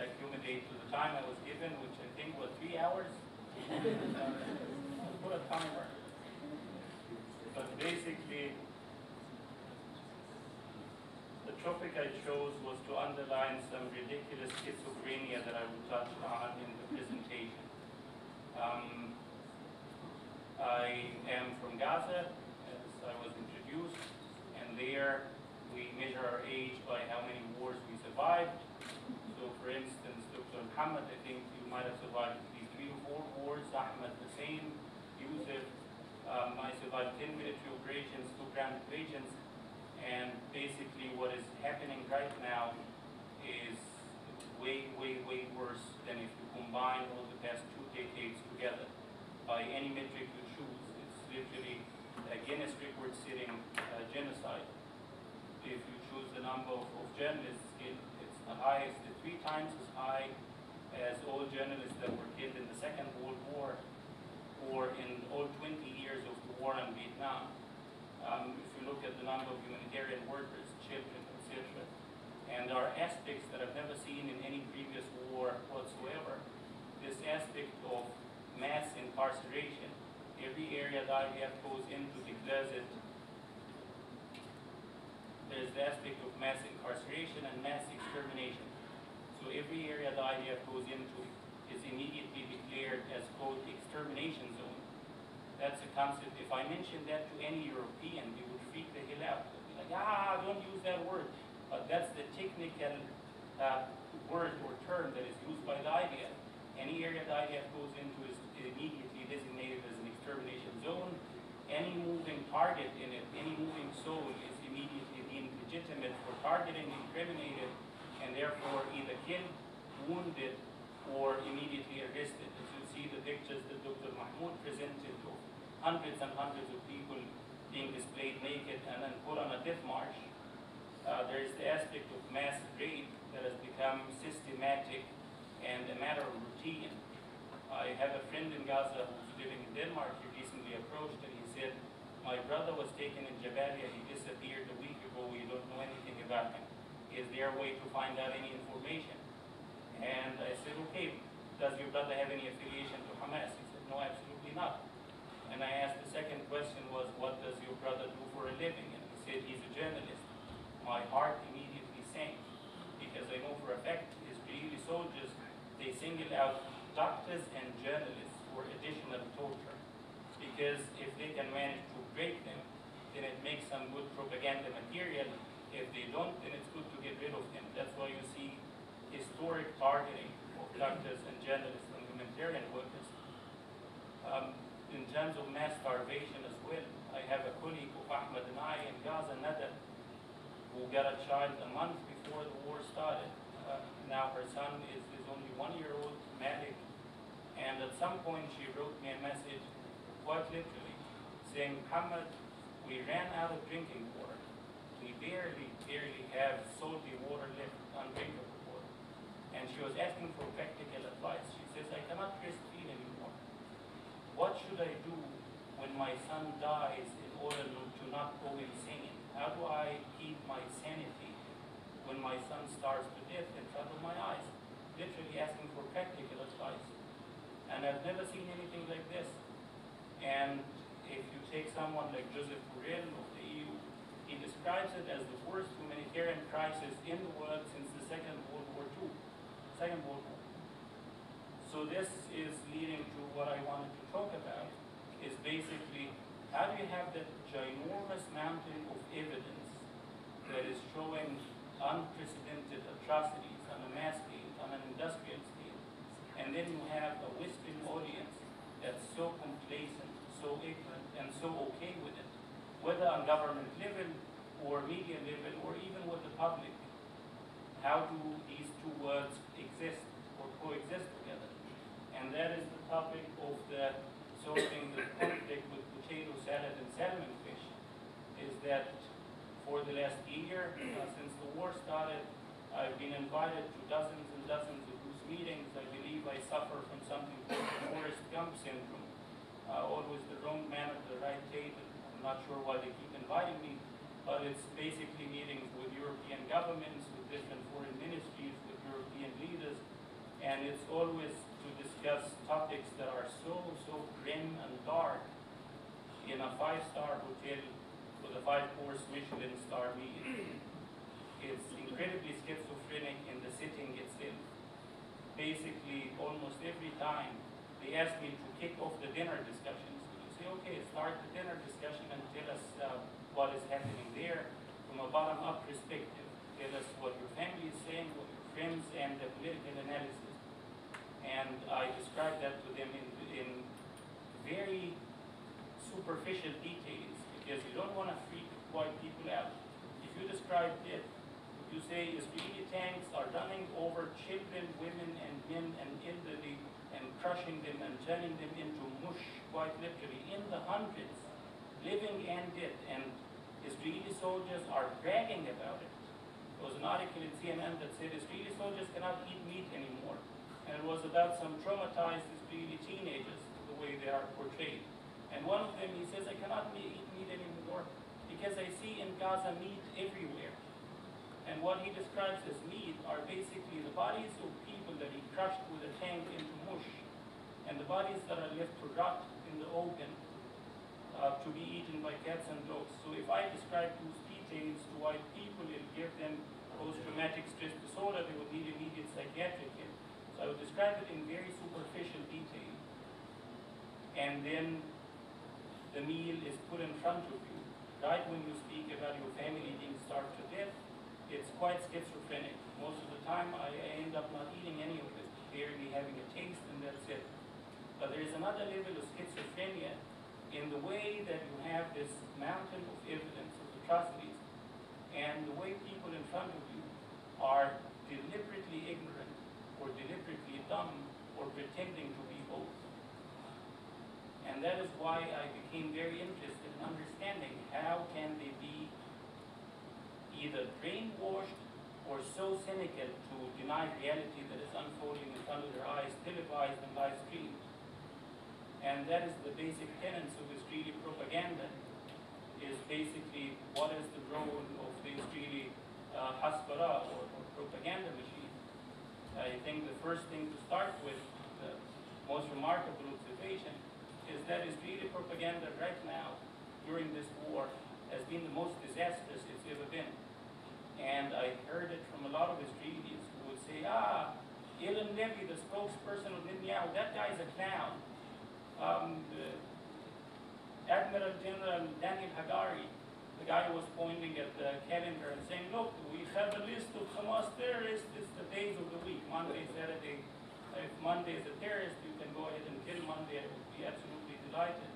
accumulate to the time I was given, which I think was 3 hours. I'll put a timer. But basically, the topic I chose was to underline some ridiculous schizophrenia that I will touch on in the presentation. I am from Gaza, as I was introduced, and there we measure our age by how many wars we survived. So for instance, Dr. Muhammad, I think you might have survived at least 3 or 4 wars, Ahmed the same, Yusuf, I survived 10 military operations, 2 ground invasions, and basically what is happening right now is way, way, way worse than if you combine all the past 2 decades together. By any metric you choose, it's literally a Guinness record-setting genocide. If you choose the number of journalists killed, it's the highest, it's 3 times as high as all journalists that were killed in the Second World War or in all 20 years of the war in Vietnam. If you look at the number of humanitarian workers, children, etc., and there are aspects that I've never seen in any previous war whatsoever. This aspect of mass incarceration. Every area that IDF goes into declares it. There's the aspect of mass incarceration and mass extermination. So every area the IDF goes into is immediately declared as, quote, extermination zone. That's a concept. If I mention that to any European, they would freak the hell out. They'd be like, don't use that word. But that's the technical word or term that is used by the IDF. Any area the IDF goes into is immediately designated as an extermination zone. Any moving target in it, any moving soul is immediately deemed legitimate for targeting, incriminated, and therefore either killed, wounded, or immediately arrested. As you see the pictures that Dr. Mahmoud presented of hundreds and hundreds of people being displayed naked and then put on a death march. There is the aspect of mass rape that has become systematic and a matter of routine. I have a friend in Gaza who's living in Denmark. He recently approached and he said, my brother was taken in Jabalia. He disappeared a week ago. We don't know anything about him. Is there a way to find out any information? And I said, okay, does your brother have any affiliation to Hamas? He said, no, absolutely not. And I asked the second question was, what does your brother do for a living? And he said, he's a journalist. My heart immediately sank because I know for a fact Israeli soldiers, they single out doctors and journalists for additional torture. Because if they can manage to break them, then it makes some good propaganda material. If they don't, then it's good to get rid of them. That's why you see historic targeting of doctors and journalists and humanitarian workers. In terms of mass starvation as well, I have a colleague of Ahmed and I in Gaza, Nada, who got a child a month before the war started. Now her son is only 1-year-old, Malik, and at some point she wrote me a message, quite literally, saying, Muhammad, we ran out of drinking water. We barely have salty water left, undrinkable water. And she was asking for practical advice. She says, I cannot breastfeed anymore. What should I do when my son dies in order to not go insane? How do I keep my sanity when my son starves to death in front of my eyes? Literally asking for practical advice. And I've never seen anything like this. And if you take someone like Joseph Borrell of the EU, he describes it as the worst humanitarian crisis in the world since the Second World War. So this is leading to what I wanted to talk about, is basically how do you have that ginormous mountain of evidence that is showing unprecedented atrocities on a mass scale, on an industrial scale, and then you have a Western audience that's so complacent, so ignorant, and so okay with it, whether on government level or media level or even with the public. How do these two worlds exist or coexist together? And that is the topic of the solving the conflict with potato salad and salmon fish, is that for the last year, since the war started, I've been invited to dozens and dozens of those meetings. I believe I suffer from something called Forrest Gump syndrome. Always the wrong man at the right table. I'm not sure why they keep inviting me, but it's basically meetings with European governments, with different foreign ministries, with European leaders, and it's always to discuss topics that are so grim and dark in a five-star hotel with a 5-course Michelin star meal. It's incredibly schizophrenic in the setting itself. Basically, almost every time they ask me to kick off the dinner discussions. You say, okay, start the dinner discussion and tell us what is happening there from a bottom-up perspective. Tell us what your family is saying, what your friends, and the political analysis. And I describe that to them in very superficial details, because you don't want to freak white people out. If you describe it, you say Israeli tanks are running over children, women, and men and elderly and crushing them and turning them into mush, quite literally, in the hundreds, living and dead. And Israeli soldiers are bragging about it. There was an article in CNN that said Israeli soldiers cannot eat meat anymore. And it was about some traumatized Israeli teenagers, the way they are portrayed. And one of them, he says, I cannot eat meat anymore because I see in Gaza meat everywhere. And what he describes as meat are basically the bodies of people that he crushed with a tank into mush, and the bodies that are left to rot in the open to be eaten by cats and dogs. So if I describe those details to white people, it'll give them post-traumatic stress disorder. They would need immediate psychiatric care. So I would describe it in very superficial detail. And then the meal is put in front of you. Right when you speak about your family being starved to death, it's quite schizophrenic. Most of the time, I end up not eating any of it, barely having a taste, and that's it. But there is another level of schizophrenia in the way that you have this mountain of evidence of atrocities, and the way people in front of you are deliberately ignorant, or deliberately dumb, or pretending to be both. And that is why I became very interested in understanding how can they be either brainwashed or so cynical to deny reality that is unfolding in front of their eyes, televised and live streamed. And that is the basic tenets of Israeli propaganda, is basically what is the role of the Israeli hasbara or propaganda machine. I think the first thing to start with, the most remarkable observation, is that Israeli propaganda right now, during this war, has been the most disastrous it's ever been. And I heard it from a lot of Israelis who would say, Ilan Levy, the spokesperson of Netanyahu, that guy's a clown. Admiral General Daniel Hagari, the guy who was pointing at the calendar and saying, look, we have a list of Hamas terrorists, it's the days of the week, Monday, Saturday. If Monday is a terrorist, you can go ahead and kill Monday. I would be absolutely delighted.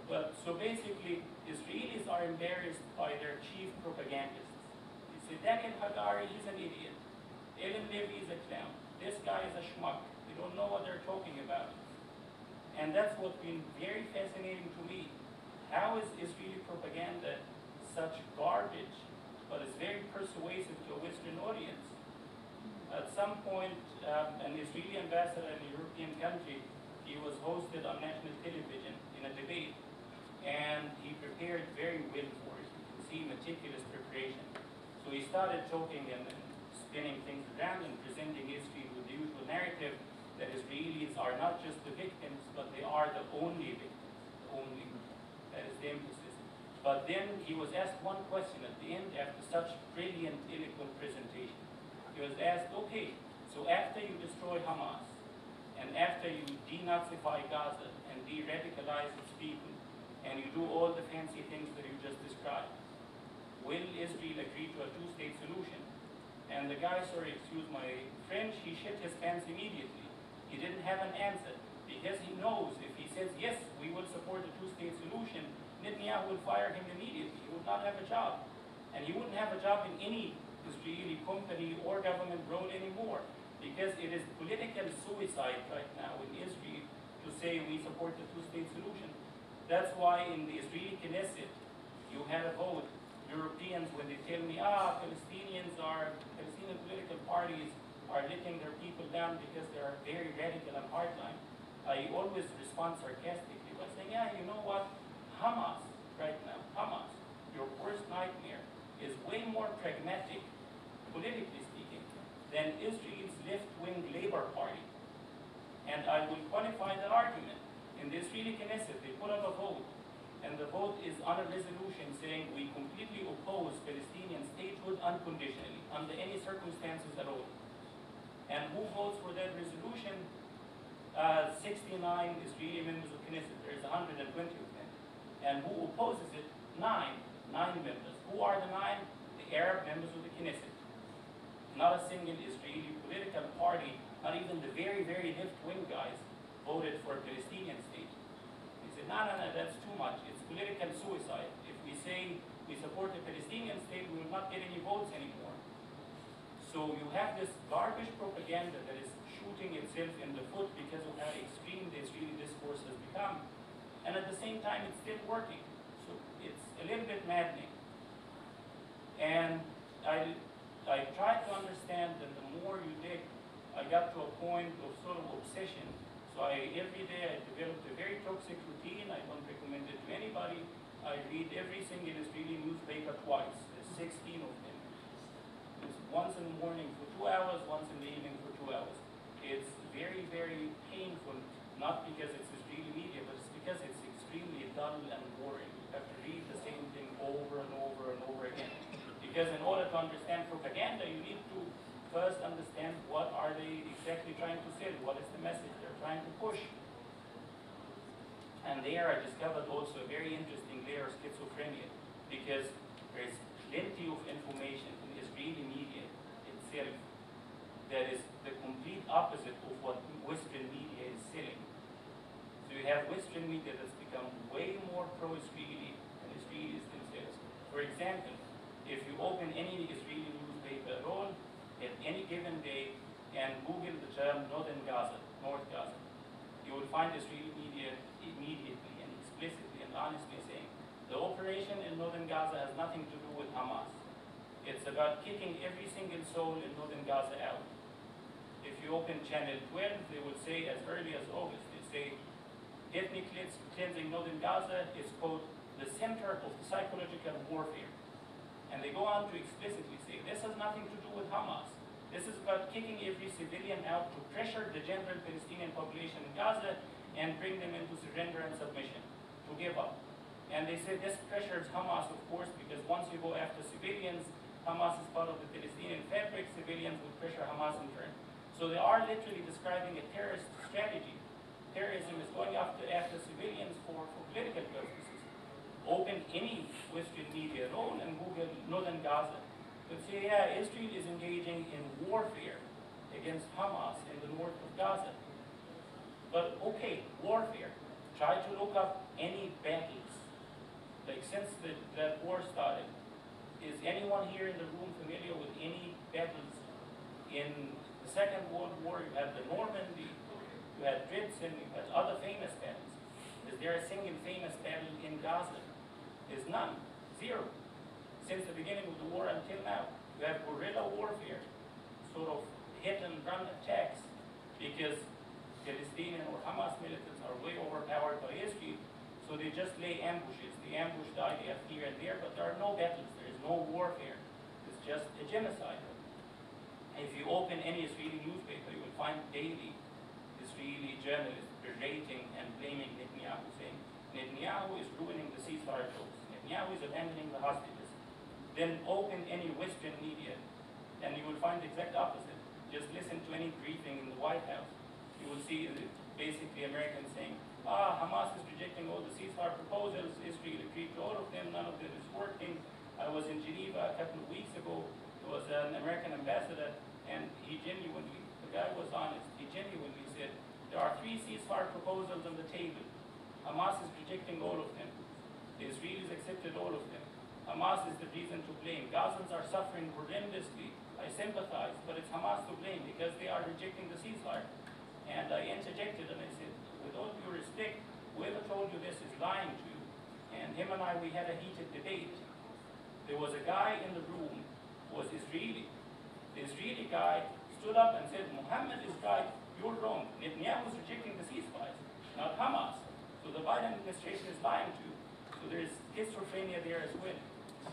But so basically, Israelis are embarrassed by their chief propagandists. They say, Daniel Hagari, he's an idiot. Ilan Levy is a clown. This guy is a schmuck. They don't know what they're talking about. And that's what's been very fascinating to me. How is Israeli propaganda such garbage, but it's very persuasive to a Western audience? At some point, an Israeli ambassador in a European country, he was hosted on national television in a debate, and he prepared very well for it. You can see meticulous preparation. So he started talking and spinning things around and presenting history with the usual narrative that Israelis are not just the victims, but they are the only victims. Only. That is the emphasis. But then he was asked one question at the end after such brilliant, eloquent presentation. He was asked, okay, so after you destroy Hamas and after you denazify Gaza and de-radicalize its people, and you do all the fancy things that you just described, will Israel agree to a two-state solution? And the guy, sorry, excuse my French, he shit his pants immediately. He didn't have an answer, because he knows if he says, yes, we will support the two-state solution, Netanyahu will fire him immediately. He would not have a job. And he wouldn't have a job in any Israeli company or government role anymore, because it is political suicide right now in Israel to say we support the two-state solution. That's why in the Israeli Knesset, you had a vote. Europeans, when they tell me, Palestinian political parties are letting their people down because they are very radical and hardline, I always respond sarcastically by saying, yeah, you know what? Hamas, right now, Hamas, your worst nightmare, is way more pragmatic, politically speaking, than Israel's left-wing Labour Party. And I will qualify the argument. In the Israeli Knesset, they put up a vote, and the vote is on a resolution saying we completely oppose Palestinian statehood unconditionally, under any circumstances at all. And who votes for that resolution? 69 Israeli members of Knesset. There's 120 of them. And who opposes it? Nine members. Who are the nine? The Arab members of the Knesset. Not a single Israeli political party, not even the very, very left-wing guys, voted for a Palestinian state. He said, no, that's too much. It's political suicide. If we say we support the Palestinian state, we will not get any votes anymore. So you have this garbage propaganda that is shooting itself in the foot because of how extreme the Israeli discourse has become. And at the same time, it's still working. So it's a little bit maddening. And I tried to understand that the more you dig, I got to a point of sort of obsession. So every day I developed a very toxic routine. I don't recommend it to anybody. I read every single Israeli newspaper twice. There's 16 of them. It's once in the morning for 2 hours, once in the evening for 2 hours. It's very, very painful, not because it's Israeli media, but it's because it's extremely dull and boring. You have to read the same thing over and over and over again. Because in order to understand propaganda, you need to first understand what are they exactly trying to sell, what is the message they're trying to push. And there I discovered also a very interesting layer of schizophrenia, because there's plenty of information in Israeli media itself that is the complete opposite of what Western media is selling. So you have Western media that's become way more pro-Israeli than Israelis themselves. For example, if you open any Israeli newspaper at all, at any given day, and Google the term Northern Gaza, North Gaza, you will find Israeli media immediately and explicitly and honestly saying, the operation in Northern Gaza has nothing to do with Hamas. It's about kicking every single soul in Northern Gaza out. If you open Channel 12, they will say as early as August, they say, ethnic cleansing Northern Gaza is, quote, the center of the psychological warfare. And they go on to explicitly say, this has nothing to do with Hamas. This is about kicking every civilian out to pressure the general Palestinian population in Gaza and bring them into surrender and submission, to give up. And they say this pressures Hamas, of course, because once you go after civilians, Hamas is part of the Palestinian fabric, civilians will pressure Hamas in turn. So they are literally describing a terrorist strategy. Terrorism is going after civilians for political purposes. Open any Western media at all and Google Northern Gaza. You'll say, yeah, Israel is engaging in warfare against Hamas in the north of Gaza. But okay, warfare. Try to look up any battles. Like since that war started, is anyone here in the room familiar with any battles? In the Second World War, you had the Normandy, you had Dresden, you had other famous battles. Is there a single famous battle in Gaza? Is none. Zero. Since the beginning of the war until now. You have guerrilla warfare, sort of hit and run attacks, because Palestinian or Hamas militants are way overpowered by Israel, so they just lay ambushes. They ambush the IDF here and there, but there are no battles. There is no warfare. It's just a genocide. If you open any Israeli newspaper, you will find daily Israeli journalists berating and blaming Netanyahu, saying Netanyahu is ruining the ceasefire talks. Netanyahu is abandoning the hostages. Then open any Western media, and you will find the exact opposite. Just listen to any briefing in the White House. You will see basically Americans saying, Hamas is rejecting all the ceasefire proposals, Israel agreed to all of them, none of them is working. I was in Geneva a couple of weeks ago, there was an American ambassador, and he genuinely, the guy was honest, he genuinely said, there are 3 ceasefire proposals on the table. Hamas is rejecting all of them. The Israelis accepted all of them. Hamas is the reason to blame. Gazans are suffering horrendously. I sympathize, but it's Hamas to blame because they are rejecting the ceasefire. And I interjected and I said, with all due respect, whoever told you this is lying to you. And him and I, we had a heated debate. There was a guy in the room who was Israeli. The Israeli guy stood up and said, Muhammad is right, you're wrong. Netanyahu is rejecting the ceasefire, not Hamas. So the Biden administration is lying to you. So there is schizophrenia there as well.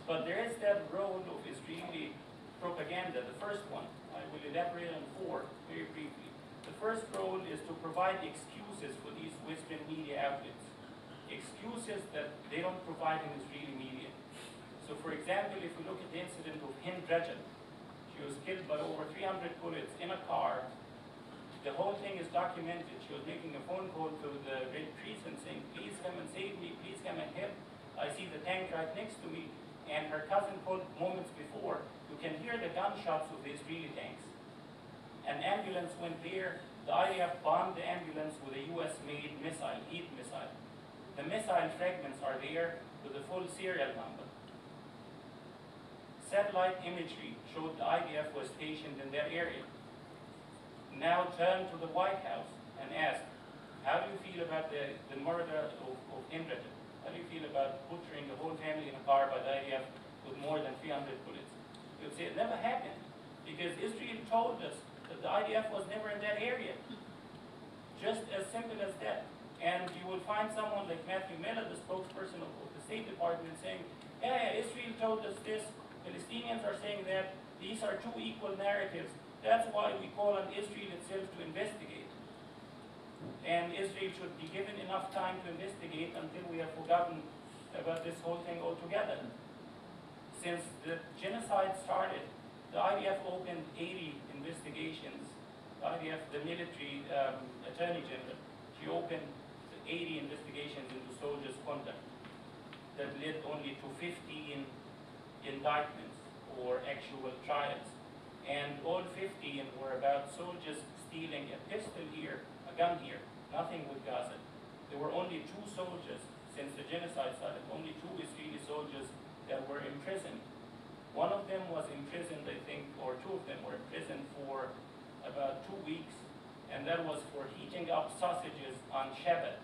But there is that role of Israeli propaganda, the first one. I will elaborate on 4 very briefly. The first role is to provide excuses for these Western media outlets. Excuses that they don't provide in Israeli media. So for example, if we look at the incident of Hind Rajab, she was killed by over 300 bullets in a car. The whole thing is documented. She was making a phone call to the Red Crescent saying, please come and save me, please come and help. I see the tank right next to me. And her cousin called moments before. You can hear the gunshots of the Israeli tanks. An ambulance went there. The IDF bombed the ambulance with a US-made missile, heat missile. The missile fragments are there with the full serial number. Satellite imagery showed the IDF was stationed in that area. Now turn to the White House and ask, how do you feel about the murder of Hind Rajab? How do you feel about butchering the whole family in a car by the IDF with more than 300 bullets? You'll say it never happened because Israel told us that the IDF was never in that area. Just as simple as that. And you will find someone like Matthew Miller, the spokesperson of the State Department, saying, yeah, Israel told us this, Palestinians are saying that, these are 2 equal narratives. That's why we call on Israel itself to investigate. And Israel should be given enough time to investigate until we have forgotten about this whole thing altogether. Since the genocide started, the IDF opened 80 investigations. The IDF, the military attorney general, she opened 80 investigations into soldiers' conduct that led only to 15 indictments or actual trials. And all 15 were about soldiers stealing a pistol here, a gun here, nothing with Gaza. There were only 2 soldiers since the genocide started, only 2 Israeli soldiers that were imprisoned. One of them was imprisoned, I think, or 2 of them were imprisoned for about 2 weeks, and that was for heating up sausages on Shabbat,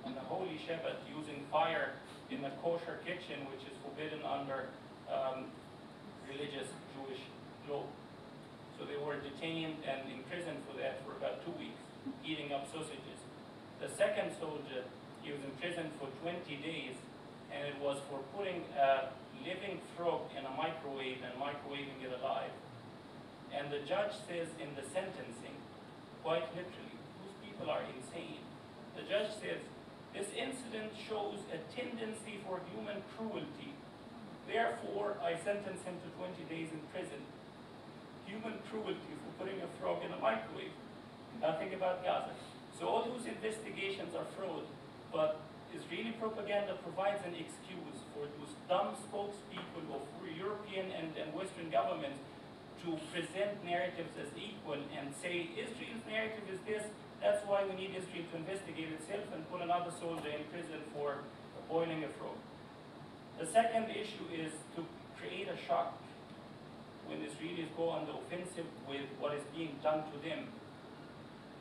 on the holy Shabbat, using fire in a kosher kitchen, which is forbidden under religious Jewish law. So they were detained and imprisoned for that for about 2 weeks, heating up sausages. The second soldier, he was imprisoned for 20 days, and it was for putting a living frog in a microwave and microwaving it alive. And the judge says in the sentencing, quite literally, those people are insane. The judge says, this incident shows a tendency for human cruelty. Therefore, I sentence him to 20 days in prison. Human cruelty for putting a frog in a microwave. Nothing about Gaza. So all those investigations are fraud, but Israeli propaganda provides an excuse for those dumb spokespeople of European and Western governments to present narratives as equal and say Israel's narrative is this, that's why we need Israel to investigate itself and put another soldier in prison for boiling a frog. The second issue is to create a shock when Israelis go on the offensive with what is being done to them.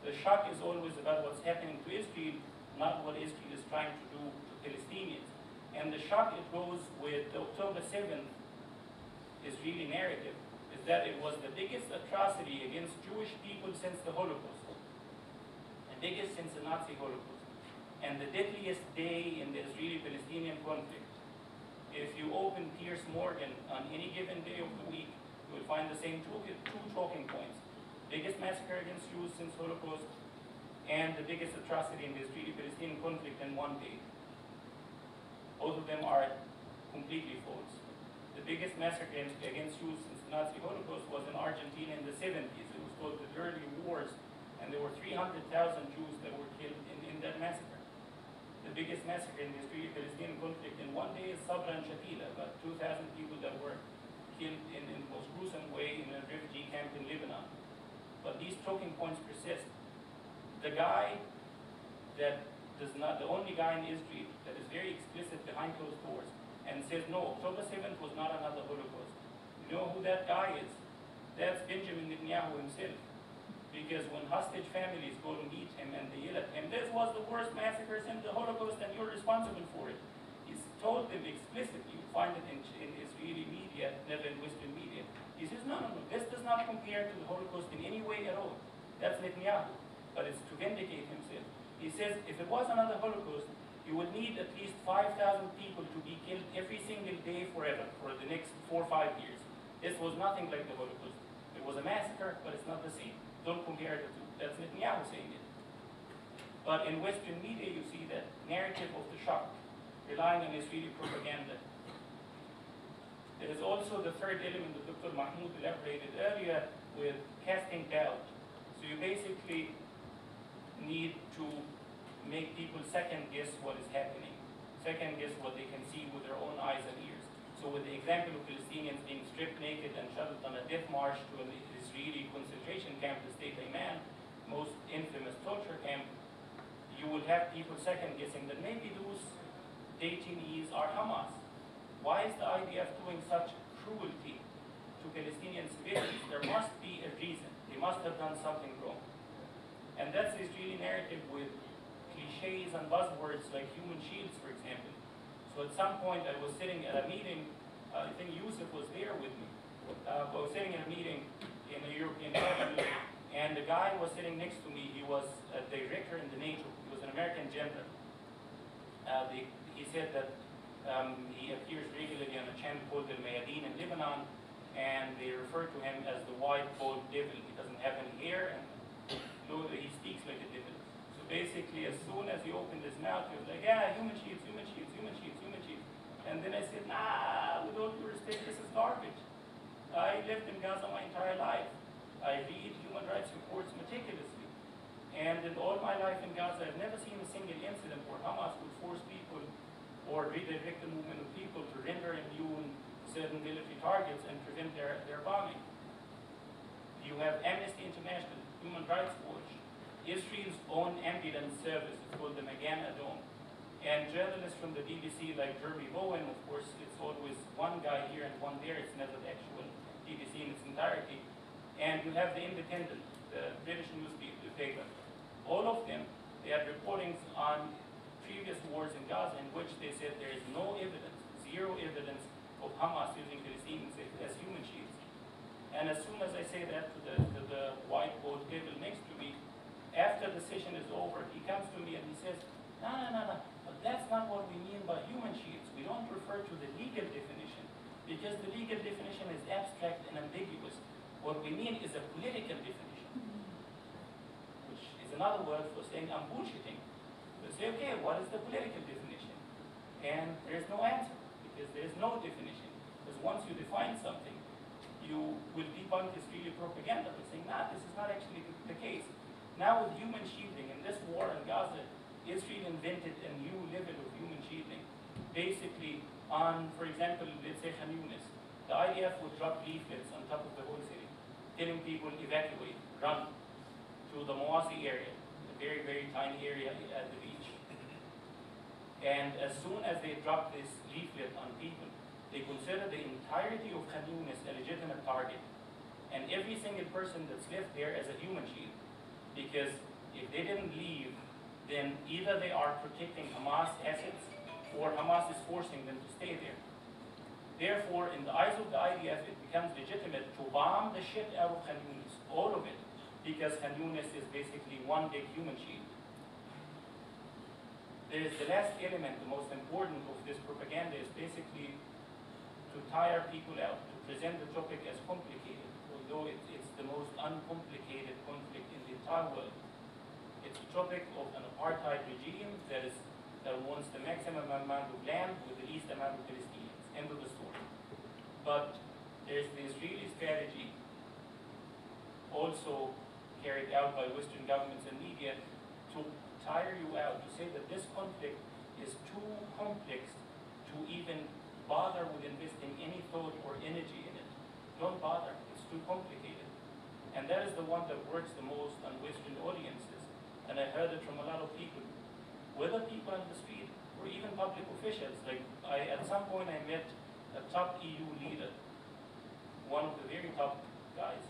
The shock is always about what's happening to Israel, not what Israel is trying to do to Palestinians. And the shock it goes with the October 7th Israeli narrative is that it was the biggest atrocity against Jewish people since the Holocaust. The biggest since the Nazi Holocaust. And the deadliest day in the Israeli-Palestinian conflict. If you open Piers Morgan on any given day of the week, you will find the same 2 talking points. Biggest massacre against Jews since Holocaust, and the biggest atrocity in the Israeli-Palestinian conflict in one day. Both of them are completely false. The biggest massacre against Jews since the Nazi Holocaust was in Argentina in the 70s. It was called the Dirty Wars, and there were 300,000 Jews that were killed in that massacre. The biggest massacre in the Israeli-Palestinian conflict in one day is Sabra and Shatila, about 2,000 people that were killed in the most gruesome way in a refugee camp in Lebanon. But these talking points persist. The guy that does not, the only guy in Israel that is very explicit behind closed doors and says, no, October 7th was not another Holocaust. You know who that guy is? That's Benjamin Netanyahu himself. Because when hostage families go to meet him and they yell at him, this was the worst massacre since the Holocaust and you're responsible for it. He's told them explicitly, you find it in Israeli media, never in Western media. He says, no, this does not compare to the Holocaust in any way at all. That's Netanyahu, but it's to vindicate himself. He says, if it was another Holocaust, you would need at least 5,000 people to be killed every single day forever for the next 4 or 5 years. This was nothing like the Holocaust. It was a massacre, but it's not the same. Don't compare the two. That's Netanyahu saying it. But in Western media, you see that narrative of the shock, relying on Israeli propaganda. There is also the third element that Dr. Mahmoud elaborated earlier with casting doubt. So you basically need to make people second guess what is happening, second guess what they can see with their own eyes and ears. So with the example of Palestinians being stripped naked and shuttled on a death march to an Israeli concentration camp, the State Ayman, most infamous torture camp, you would have people second guessing that maybe those detainees are Hamas. Why is the IDF doing such cruelty to Palestinian civilians? There must be a reason. They must have done something wrong. And that's the Israeli narrative with cliches and buzzwords like human shields, for example. So at some point I was sitting at a meeting, I think Yusuf was there with me. I was sitting in a meeting in a European Parliament, and the guy was sitting next to me. He was a director in the NATO. He was an American general. He said that he appears regularly on a channel called Al Mayadeen in Lebanon, and they refer to him as the white bald devil. He doesn't have any hair, and he speaks like a devil. So basically, as soon as he opened his mouth, he was like, yeah, human shields, human shields, human shields, human shields. And then I said, nah, with all due respect, this is garbage. I lived in Gaza my entire life. I read human rights reports meticulously. And in all my life in Gaza, I've never seen a single incident where Hamas would force people or redirect the movement of people to render immune certain military targets and prevent their bombing. You have Amnesty International, Human Rights Watch, Israel's own ambulance service, it's called the Magan Adom, and journalists from the BBC like Jeremy Bowen, of course, it's always one guy here and one there, it's never the actual BBC in its entirety. And you have the Independent, the British newspaper. All of them, they had reportings on previous wars in Gaza in which they said there is no evidence, zero evidence of Hamas using Palestinians as human shields. And as soon as I say that to the white bald devil next to me, after the session is over, he comes to me and he says, no, but that's not what we mean by human shields. We don't refer to the legal definition because the legal definition is abstract and ambiguous. What we mean is a political definition, which is another word for saying I'm bullshitting. We say, okay, what is the political definition? And there's no answer because there's no definition. Because once you define something, you will debunk Israeli propaganda by saying, nah, this is not actually the case. Now with human shielding, in this war in Gaza, Israel invented a new level of human shielding. Basically on, for example, let's say Khan Yunis, the IDF would drop leaflets on top of the whole city, telling people evacuate, run to the Mawasi area, a very, very tiny area at the beach. And as soon as they drop this leaflet on people, they consider the entirety of Khan Yunis a legitimate target, and every single person that's left there as a human shield. Because if they didn't leave, then either they are protecting Hamas assets, or Hamas is forcing them to stay there. Therefore, in the eyes of the IDF, it becomes legitimate to bomb the shit out of Khan Yunis, all of it, because Khan Yunis is basically one big human shield. There is the last element, the most important of this propaganda, is basically to tire people out, to present the topic as complicated, although it's the most uncomplicated conflict in the entire world. It's a topic of an apartheid regime that wants the maximum amount of land with the least amount of Palestinians. End of the story. But there's the Israeli strategy also carried out by Western governments and media to tire you out, to say that this conflict is too complex to even bother with investing any thought or energy in it. Don't bother, it's too complicated. And that is the one that works the most on Western audiences. And I heard it from a lot of people, whether people on the street or even public officials. Like at some point I met a top EU leader, one of the very top guys.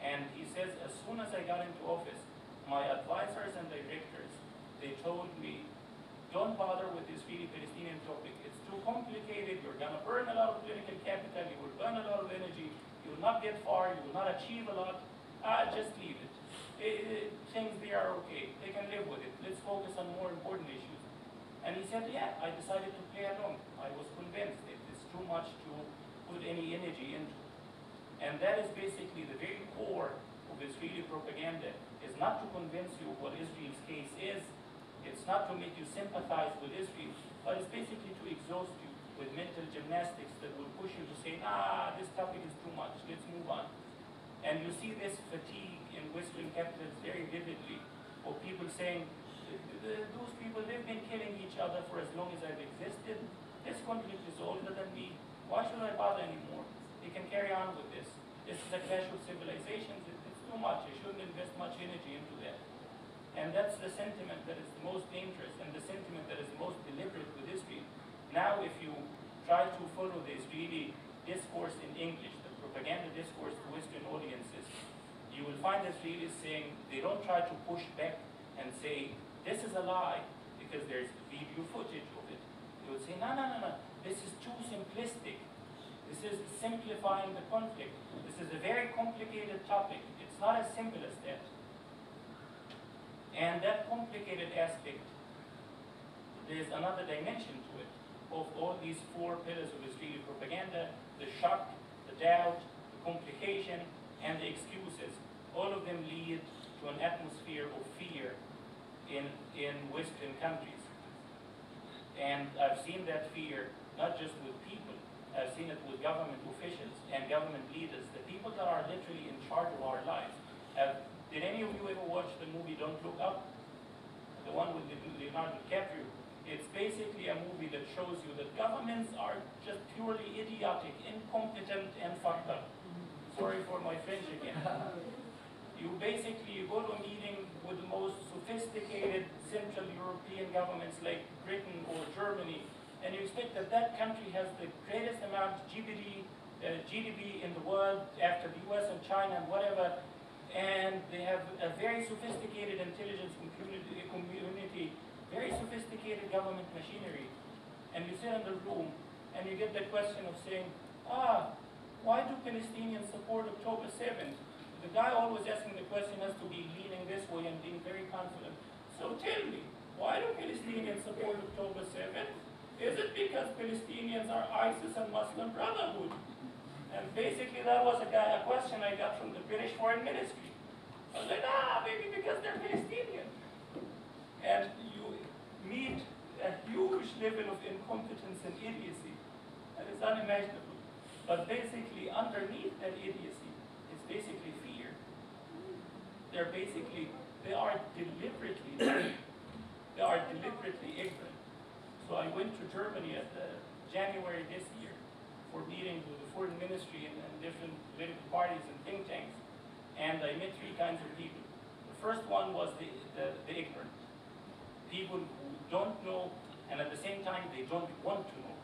And he says, as soon as I got into office, my advisors and directors, they told me, don't bother with this Israeli-Palestinian topic. It's too complicated. You're going to burn a lot of political capital. You will burn a lot of energy. You will not get far. You will not achieve a lot. Just leave it. Things there are okay. They can live with it. Let's focus on more important issues. And he said, yeah, I decided to play along. I was convinced it is too much to put any energy into. And that is basically the very core of Israeli propaganda, is not to convince you what Israel's case is. It's not to make you sympathize with Israel, but it's basically to exhaust you with mental gymnastics that will push you to say, nah, this topic is too much, let's move on. And you see this fatigue in Western capitals very vividly, of people saying, those people, they've been killing each other for as long as I've existed. This conflict is older than me. Why should I bother anymore? They can carry on with this. This is a clash of civilizations. It's too much. I shouldn't invest much energy into that. And that's the sentiment that is the most dangerous and the sentiment that is the most deliberate with Israel. Now, if you try to follow the Israeli discourse in English, the propaganda discourse to Western audiences, you will find Israelis saying, they don't try to push back and say, this is a lie, because there's video footage of it. They will say, no, this is too simplistic. This is simplifying the conflict. This is a very complicated topic. It's not as simple as that. And that complicated aspect, there's another dimension to it, of all these four pillars of Israeli propaganda: the shock, the doubt, the complication, and the excuses. All of them lead to an atmosphere of fear in Western countries. And I've seen that fear not just with people, I've seen it with government officials and government leaders, the people that are literally in charge of our lives. Did any of you ever watch the movie Don't Look Up? The one with Leonardo DiCaprio. It's basically a movie that shows you that governments are just purely idiotic, incompetent, and fucked up. Sorry for my French again. You go to a meeting with the most sophisticated Central European governments like Britain or Germany, and you expect that that country has the greatest amount of GDP in the world after the US and China and whatever, and they have a very sophisticated intelligence community, very sophisticated government machinery. And you sit in the room and you get the question of saying, why do Palestinians support October 7th? The guy always asking the question has to be leaning this way and being very confident. So tell me, why do Palestinians support October 7th? Is it because Palestinians are ISIS and Muslim Brotherhood? And basically that was a question I got from the British Foreign Ministry. I was like, maybe because they're Palestinian. And you meet a huge level of incompetence and idiocy that is unimaginable. But basically underneath that idiocy is basically fear. They are deliberately ignorant. So I went to Germany at January this year for meetings with the foreign ministry and different political parties and think tanks. And I met three kinds of people. The first one was the ignorant. People who don't know, and at the same time, they don't want to know.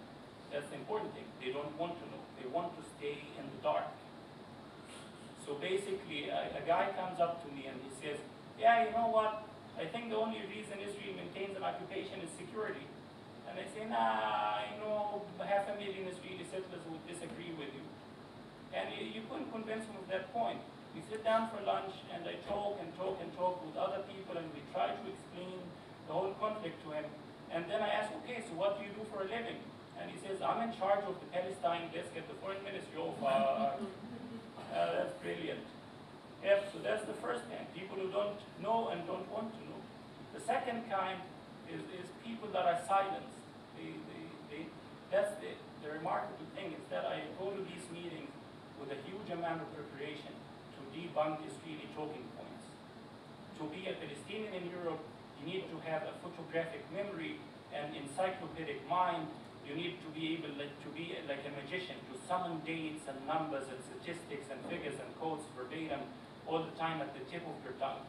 That's the important thing. They don't want to know. They want to stay in the dark. So basically, a guy comes up to me and he says, yeah, you know what? I think the only reason Israel maintains an occupation is security. And I say, I know 500,000 Israeli settlers would disagree with you. And you couldn't convince him of that point. We sit down for lunch and I talk with other people and we try to explain the whole conflict to him. And then I ask, okay, so what do you do for a living? And he says, I'm in charge of the Palestine desk at the foreign ministry. That's brilliant. Yeah, so that's the first kind, people who don't know and don't want to know. The second kind is people that are silenced. That's the remarkable thing is that I go to these meetings with a huge amount of preparation to debunk Israeli talking points. To be a Palestinian in Europe, you need to have a photographic memory and encyclopedic mind. You need to be able to be like a magician, to summon dates and numbers and statistics and figures and codes verbatim all the time at the tip of your tongue.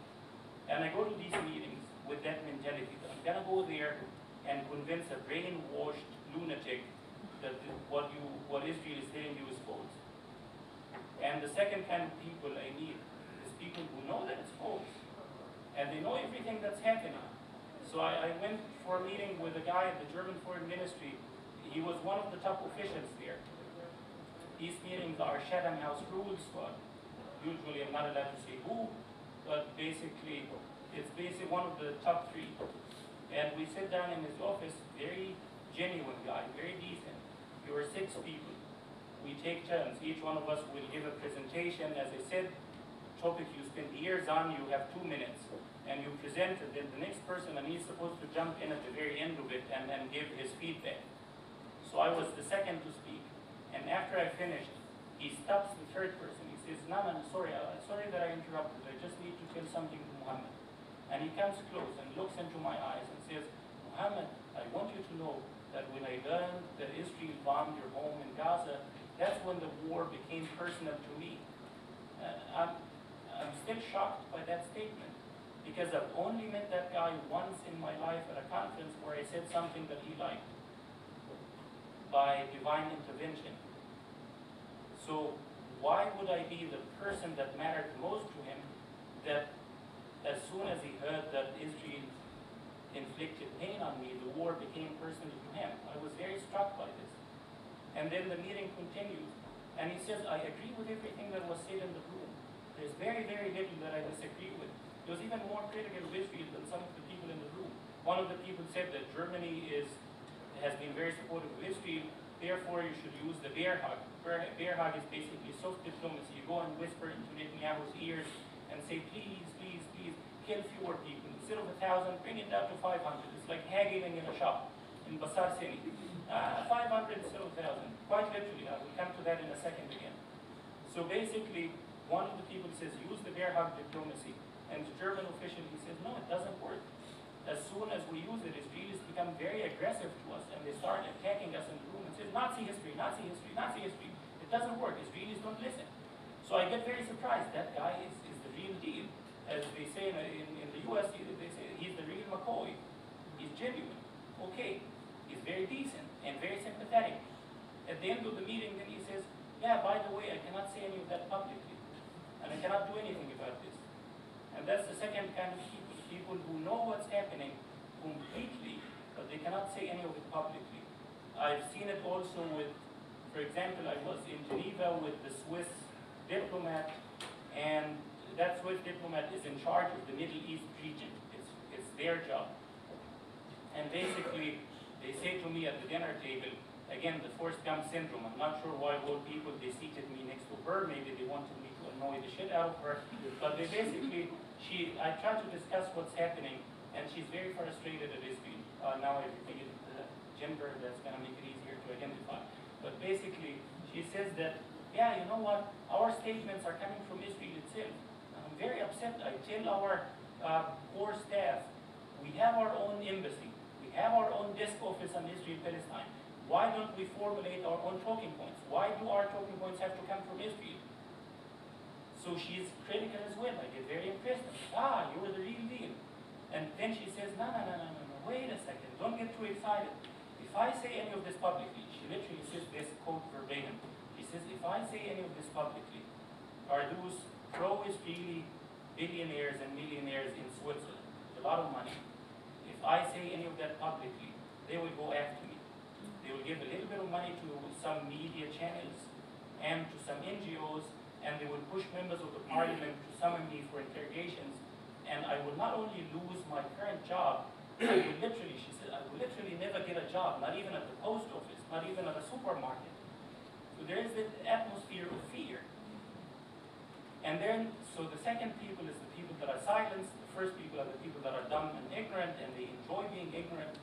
And I go to these meetings with that mentality that I'm gonna go there and convince a brainwashed lunatic that what Israel is telling you is false. And the second kind of people I need is people who know that it's false. And they know everything that's happening. So I went for a meeting with a guy at the German Foreign Ministry. He was one of the top officials there. These meetings are Chatham House rules squad. Usually I'm not allowed to say who, but basically, it's basically one of the top 3. And we sit down in his office, very genuine guy, very decent. You are 6 people. We take turns. Each one of us will give a presentation. As I said, topic you spend years on, you have 2 minutes. And you present it, then the next person, and he's supposed to jump in at the very end of it and give his feedback. So I was the second to speak. And after I finished, he stops the third person. He says, no, sorry that I interrupted. I just need to tell something to Muhammad. And he comes close and looks into my eyes and says, Muhammad, I want you to know that when I learned that Israel bombed your home in Gaza, that's when the war became personal to me. I'm still shocked by that statement, because I've only met that guy once in my life at a conference where I said something that he liked by divine intervention. So why would I be the person that mattered most to him, that as soon as he heard that Israel inflicted pain on me, the war became personal to him? I was very struck by this. And then the meeting continues, and he says, I agree with everything that was said in the room. There's very, very little that I disagree with. He was even more critical of Israel than some of the people in the room. One of the people said that Germany has been very supportive of Israel, therefore you should use the bear hug. Bear hug is basically soft diplomacy. You go and whisper into Netanyahu's ears and say, please, please, please, kill fewer people. Instead of 1,000, bring it down to 500. It's like haggling in a shop in Basar City. 500 instead of 1,000. Quite literally, I will come to that in a second again. So basically, one of the people says, use the bear hug diplomacy. And the German official, he says, no, it doesn't work. As soon as we use it, Israelis become very aggressive to us, and they start attacking us in the room and say, Nazi history, Nazi history, Nazi history. It doesn't work. Israelis don't listen. So I get very surprised. That guy is the real deal. As they say in the US, they say he's the real McCoy. He's genuine. Okay. He's very decent and very sympathetic. At the end of the meeting, then he says, yeah, by the way, I cannot say any of that publicly. And I cannot do anything about this. And that's the second kind of people. People who know what's happening completely, but they cannot say any of it publicly. I've seen it also with, for example, I was in Geneva with the Swiss diplomat, and that Swiss diplomat is in charge of the Middle East region. It's their job. And basically, they say to me at the dinner table, again, the Forrest Gump syndrome. I'm not sure why all people, they seated me next to her. Maybe they wanted me to annoy the shit out of her. But they basically, I tried to discuss what's happening, and she's very frustrated at Israel. Now I repeated the gender, that's going to make it easier to identify. But basically, she says that, yeah, you know what, our statements are coming from Israel itself. I'm very upset. I tell our core staff, we have our own embassy. We have our own desk office on Israel-Palestine. Why don't we formulate our own talking points? Why do our talking points have to come from Israel? So she's critical as well. I get very impressed. You're the real deal. And then she says, no, wait a second. Don't get too excited. If I say any of this publicly, she literally says this quote verbatim. She says, if I say any of this publicly, are those pro-Israeli billionaires and millionaires in Switzerland, with a lot of money, if I say any of that publicly, they will go after me. They will give a little bit of money to some media channels and to some NGOs, and they will push members of the parliament to summon me for interrogations. And I will not only lose my current job, I will literally, she said, I will literally never get a job, not even at the post office, not even at a supermarket. So there is this atmosphere of fear. And then, so the second people is the people that are silenced. The first people are the people that are dumb and ignorant, and they enjoy being ignorant.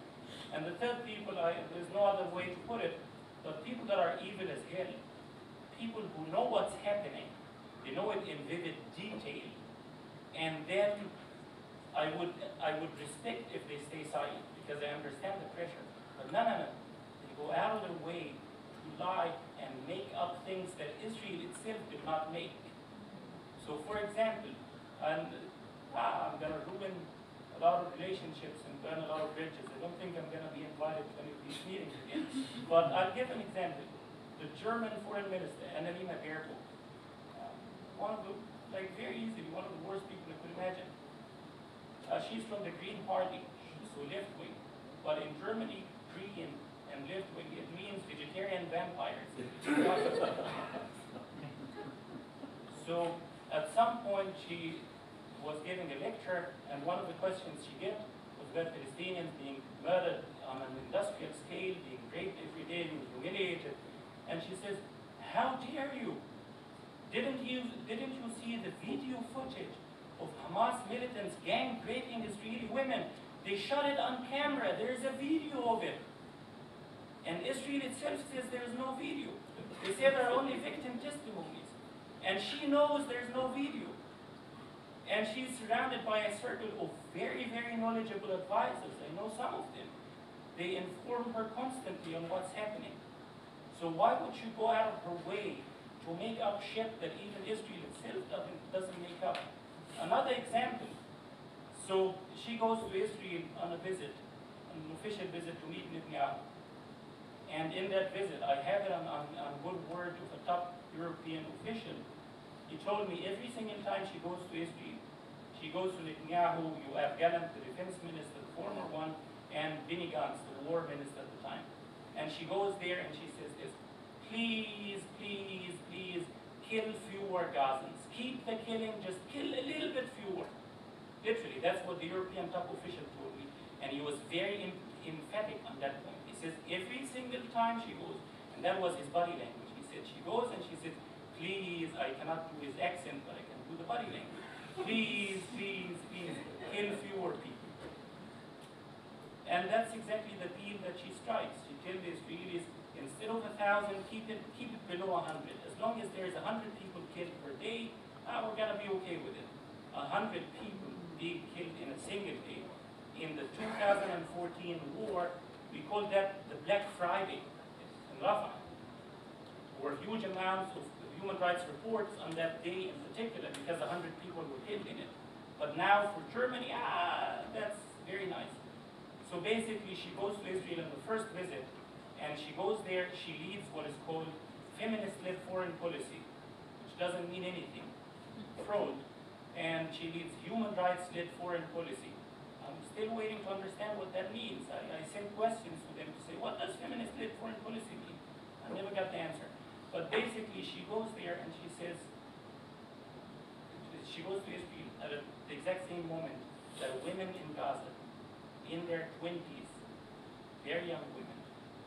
And the third people, there's no other way to put it, but people that are evil as hell. People who know what's happening. They know it in vivid detail. And then I would respect if they stay silent because I understand the pressure. But no. They go out of their way to lie and make up things that Israel itself did not make. So for example, I'm gonna ruin a lot of relationships and burn a lot of bridges. I don't think I'm gonna be invited to any of these meetings again. But I'll give an example. The German foreign minister, Annalena Baerbock, one of the, very easily, one of the worst people I could imagine. She's from the Green Party, so left-wing. But in Germany, Green and left-wing, it means vegetarian vampires. So at some point she was giving a lecture, and one of the questions she get was about Palestinians being murdered on an industrial scale, being raped every day, being humiliated. And she says, how dare you? Didn't you see the video footage of Hamas militants gang raping Israeli women? They shot it on camera. There's a video of it. And Israel itself says there's no video. They say there are only victim testimonies. And she knows there's no video. And she's surrounded by a circle of very, very knowledgeable advisors. I know some of them. They inform her constantly on what's happening. So why would she go out of her way to make up shit that even Israel itself doesn't make up? Another example. So she goes to Israel on a visit, an official visit to meet Netanyahu. And in that visit, I have it on good word of a top European official. He told me every single time she goes to Israel, she goes to Netanyahu, Yoav Gallant, the defense minister, the former one, and Benny Gantz, the war minister at the time. And she goes there and she says this, please, please, please, kill fewer Gazans. Keep the killing, just kill a little bit fewer. Literally, that's what the European top official told me. And he was very emphatic on that point. He says every single time she goes, and that was his body language. He said she goes and she says, please, I cannot do his accent, but I can do the body language. Please, please, please, kill fewer people. And that's exactly the deal that she strikes. She tells the Israelis, instead of 1,000, keep it below 100. As long as there's 100 people killed per day, we're gonna be okay with it. 100 people being killed in a single day. In the 2014 war, we call that the Black Friday in Rafah. There were huge amounts of human rights reports on that day in particular because 100 people were killed in it. But now for Germany, that's very nice. So basically, she goes to Israel on the first visit, and she goes there, she leads what is called feminist-led foreign policy, which doesn't mean anything, fraud, and she leads human rights-led foreign policy. I'm still waiting to understand what that means. I sent questions to them to say, what does feminist-led foreign policy mean? I never got the answer. But basically, she goes there and she says, she goes to Israel at the exact same moment that women in Gaza, in their 20s, very young women,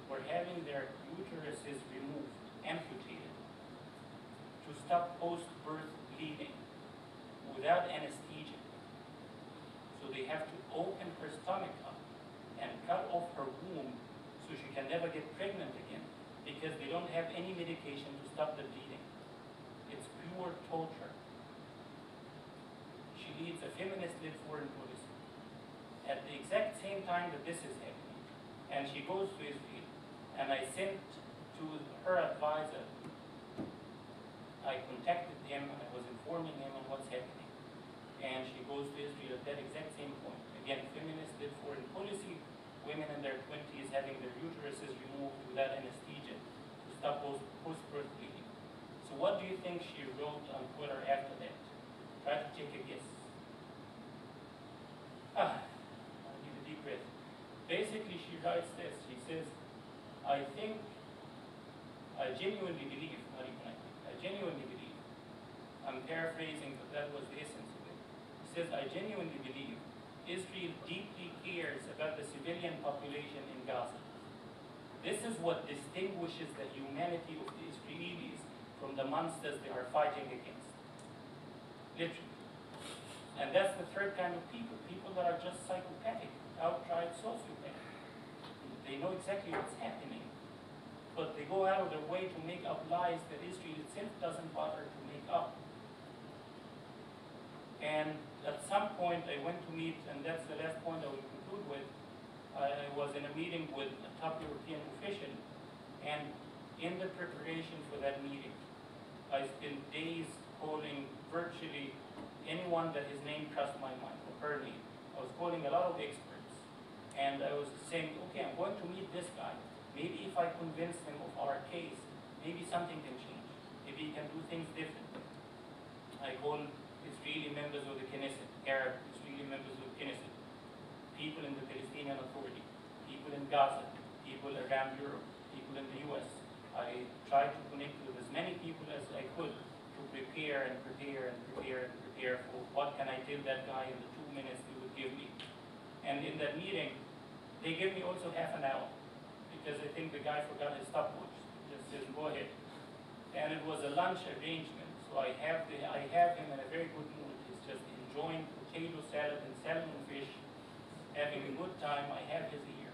were having their uteruses removed, amputated, to stop post-birth bleeding without anesthesia. So they have to open her stomach up and cut off her womb so she can never get pregnant again because they don't have any medication to stop the bleeding. It's pure torture. She leads a feminist-led foreign policy at the exact same time that this is happening. And she goes to Israel, and I sent to her advisor, I contacted him, I was informing him on what's happening. And she goes to Israel at that exact same point. Again, feminist-led foreign policy, women in their 20s having their uteruses removed without anesthesia to stop post-birth bleeding. So what do you think she wrote on Twitter after that? Try to take a guess. Deep breath. Basically, she writes this. She says, I genuinely believe, not even I genuinely believe, I'm paraphrasing, but that was the essence of it. She says, I genuinely believe Israel deeply cares about the civilian population in Gaza. This is what distinguishes the humanity of the Israelis from the monsters they are fighting against. Literally. And that's the third kind of people that are just psychopathic, outright sociopath. They know exactly what's happening, but they go out of their way to make up lies that Israel itself doesn't bother to make up. And at some point I went to meet, and that's the last point I will conclude with, I was in a meeting with a top European official, and in the preparation for that meeting, I spent days calling virtually anyone that his name crossed my mind, or her name. I was calling a lot of experts, and I was saying, okay, I'm going to meet this guy. Maybe if I convince him of our case, maybe something can change. Maybe he can do things differently. I called Israeli members of the Knesset, Arab Israeli members of the Knesset, people in the Palestinian Authority, people in Gaza, people around Europe, people in the US. I tried to connect with as many people as I could to prepare and prepare and prepare and prepare for what can I tell that guy in the 2 minutes he would give me. And in that meeting, they gave me also half an hour because I think the guy forgot his stopwatch. He just says, go ahead. And it was a lunch arrangement, so I have him in a very good mood. He's just enjoying potato salad and salmon and fish, having a good time. I have his ear.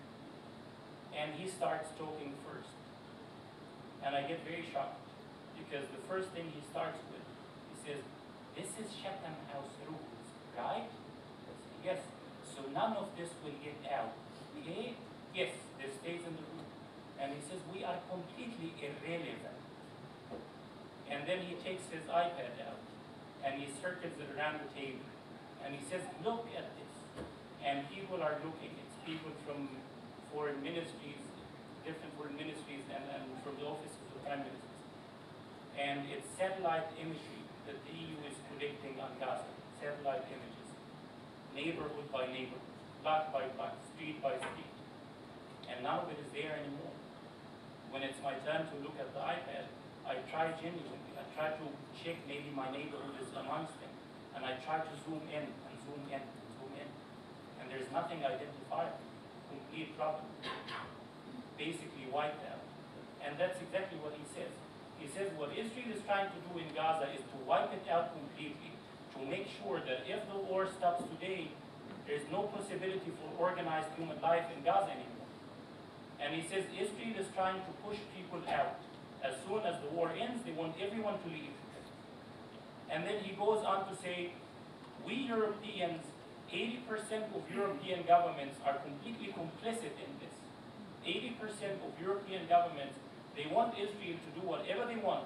And he starts talking first. And I get very shocked because the first thing he starts with, he says, this is Chatham House rules, right? I say, yes. So none of this will get out. Okay? Yes, this stays in the room. And he says, we are completely irrelevant. And then he takes his iPad out and he circles it around the table. And he says, look at this. And people are looking. It's people from foreign ministries, different foreign ministries, and from the office of the prime ministers. And it's satellite imagery that the EU is collecting on Gaza. Satellite images, neighborhood by neighborhood, block by block, street by street. And none of it is there anymore. When it's my turn to look at the iPad, I try genuinely. I try to check maybe my neighborhood is amongst them. And I try to zoom in and zoom in and zoom in. And there's nothing identifiable. Complete problem. Basically wiped out. And that's exactly what he says. He says what Israel is trying to do in Gaza is to wipe it out completely, to make sure that if the war stops today, there's no possibility for organized human life in Gaza anymore. And he says Israel is trying to push people out. As soon as the war ends, they want everyone to leave. And then he goes on to say, we Europeans, 80% of European governments are completely complicit in this. 80% of European governments, they want Israel to do whatever they want.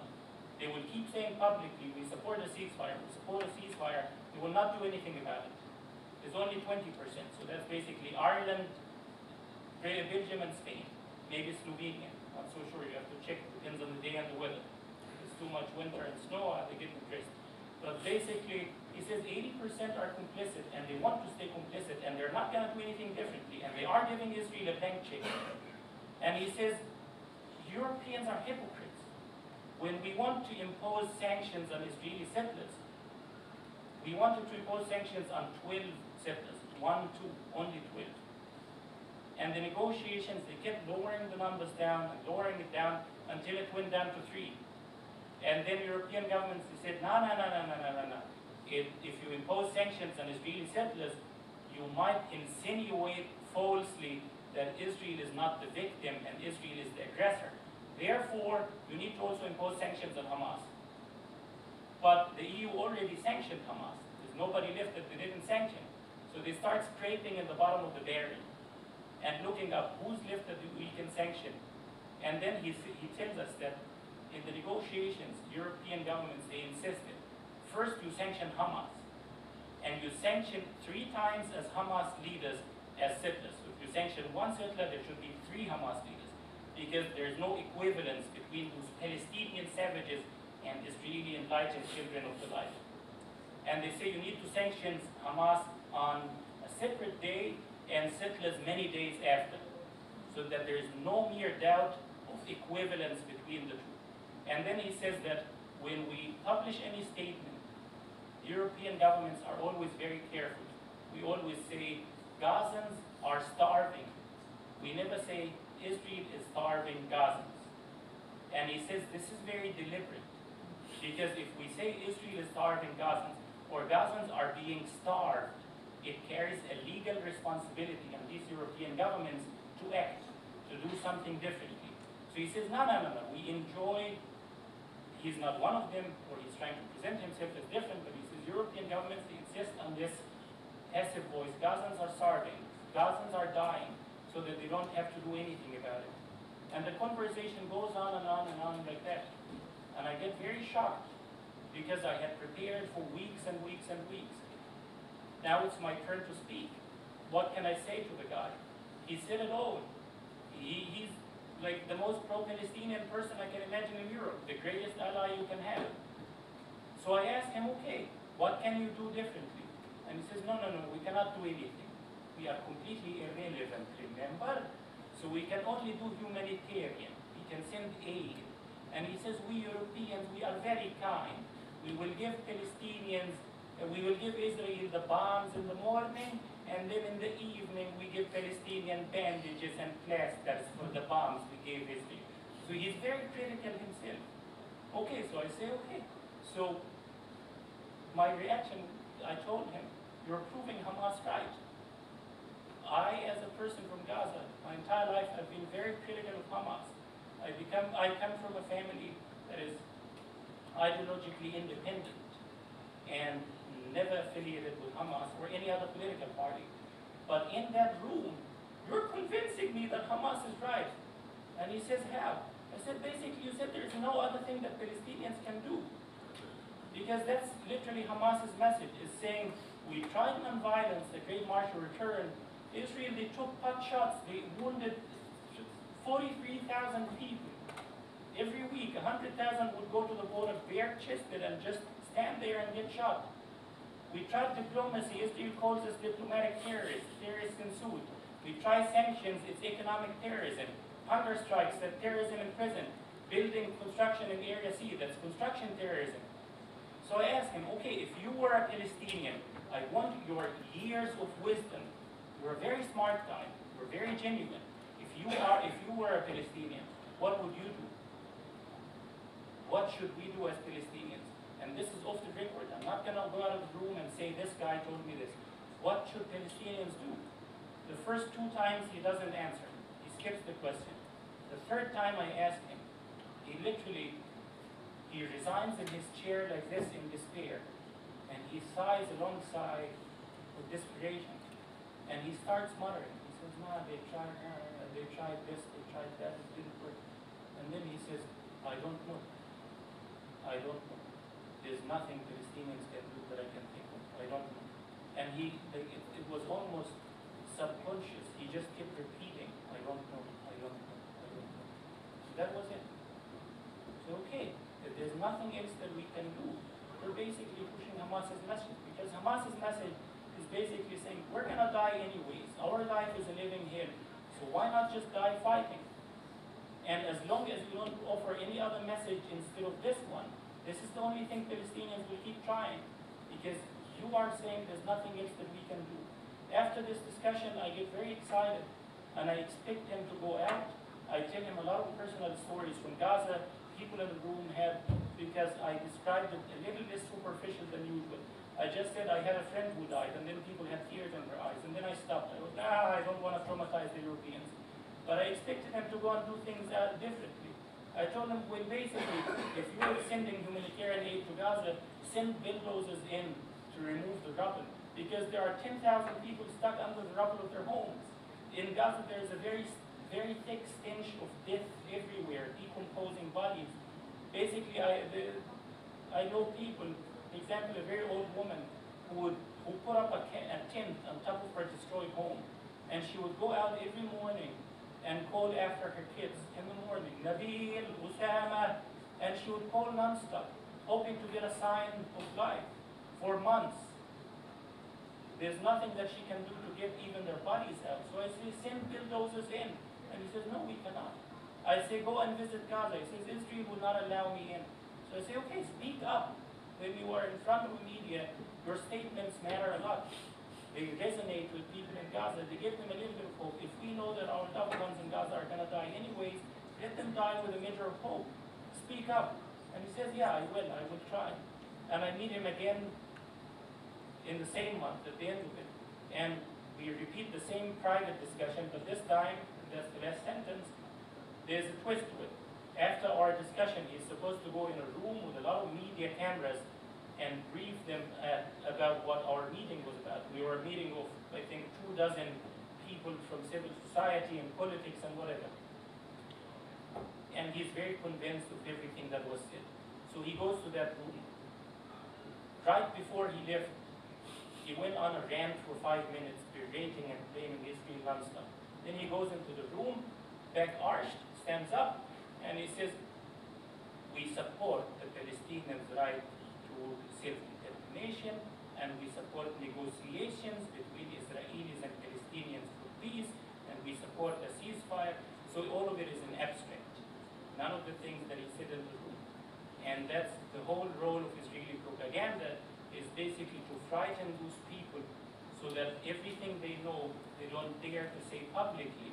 They will keep saying publicly, we support a ceasefire, we support a ceasefire. They will not do anything about it. It's only 20%. So that's basically Ireland, Belgium, and Spain. Maybe Slovenia. Not so sure. You have to check. It depends on the day and the weather. If it's too much winter and snow, they get depressed. But basically, he says 80% are complicit, and they want to stay complicit, and they're not going to do anything differently. And they are giving Israel a blank check. And he says, Europeans are hypocrites. When we want to impose sanctions on Israeli settlers, we wanted to impose sanctions on 12 settlers, 1, 2, only 12. And the negotiations, they kept lowering the numbers down and lowering it down until it went down to 3. And then European governments, they said, no. If you impose sanctions on Israeli settlers, you might insinuate falsely that Israel is not the victim and Israel is the aggressor. Therefore, you need to also impose sanctions on Hamas. But the EU already sanctioned Hamas. There's nobody left that they didn't sanction. So they start scraping in the bottom of the barrel and looking up who's left that we can sanction. And then he tells us that in the negotiations, European governments, they insisted, first you sanction Hamas, and you sanction 3 times as Hamas leaders as settlers. So if you sanction one settler, there should be 3 Hamas leaders, because there's no equivalence between those Palestinian savages and Israeli enlightened children of the light. And they say you need to sanction Hamas on a separate day and settlers many days after, so that there is no mere doubt of equivalence between the two. And then he says that when we publish any statement, European governments are always very careful. We always say Gazans are starving. We never say Israel is starving Gazans. And he says this is very deliberate, because if we say Israel is starving Gazans, or Gazans are being starved, it carries a legal responsibility on these European governments to act, to do something differently. So he says, no. We enjoy, he's not one of them, or he's trying to present himself as different, but he says, European governments insist on this passive voice. Gazans are starving, Gazans are dying, so that they don't have to do anything about it. And the conversation goes on and on and on like that. And I get very shocked because I had prepared for weeks and weeks and weeks. Now it's my turn to speak. What can I say to the guy? He said it all. He's like the most pro-Palestinian person I can imagine in Europe, the greatest ally you can have. So I asked him, okay, what can you do differently? And he says, no, we cannot do anything. We are completely irrelevant, remember? So we can only do humanitarian. We can send aid. And he says, we Europeans, we are very kind. We will give Palestinians, we will give Israel the bombs in the morning, and then in the evening we give Palestinian bandages and plasters for the bombs we gave Israel. So he's very critical himself. Okay, so I say, okay. So my reaction, I told him, you're proving Hamas right. I, as a person from Gaza, my entire life I've been very critical of Hamas. I come from a family that is ideologically independent and never affiliated with Hamas or any other political party. But in that room, you're convincing me that Hamas is right. And he says, how? I said, basically, you said there is no other thing that Palestinians can do. Because that's literally Hamas's message, is saying, we tried nonviolence, the Great March will return. Israel, they took pot shots, they wounded 43,000 people. Every week, 100,000 would go to the border bare-chested and just stand there and get shot. We tried diplomacy. Israel calls us diplomatic terrorists. Terrorists ensued. We try sanctions. It's economic terrorism. Hunger strikes. That's terrorism in prison. Building construction in Area C. That's construction terrorism. So I asked him, okay, if you were a Palestinian, I want your years of wisdom. You're a very smart guy. You're very genuine. If you were a Palestinian, what would you do? What should we do as Palestinians? And this is off the record. I'm not going to go out of the room and say, this guy told me this. What should Palestinians do? The first 2 times he doesn't answer. He skips the question. The third time I asked him, he resigns in his chair like this in despair. And he sighs a long sigh of desperation. And he starts muttering. He says, nah, they tried this, they tried that, it didn't work. And then he says, I don't know. I don't know. There's nothing Palestinians can do that I can think of. I don't know. And it was almost subconscious. He just kept repeating, I don't know, I don't know, I don't know. So that was it. So okay, if there's nothing else that we can do, we're basically pushing Hamas's message. Because Hamas's message is basically saying, we're going to die anyways. Our life is a living hell. So why not just die fighting? And as long as we don't offer any other message instead of this one, this is the only thing Palestinians will keep trying. Because you are saying there's nothing else that we can do. After this discussion, I get very excited. And I expect him to go out. I tell him a lot of personal stories from Gaza. People in the room had, because I described it a little less superficial than usual. I just said I had a friend who died, and then people had tears in their eyes. And then I stopped. I was, I don't want to traumatize the Europeans. But I expected him to go and do things differently. I told him, well, basically, if you are sending humanitarian aid to Gaza, send bulldozers in to remove the rubble. Because there are 10,000 people stuck under the rubble of their homes. In Gaza, there is a very, very thick stench of death everywhere, decomposing bodies. Basically, I know people, for example, a very old woman who put up a tent on top of her destroyed home. And she would go out every morning and call after her kids in the morning, Nabil, Usama, and she would call non-stop, hoping to get a sign of life for months. There's nothing that she can do to get even their bodies out. So I say, send bulldozers in. And he says, no, we cannot. I say, go and visit Gaza. He says, Israel will not allow me in. So I say, okay, speak up. When you are in front of the media, your statements matter a lot. They resonate with people in Gaza. They give them a little bit of hope. If we know that our loved ones in Gaza are going to die anyways, let them die with a measure of hope. Speak up. And he says, yeah, I will try. And I meet him again in the same month, at the end of it. And we repeat the same private discussion, but this time, that's the last sentence, there's a twist to it. After our discussion, he's supposed to go in a room with a lot of media cameras and brief them about what our meeting was about. We were a meeting of, I think, 24 people from civil society and politics and whatever. And he's very convinced of everything that was said. So he goes to that room. Right before he left, he went on a rant for 5 minutes, berating and blaming Israel non-stop. Then he goes into the room, back arched, stands up, and he says, we support the Palestinians' right to self-determination, and we support negotiations between Israelis and Palestinians for peace, and we support a ceasefire. So all of it is in abstract. None of the things that he said in the room. And that's the whole role of Israeli propaganda, is basically to frighten those people so that everything they know, they don't dare to say publicly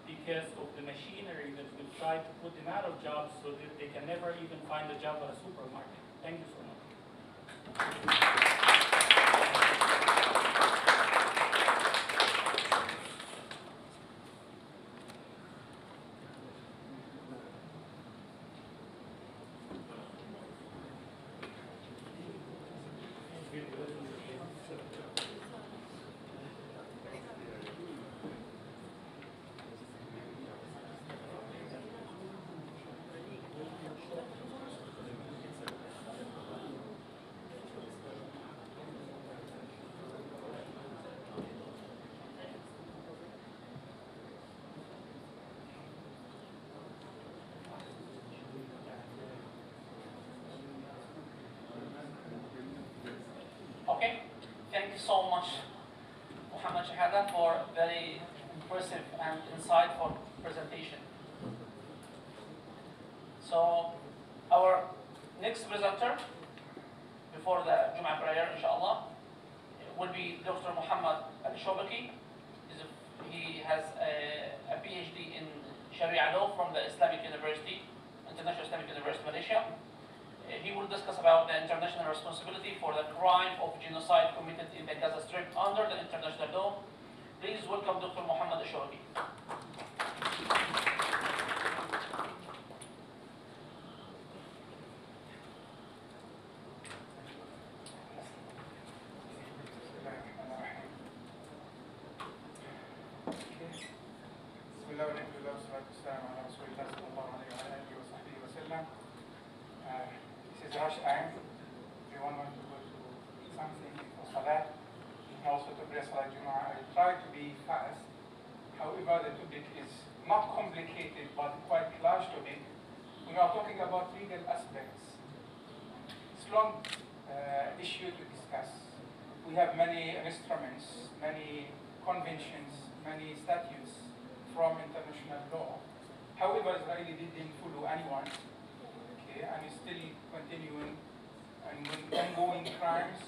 because of the machinery that will try to put them out of jobs so that they can never even find a job at a supermarket. Thank you so much. Okay, thank you so much, Muhammad Shahada, for a very impressive and insightful presentation. So, our next presenter, before the Jum'ah prayer, inshallah, will be Dr. Muhammad Al-Shobaki. He has a PhD in Sharia law from the Islamic University, International Islamic University, Malaysia. He will discuss about the international responsibility for the crime of genocide committed in the Gaza Strip under the international law. Please welcome Dr. Muhammad Al-Shobaki. This is rush time. Everyone wants to go to eat something for Salah and also to pray Salah Jumu'ah. I try to be fast. However, the topic is not complicated but quite large topic. We are talking about legal aspects. It's a long issue to discuss. We have many instruments, many conventions, many statutes from international law. However, Israeli didn't follow anyone. And is still continuing and ongoing crimes,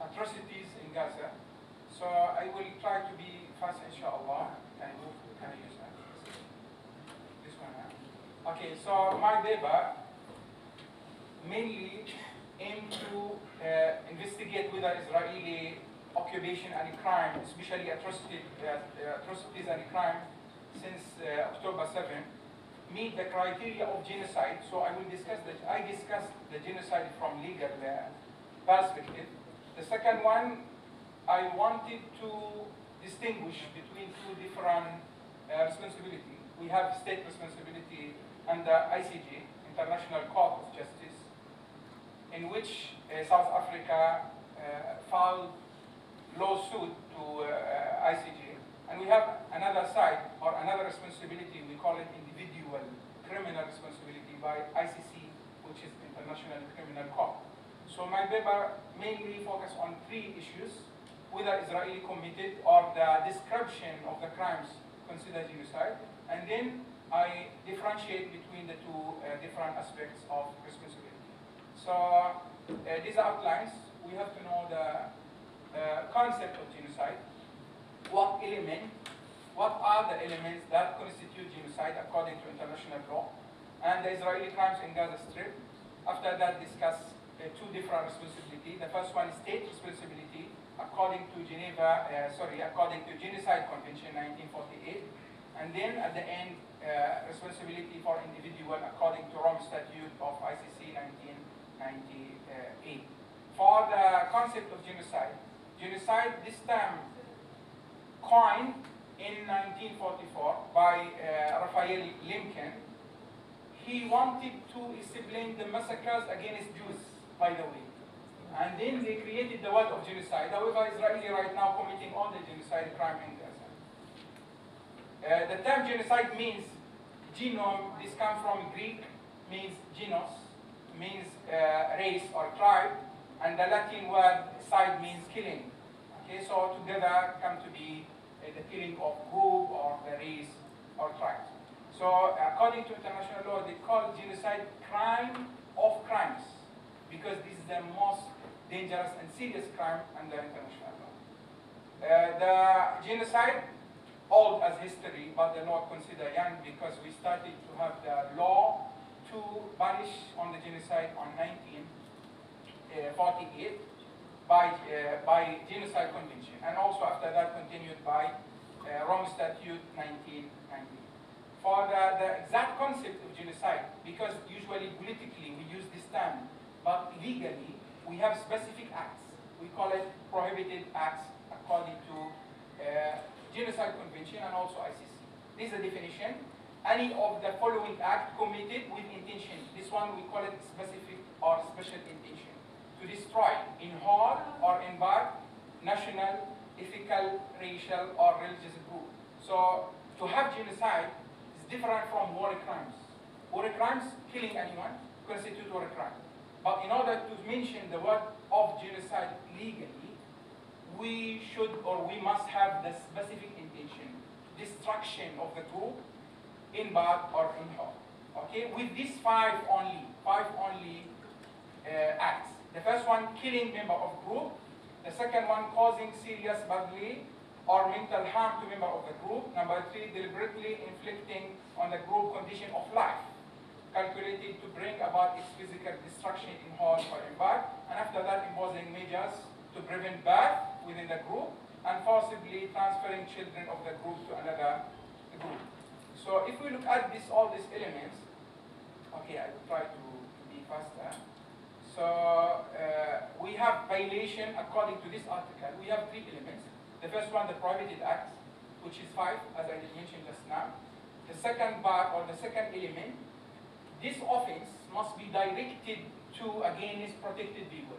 atrocities in Gaza. So I will try to be fast, inshallah. Can I use that? This one, huh? Okay, so my paper mainly aim to investigate whether Israeli occupation and crime, especially atrocities and crime since October 7, meet the criteria of genocide. So I will discuss that. I discussed the genocide from legal perspective. The second one, I wanted to distinguish between two different responsibilities. We have state responsibility under ICJ, International Court of Justice, in which South Africa filed lawsuit to ICJ. And we have another side, or another responsibility, we call it individual criminal responsibility by ICC, which is International Criminal Court. So my paper mainly focuses on three issues: whether Israeli committed or the description of the crimes considered genocide, and then I differentiate between the two different aspects of responsibility. So these outlines, we have to know the concept of genocide. What are the elements that constitute genocide according to international law, and the Israeli crimes in Gaza Strip. After that, discuss two different responsibilities. The first one is state responsibility according to according to Genocide Convention 1948, and then at the end, responsibility for individual according to Rome Statute of ICC 1998. for the concept of genocide. Genocide, this term coined in 1944 by Raphael Lemkin. He wanted to explain the massacres against Jews, by the way. And then they created the word of genocide. However, Israeli right now committing all the genocide crime in Gaza. The term genocide means genome. This comes from Greek, means genos, means race or tribe, and the Latin word side means killing. Okay, so together come to be the killing of group or the race or tribe. So according to international law, they call genocide crime of crimes because this is the most dangerous and serious crime under international law. The genocide, old as history, but the law considered young because we started to have the law to punish on the genocide on 1948 by Genocide Convention, and also after that continued by Rome Statute 1990. For the exact concept of genocide, because usually politically we use this term, but legally we have specific acts. We call it prohibited acts according to Genocide Convention and also ICC. This is the definition. Any of the following act committed with intention. This one we call it specific or special intention. To destroy in whole or in part national, ethical, racial or religious group. So to have genocide is different from war crimes. War crimes, killing anyone, constitute war crime. But in order to mention the word of genocide legally, we should or we must have the specific intention, destruction of the group in part or in whole. Okay, with these five only acts. The first one, killing member of group. The second one, causing serious bodily or mental harm to member of the group. Number three, deliberately inflicting on the group condition of life, calculated to bring about its physical destruction in whole or in part. And after that, imposing measures to prevent birth within the group and forcibly transferring children of the group to another group. So if we look at all these elements, okay, I will try to be faster. So we have violation according to this article. We have three elements. The first one, the prohibited acts, which is 5, as I did mention just now. The second part or the second element, this offense must be directed to against protected people,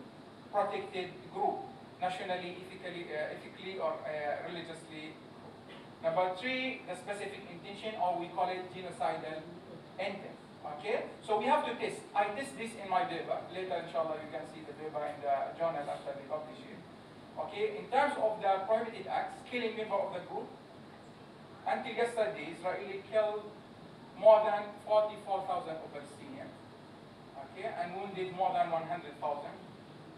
protected group, nationally, ethically or religiously. Number 3, the specific intention, or we call it genocidal intent. Okay, so we have to test. I test this in my paper. Later, inshallah, you can see the paper in the journal after they publish it. Okay, in terms of the prohibited acts, killing member of the group, until yesterday, Israeli killed more than 44,000 of Palestinians. Okay, and wounded more than 100,000,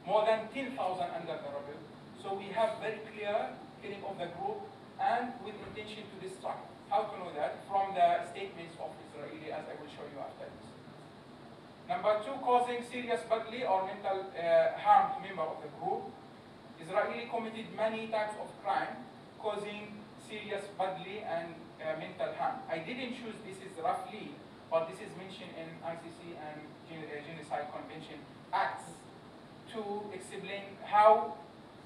more than 10,000 under the rubble. So we have very clear killing of the group and with intention to destroy. How to know that? From the statements of Israeli, as I will show you after this. Number 2, causing serious bodily or mental harm to member of the group. Israeli committed many types of crime causing serious bodily and mental harm. I didn't choose this is roughly, but this is mentioned in ICC and Genocide Convention Acts to explain how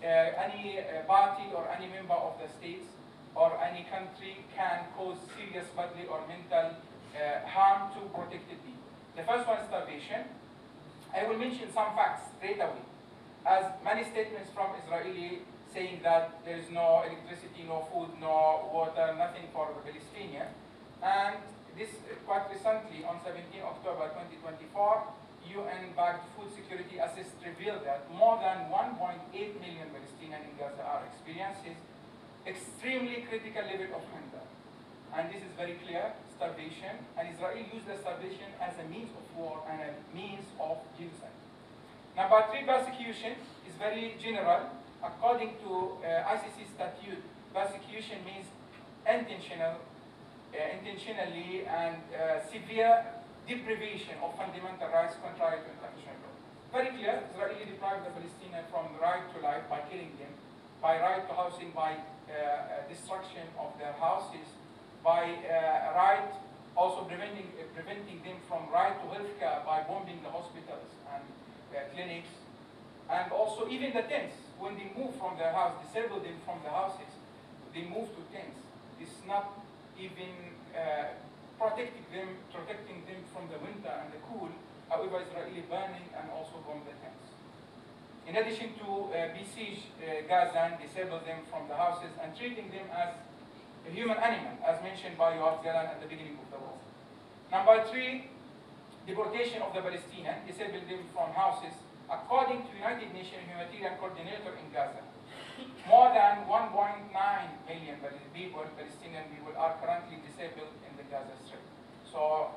any party or any member of the states or any country can cause serious bodily or mental harm to protected people. The first one is starvation. I will mention some facts straight away, as many statements from Israeli saying that there is no electricity, no food, no water, nothing for the Palestinians. And this quite recently, on 17 October 2024, UN-backed food security assist revealed that more than 1.8 million Palestinians in Gaza are experiencing extremely critical level of hunger. And this is very clear, starvation. And Israel used the starvation as a means of war and a means of genocide. Number 3, persecution is very general. According to ICC statute, persecution means intentionally and severe deprivation of fundamental rights contrary to international law. Very clear, Israeli deprived the Palestinians from the right to life by killing them, by right to housing, by destruction of their houses, by right also preventing them from right to healthcare by bombing the hospitals and clinics, And also even the tents, when they move from their house, disable them from the houses, they move to tents. It's not even protecting them from the winter and the cool. However, Israeli burning and also bomb the tents. In addition to besiege Gaza and disable them from the houses and treating them as a human animal, as mentioned by Yoav Galan at the beginning of the war. Number 3, deportation of the Palestinians, disable them from houses. According to United Nations Humanitarian Coordinator in Gaza, more than 1.9 million Palestinian people are currently disabled in the Gaza Strip. So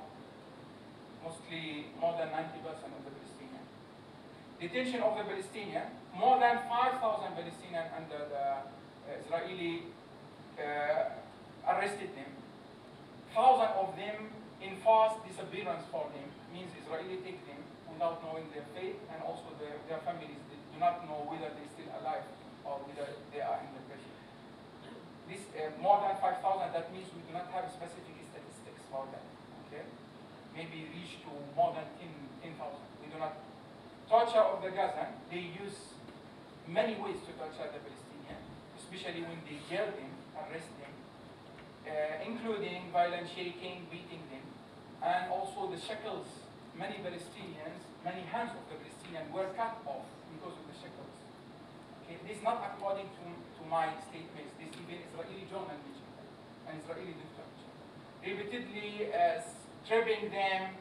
mostly more than 90% of the Palestinians. Detention of the Palestinians, more than 5,000 Palestinians under the Israeli arrested them. Thousands of them in forced disappearance for them, means Israeli take them without knowing their fate, and also their families do not know whether they're still alive or whether they are in the prison. This more than 5,000, that means we do not have specific statistics for that. Okay, maybe reach to more than 10,000. We do not. Torture of the Gazan, they use many ways to torture the Palestinians, especially when they jail them, arrest them, including violent shaking, beating them, and also the shackles. Many Palestinians, many hands of the Palestinians were cut off because of the shackles. Okay, this is not according to my statements. This even Israeli journal mentioned that, and Israeli doctor mentioned that. Repeatedly stripping them,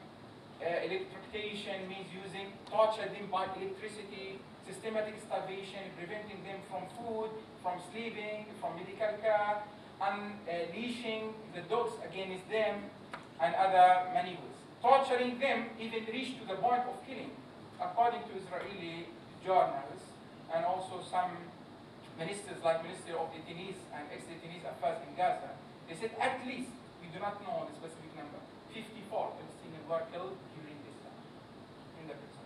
electrocution means using, torture them by electricity, systematic starvation, preventing them from food, from sleeping, from medical care, unleashing the dogs against them, and other many ways. Torturing them even reached to the point of killing, according to Israeli journals, and also some ministers like Minister of Detainees and ex-detainees affairs in Gaza. They said at least, we do not know the specific number, 54 Palestinians were killed during this time in the prison.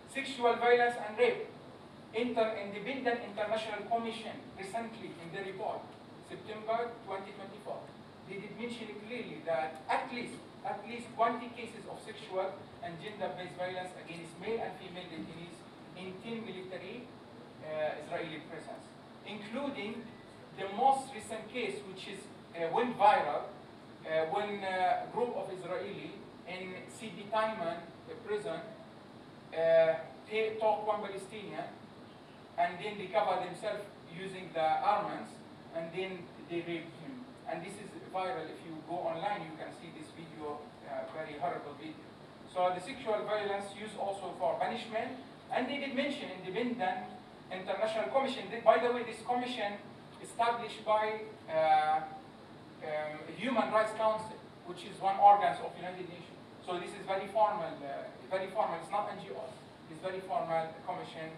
Sexual violence and rape. Independent International Commission recently in the report, September 2024, they did mention clearly that at least 20 cases of sexual and gender-based violence against male and female detainees in 10 military Israeli prisons, including the most recent case, which is went viral when a group of Israeli in Sidi Taiman prison took one Palestinian, and then they cover themselves using the armaments, and then they raped him. And this is viral. If you go online, you can see this video, very horrible video. So the sexual violence used also for punishment, and they did mention independent international commission. By the way, this commission established by Human Rights Council, which is one organ of United Nations. So this is very formal, It's not NGOs. It's very formal commission.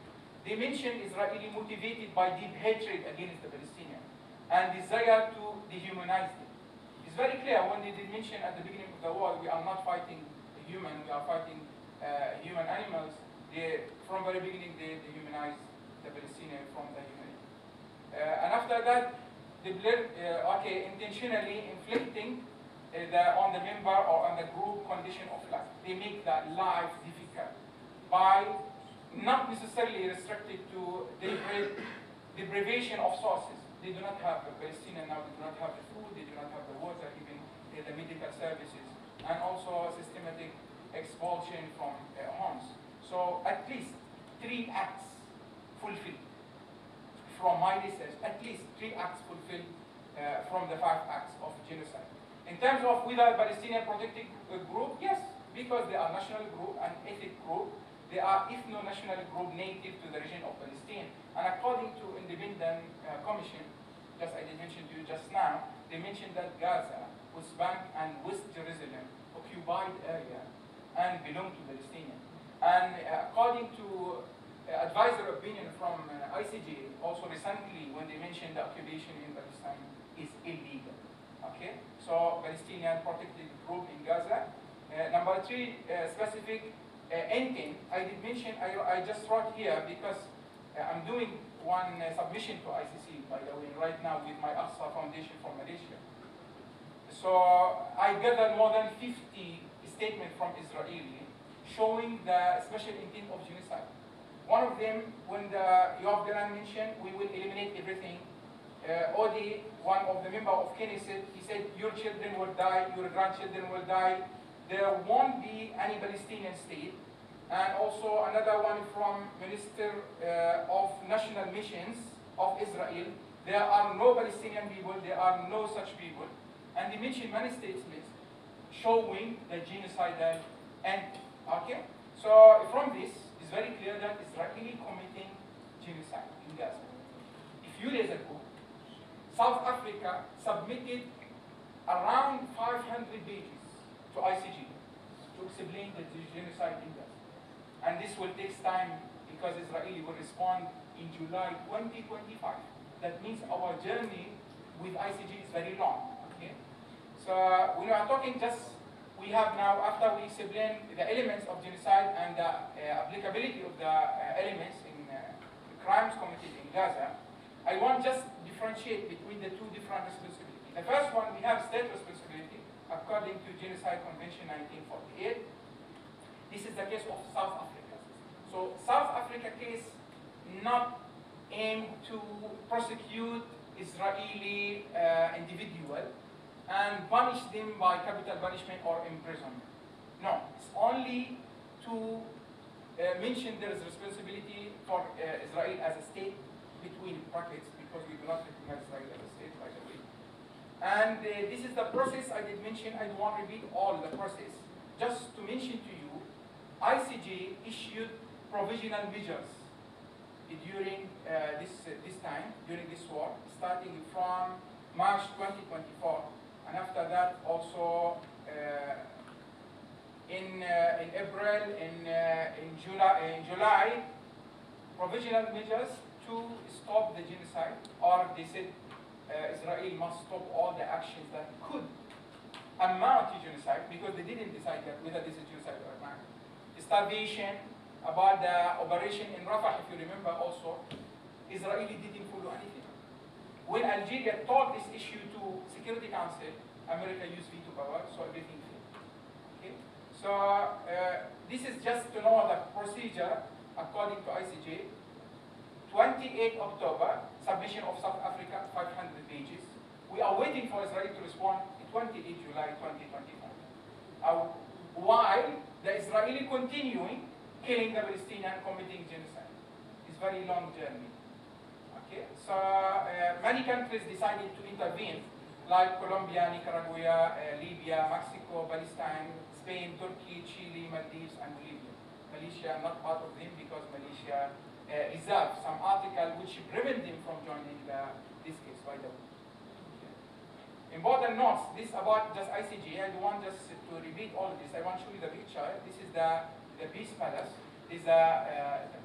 They mentioned Israeli motivated by deep hatred against the Palestinians and desire to dehumanize them. It's very clear when they did mention at the beginning of the war, we are not fighting human, we are fighting human animals. From very beginning, they dehumanized the Palestinians from the humanity. And after that, they intentionally inflicting on the member or on the group condition of life. They make that life difficult by not necessarily restricted to deprivation of sources. They do not have the Palestinian now, they do not have the food, they do not have the water, even the medical services, and also systematic expulsion from homes. So at least 3 acts fulfilled. From my research, at least 3 acts fulfilled from the 5 acts of genocide. In terms of whether Palestinian protected group, yes, because they are national group and ethnic group, they are ethno-national group native to the region of Palestine. And according to independent commission, just I did mention to you just now, they mentioned that Gaza, West Bank, and West Jerusalem occupied area and belong to Palestinians. And according to advisor opinion from ICPS, also recently when they mentioned the occupation in Palestine is illegal. Okay, so Palestinian protected group in Gaza. Number 3, specific intent. I did mention, I just wrote here because I'm doing one submission to ICC, by the way, right now with my Astro Foundation from Malaysia. So I gathered more than 50 statements from Israeli showing the special intent of genocide. One of them, when Yoav Galan mentioned, we will eliminate everything. Odi, one of the members of Knesset, he said, your children will die, your grandchildren will die. There won't be any Palestinian state. And also another one from Minister of National Missions of Israel. There are no Palestinian people, there are no such people. And they mentioned many statements showing the genocidal end. Okay? So from this, it's very clear that Israeli committing genocide in Gaza. A few days ago, South Africa submitted around 500 pages to ICG to explain the genocide in Gaza. And this will take time because Israeli will respond in July 2025. That means our journey with ICG is very long. Okay? So we are talking just, we have now, after we explain the elements of genocide and the applicability of the elements in crimes committed in Gaza, I want just differentiate between the two different responsibilities. The first one, we have state responsibility according to Genocide Convention 1948. This is the case of South Africa. So South Africa case not aimed to prosecute Israeli individual and punish them by capital punishment or imprisonment. No, it's only to mention there is responsibility for Israel as a state between brackets because we do not recognize Israel as a state, by the way. And this is the process I did mention. I don't want to repeat all the process. Just to mention to you, ICJ issued provisional measures during this time, during this war, starting from March 2024, and after that also in April, in July, provisional measures to stop the genocide, or they said Israel must stop all the actions that could amount to genocide, because they didn't decide that whether this is genocide or not. Starvation, about the operation in Rafah, if you remember also, Israeli didn't follow anything. When Algeria took this issue to Security Council, America used veto power, so everything failed. Okay? So this is just to know the procedure according to ICJ. 28 October, submission of South Africa, 500 pages. We are waiting for Israel to respond 28 July 2025. While the Israeli continuing killing the Palestinian, committing genocide. It's a very long journey. Okay, so many countries decided to intervene, like Colombia, Nicaragua, Libya, Mexico, Palestine, Spain, Turkey, Chile, Maldives, and Bolivia. Malaysia, not part of them because Malaysia reserved some article which prevent them from joining this case, by the way. Okay. Important notes, this about just ICJ. I don't want just to repeat all of this. I want to show you the picture. This is the Peace Palace. This is the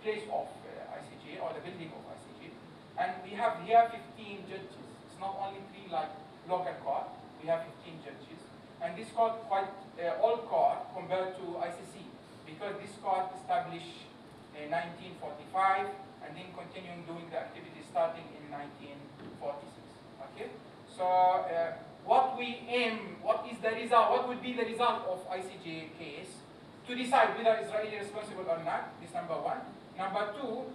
place of ICJ, or the building of ICJ. And we have here 15 judges. It's not only 3 like local court. We have 15 judges. And this court quite old court compared to ICC, because this court established in 1945 and then continuing doing the activity starting in 1946. Okay? So what we aim, what is the result, what would be the result of ICJ case to decide whether Israel is responsible or not? This number one. Number two,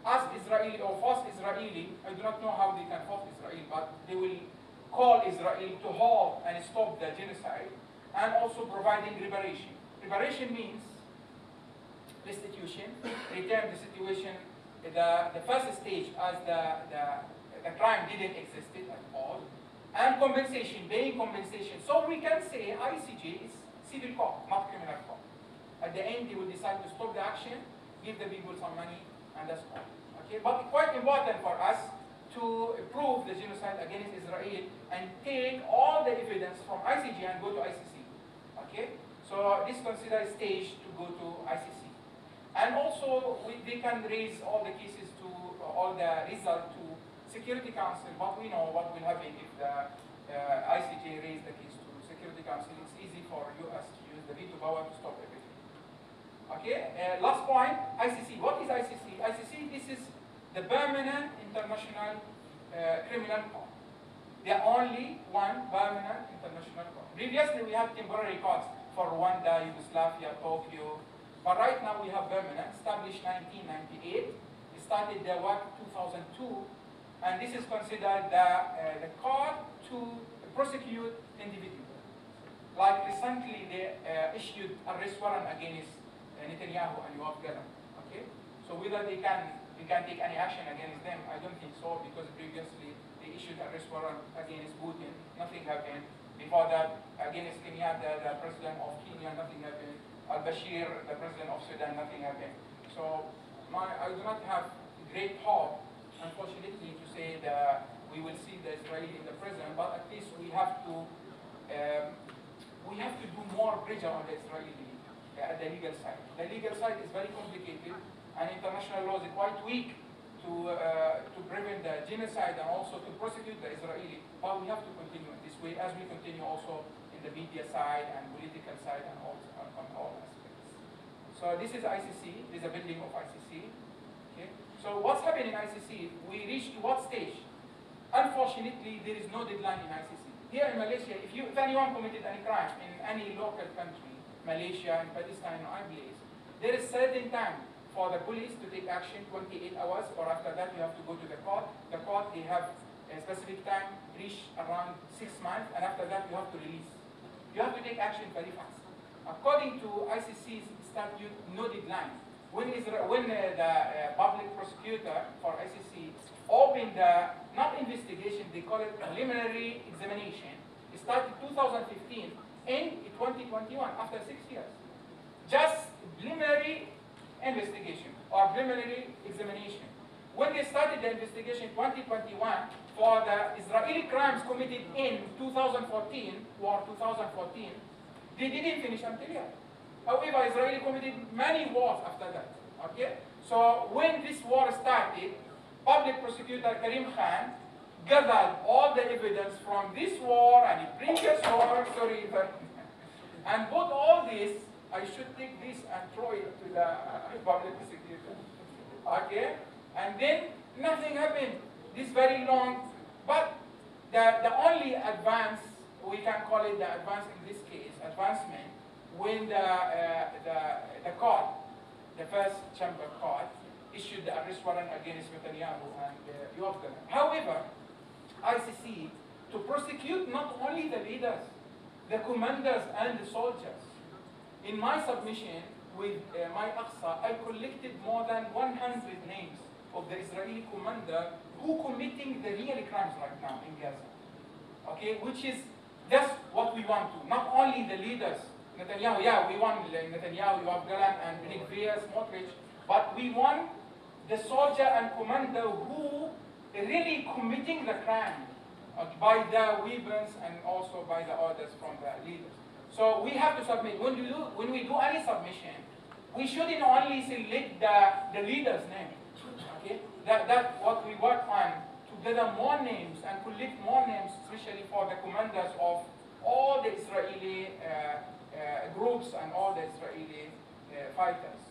ask Israeli or force Israeli, I do not know how they can force Israel, but they will call Israel to halt and stop the genocide, and also providing reparation. Reparation means restitution, return the situation, the first stage as the crime didn't exist at all, and compensation, paying compensation. So we can say ICJ is civil court, not criminal court. At the end, they will decide to stop the action, give the people some money, and that's all. Okay, but quite important for us to prove the genocide against Israel and take all the evidence from ICJ and go to ICC. Okay, so this considered stage to go to ICC. And also, they can raise all the cases to, all the result to Security Council, but we know what will happen if the ICJ raise the case to Security Council. It's easy for US to use the veto power to stop everything. Okay, last point, ICC. What is ICC? ICC, this is the permanent international criminal court. The only one permanent international court. Previously, we had temporary courts for Rwanda, Yugoslavia, Tokyo, But right now we have permanent, established 1998, started their work 2002, and this is considered the court to prosecute individuals. Like recently they issued arrest warrant against Netanyahu and Yoav Gallant. Okay, so whether we can take any action against them, I don't think so, because previously they issued arrest warrant against Putin, nothing happened. Before that, against Kenyatta, the president of Kenya, nothing happened. Al-Bashir, the president of Sudan, nothing happened. So I do not have great hope, unfortunately, to say that we will see the Israeli in the prison, but at least we have to do more pressure on the Israeli at the legal side. The legal side is very complicated, and international law is quite weak to prevent the genocide and also to prosecute the Israeli. But we have to continue in this way, as we continue also in the media side and political side and on all aspects. So this is ICC. This is a building of ICC. Okay. So what's happening in ICC? We reached to what stage? Unfortunately, there is no deadline in ICC. Here in Malaysia, if anyone committed any crime in any local country, Malaysia and Palestine or I place, there is certain time for the police to take action, 28 hours, or after that you have to go to the court. The court, they have a specific time, reach around 6 months, and after that you have to release. You have to take action very fast. According to ICC's statute, no deadline. When the public prosecutor for ICC opened the, not investigation, they call it preliminary examination, it started 2015, in 2021, after 6 years. Just preliminary investigation or preliminary examination. When they started the investigation in 2021 for the Israeli crimes committed in 2014, war 2014, they didn't finish until yet. However, Israel committed many wars after that. Okay? So when this war started, public prosecutor Karim Khan gathered all the evidence from this war and the previous war, and put all this. I should take this and throw it to the public prosecutor. Okay? And then nothing happened. This very long, but the only advance, we can call it the advance in this case, advancement, when the court, the first chamber court, issued the arrest warrant against Netanyahu and Yoav Gallant. However, ICC to prosecute not only the leaders, the commanders and the soldiers. In my submission with my Aqsa, I collected more than 100 names of the Israeli commander who committing the real crimes right now in Gaza. Okay, which is just what we want to. Not only the leaders, Netanyahu, yeah, we want Netanyahu, Yoav Gallant, and Benigvir, Smotrich, but we want the soldier and commander who really committing the crime by the weapons and also by the orders from the leaders. So we have to submit. When we do any submission, we shouldn't only select the leader's name. Okay, that's what we work on, to gather more names and collect more names, especially for the commanders of all the Israeli groups and all the Israeli fighters.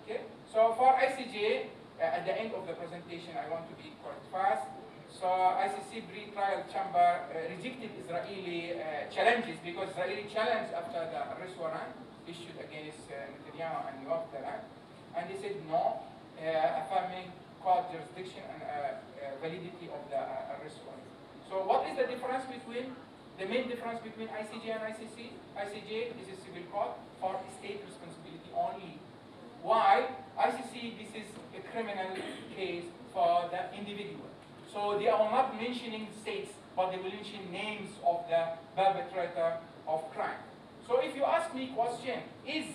Okay, so for ICJ, at the end of the presentation, I want to be quite fast. So ICC pre-trial chamber rejected Israeli challenges, because Israeli challenged after the arrest warrant issued against Netanyahu and Yoav Gallant, and they said no, affirming court jurisdiction and validity of the arrest warrant. So what is the difference between, the main difference between ICJ and ICC? ICJ is a civil court for state responsibility only. Why? ICC, this is a criminal case for the individual. So they are not mentioning states, but they will mention names of the perpetrator of crime. So if you ask me question, is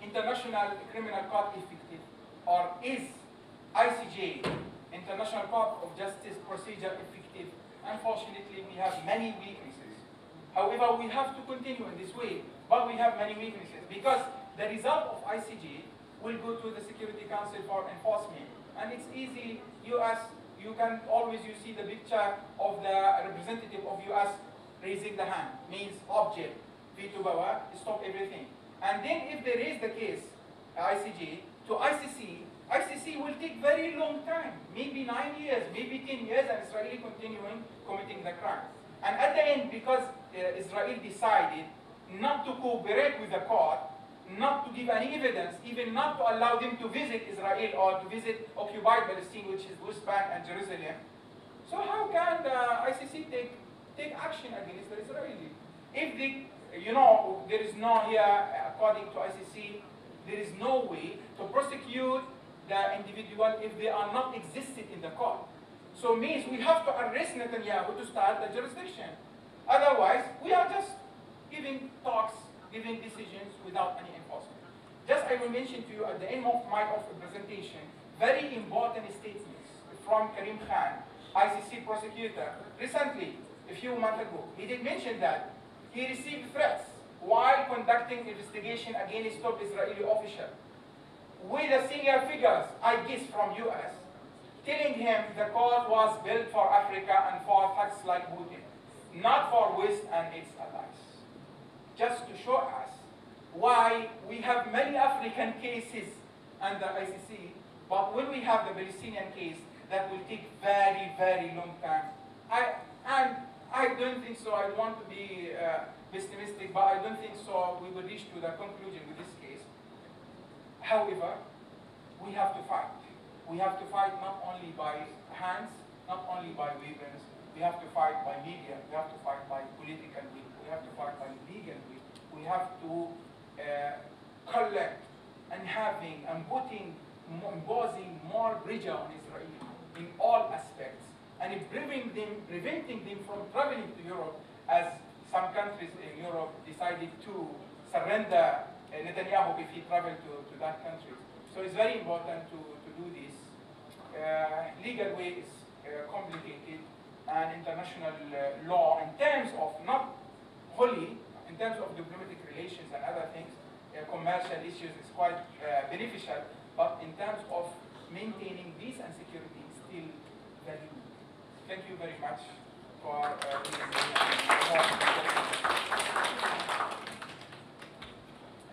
International Criminal Court effective, or is ICJ, International Court of Justice procedure effective? Unfortunately, we have many weaknesses. However, we have to continue in this way, but we have many weaknesses, because the result of ICJ will go to the Security Council for enforcement. And it's easy, you can always, you see the picture of the representative of US raising the hand, means object, veto power, stop everything. And then if they raise the case, ICJ, to ICC, ICC will take very long time, maybe 9 years, maybe 10 years, and Israel continuing committing the crime. And at the end, because Israel decided not to cooperate with the court, not to give any evidence, even not to allow them to visit Israel or to visit occupied Palestine, which is West Bank and Jerusalem. So how can the ICC take action against the Israeli? If they, there is no here, according to ICC, there is no way to prosecute the individual if they are not existed in the court. So means we have to arrest Netanyahu to start the jurisdiction. Otherwise, we are just giving talks, giving decisions without any enforcement. Just I will mention to you at the end of my presentation, very important statements from Karim Khan, ICC prosecutor, recently, a few months ago. He did mention that he received threats while conducting investigation against top Israeli officials with the senior figures, I guess from US, telling him the court was built for Africa and for thugs like Putin, not for West and its allies. Just to show us why we have many African cases under ICC, but when we have the Palestinian case, that will take very, very long time. I don't think so. I want to be pessimistic, but I don't think so we will reach to the conclusion with this case. However, we have to fight. We have to fight not only by hands, not only by weapons. We have to fight by media. We have to fight by political will. We have to fight by legal will. We have to collect and having and imposing more pressure on Israel in all aspects, and preventing them from traveling to Europe, as some countries in Europe decided to surrender Netanyahu if he traveled to that country. So it's very important to do this. Legal way is complicated, and international law in terms of not wholly, in terms of diplomatic relations and other things, commercial issues is quite beneficial, but in terms of maintaining peace and security, it's still very good. Thank you very much for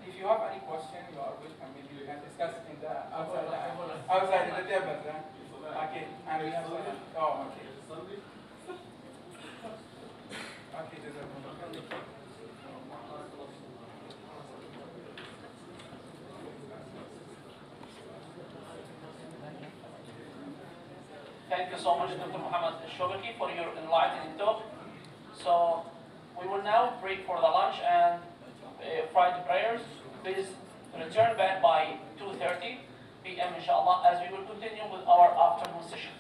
If you have any question, you are welcome. Maybe we can discuss it in the outside the table. Okay, and we have okay. Okay, Thank you so much, Dr. Muhammad Shobaki, for your enlightening talk. So we will now break for the lunch and Friday prayers. Please return back by 2:30 p.m. inshallah, as we will continue with our afternoon session.